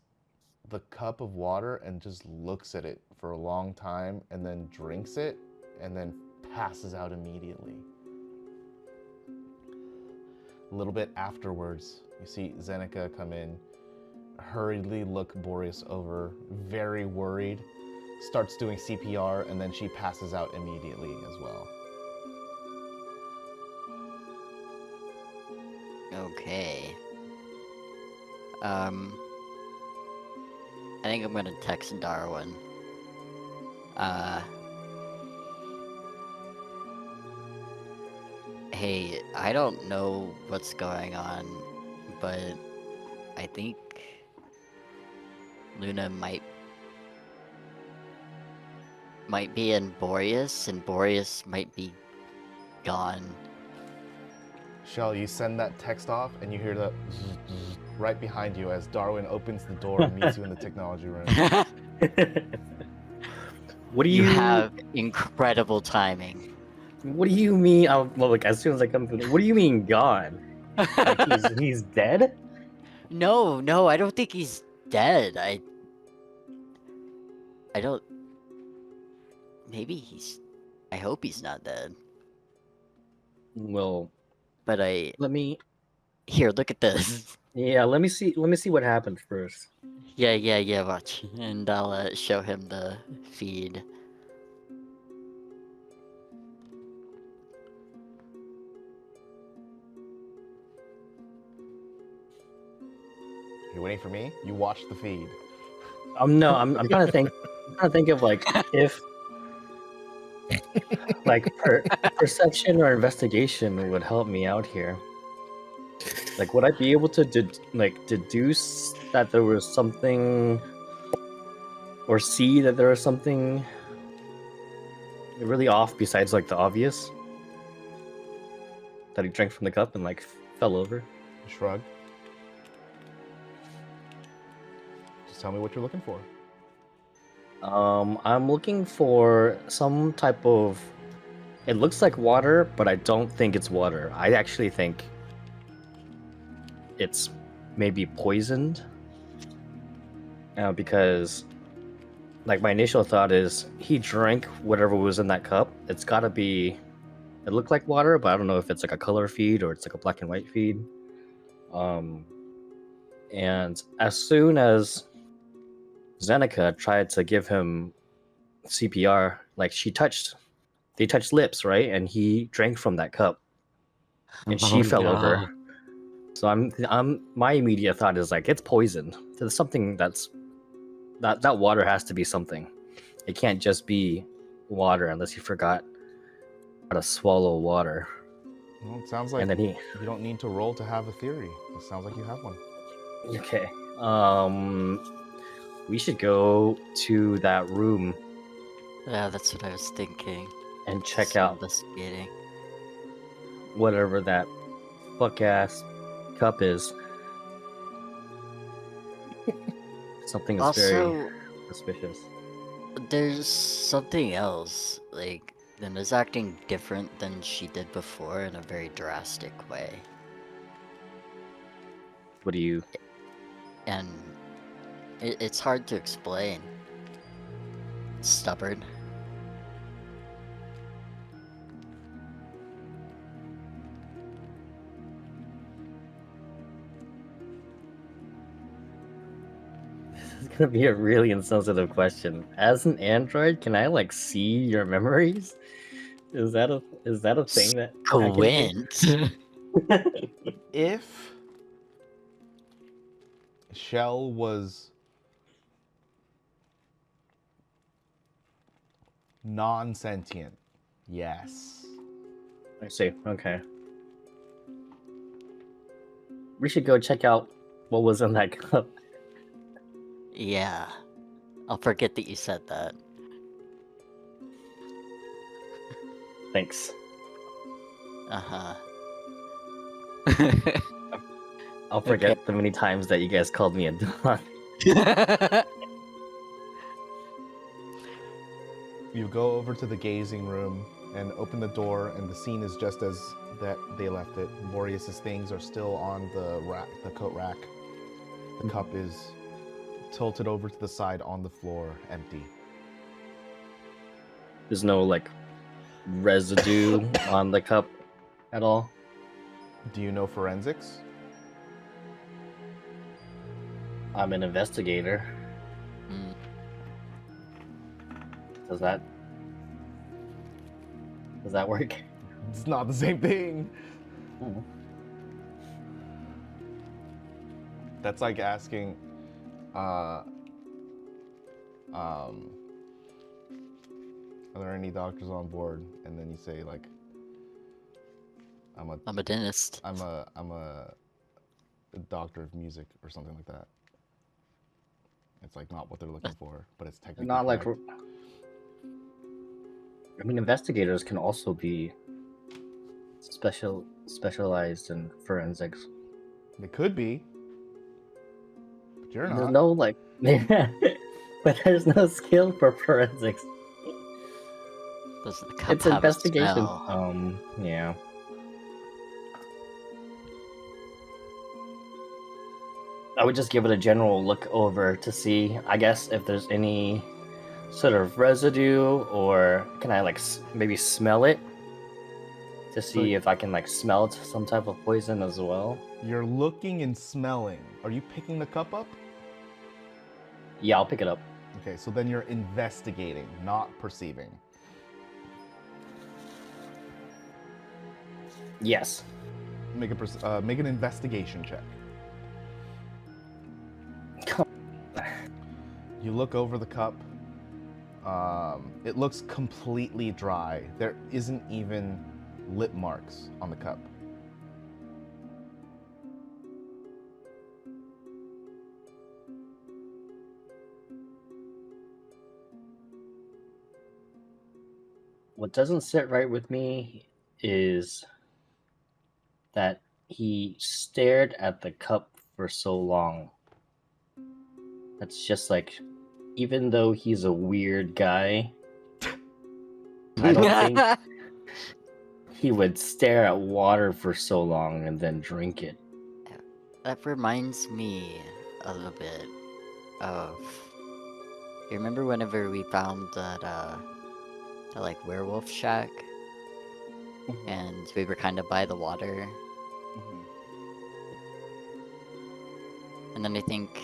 the cup of water and just looks at it for a long time and then drinks it and then passes out immediately. A little bit afterwards, you see Zeneca come in, hurriedly look Boreas over, very worried, starts doing CPR, and then she passes out immediately as well. Okay. I think I'm gonna text Darwin. Hey, I don't know what's going on, but I think Luna might be in Boreas, and Boreas might be gone. Shell, you send that text off, and you hear the right behind you as Darwin opens the door and meets you in the technology room. What do You you have incredible timing. What do you mean? Well, like as soon as I come through, what do you mean gone? Like he's dead? No, I don't think he's dead. I don't. Maybe he's I hope he's not dead. Well, But let me. here, look at this. Yeah, let me see. Let me see what happened first. Yeah, watch. And I'll show him the feed. You're waiting for me? You watch the feed. No, I'm trying to think. I'm trying to think of like if like perception or investigation would help me out here. Like, would I be able to deduce that there was something, or see that there was something really off besides like the obvious that he drank from the cup and like fell over? Shrug. Just tell me what you're looking for. I'm looking for some type of. It looks like water, but I don't think it's water. I actually think it's maybe poisoned. Because, like, my initial thought is he drank whatever was in that cup. It's gotta be. It looked like water, but I don't know if it's like a color feed or it's like a black and white feed. And as soon as Zeneca tried to give him CPR, like they touched lips, right? And he drank from that cup, and she fell over. So my immediate thought is like it's poisoned. There's something that water has to be something. It can't just be water unless he forgot how to swallow water. Well, it sounds like And then he. you don't need to roll to have a theory. It sounds like you have one. Okay. We should go to that room Yeah, that's what I was thinking. and check Just out investigating. whatever that fuck ass cup is. Something is very Also, suspicious. there's something else. Like, Linda's acting different than she did before in a very drastic way. What do you? And it's hard to explain. Stubborn. This is gonna be a really insensitive question. As an android, can I like see your memories? Is that a thing that I can do? Squint. If Shell was non-sentient, yes. I see. Okay. We should go check out what was in that cup. Yeah. I'll forget that you said that. Thanks. Uh-huh. I'll forget the many times that you guys called me a dog. You go over to the gazing room and open the door, and the scene is just as that they left it. Boreas' things are still on the rack, the coat rack. The cup is tilted over to the side on the floor, empty. There's no like residue on the cup at all. Do you know forensics? I'm an investigator. Mm. Does that work? It's not the same thing. Oh. That's like asking, are there any doctors on board? And then you say like, I'm a dentist. I'm a doctor of music or something like that. It's like not what they're looking for, but it's technically Not like. correct. I mean, investigators can also be specialized in forensics. They could be, but you're There's not. no like, but there's no skill for forensics. Does the cup It's have a investigation. smell? Yeah. I would just give it a general look over to see, I guess, if there's any sort of residue, or can I like maybe smell it to see if I can like smell some type of poison as well? You're looking and smelling. Are you picking the cup up? Yeah, I'll pick it up. Okay, so then you're investigating, not perceiving. Yes. Make an investigation check. You look over the cup. It looks completely dry. There isn't even lip marks on the cup. What doesn't sit right with me is that he stared at the cup for so long. That's just like, even though he's a weird guy, I don't think he would stare at water for so long and then drink it. That reminds me a little bit of... You remember whenever we found that like werewolf shack? And we were kind of by the water? And then I think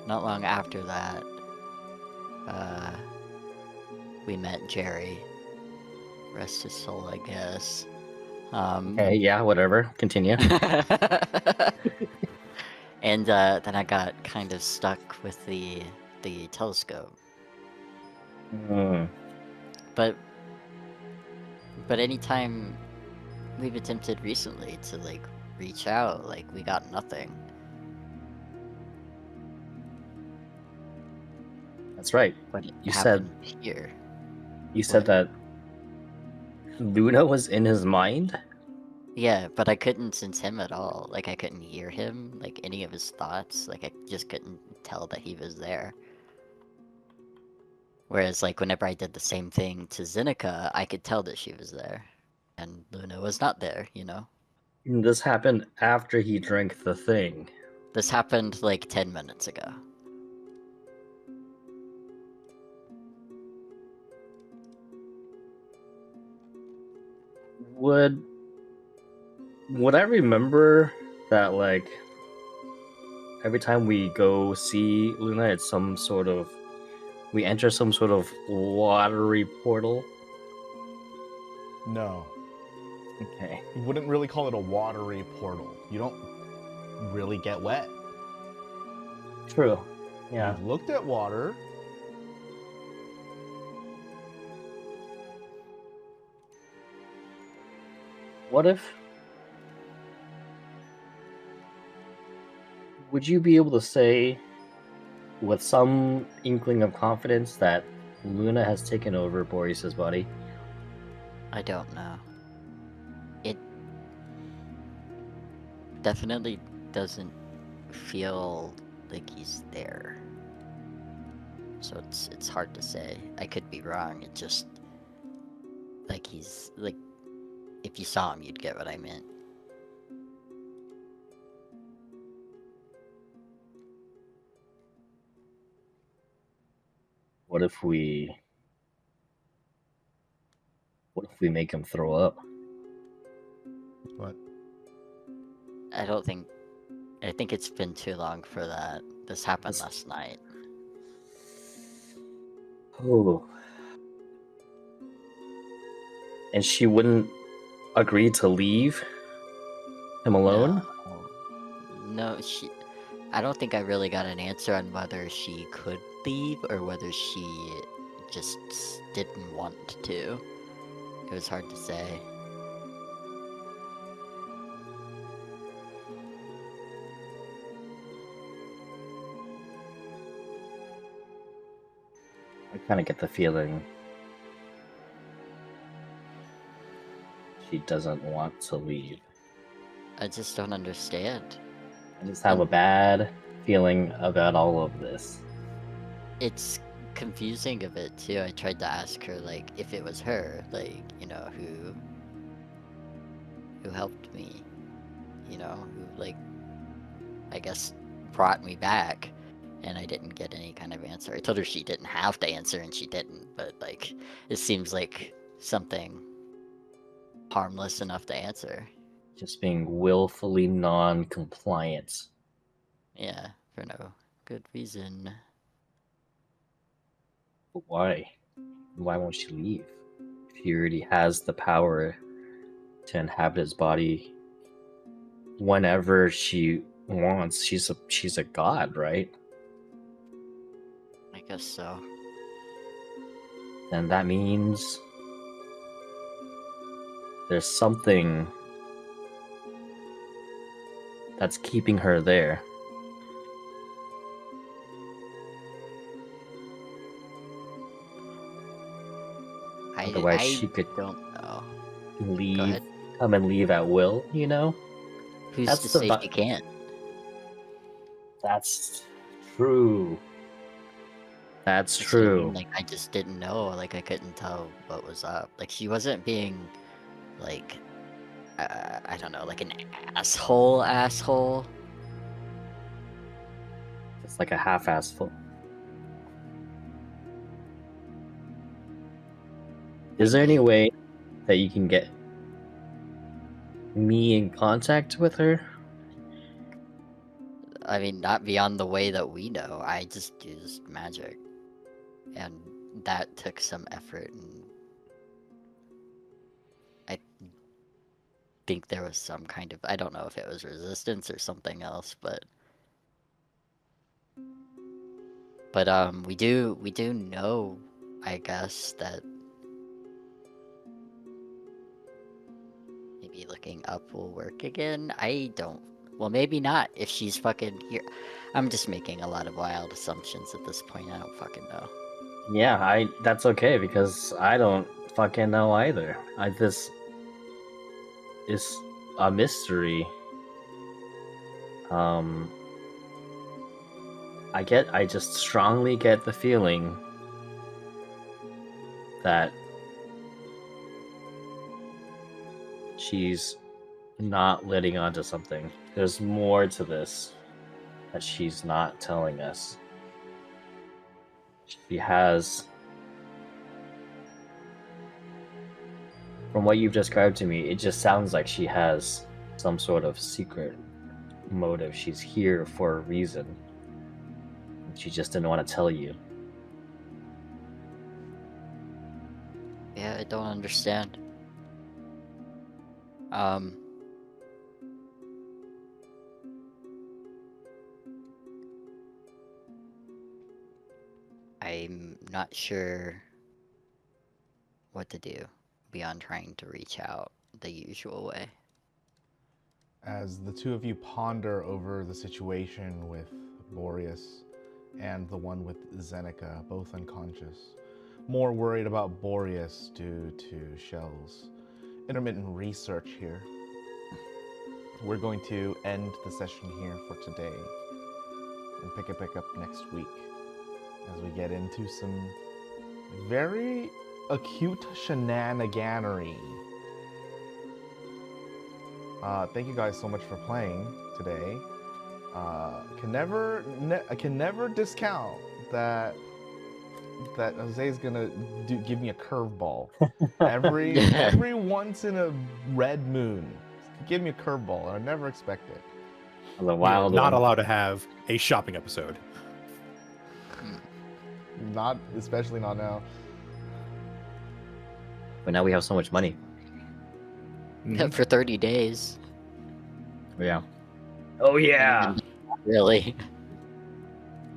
not long after that, we met Jerry. Rest his soul, I guess. Okay, yeah, whatever. Continue. And then I got kind of stuck with the telescope. But anytime we've attempted recently to like reach out, like we got nothing. That's right. But it You said happened here. You said that Luna was in his mind? Yeah, but I couldn't sense him at all. Like, I couldn't hear him, like, any of his thoughts. Like, I just couldn't tell that he was there. Whereas, like, whenever I did the same thing to Zeneca, I could tell that she was there. And Luna was not there, you know? This happened after he drank the thing. This happened, like, 10 minutes ago. Would I remember that, like, every time we go see Luna, it's some sort of... We enter some sort of watery portal? No. Okay. You wouldn't really call it a watery portal. You don't really get wet. True. Yeah. You've looked at water. What if... Would you be able to say, with some inkling of confidence, that Luna has taken over Boreas' body? I don't know. It definitely doesn't feel like he's there. So it's hard to say. I could be wrong. It just... Like, he's... Like, if you saw him, you'd get what I meant. What if we make him throw up? What? I think it's been too long for that. This happened last night. Oh. And she wouldn't agree to leave him alone? No, I don't think I really got an answer on whether she could leave or whether she just didn't want to. It was hard to say. I kind of get the feeling she doesn't want to leave. I just don't understand. I just have a bad feeling about all of this. It's confusing a bit too. I tried to ask her, like, if it was her, like, you know, who helped me, you know, who, like, I guess brought me back. and I didn't get any kind of answer. I told her she didn't have to answer, and she didn't. But like, it seems like something harmless enough to answer. Just being willfully non-compliant. Yeah, for no good reason. But why? Why won't she leave? If she already has the power to inhabit his body whenever she wants. She's a god, right? I guess so. And that means there's something that's keeping her there. Otherwise, she could don't know. leave, come and leave at will, you know? Who's That's to the say vi- she can't? That's true. That's That's what I mean, true. like, I just didn't know. Like, I couldn't tell what was up. Like, she wasn't being, like, I don't know, like an asshole. It's like a half-ass full. Is there any way that you can get me in contact with her? I mean, not beyond the way that we know. I just used magic. And that took some effort, and I think there was some kind of, I don't know if it was resistance or something else, but we do know, I guess, that maybe looking up will work again. Well, maybe not if she's fucking here. I'm just making a lot of wild assumptions at this point. I don't fucking know. Yeah, that's okay because I don't fucking know either. This is a mystery. I just strongly get the feeling that she's not letting on to something. There's more to this that she's not telling us. She has, from what you've described to me, it just sounds like she has some sort of secret motive. She's here for a reason. She just didn't want to tell you. Yeah, I don't understand. I'm not sure what to do beyond trying to reach out the usual way. As the two of you ponder over the situation with Boreas and the one with Zeneca, both unconscious, more worried about Boreas due to Shell's intermittent research here, we're going to end the session here for today and pick it back up next week as we get into some very acute shenaniganery. Thank you guys so much for playing today. I can never discount that Jose's gonna give me a curveball every once in a red moon. Give me a curveball, and I never expect it. The wild Not one. allowed to have a shopping episode. Not, especially not now. But now we have so much money. For 30 days. Yeah. Oh yeah. Really?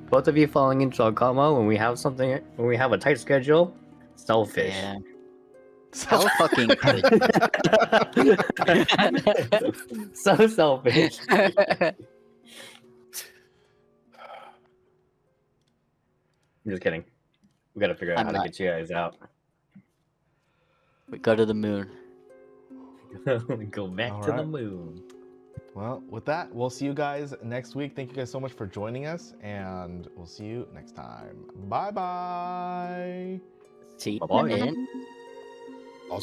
Both of you falling into a coma when we have a tight schedule. Selfish. Yeah. So fucking good. So selfish. I'm just kidding. We gotta figure out I'm how not. to get you guys out. We go to the moon. Go back All to the right. moon. Well, with that, we'll see you guys next week. Thank you guys so much for joining us, and we'll see you next time. Bye bye. See you Bye-bye. in. I'll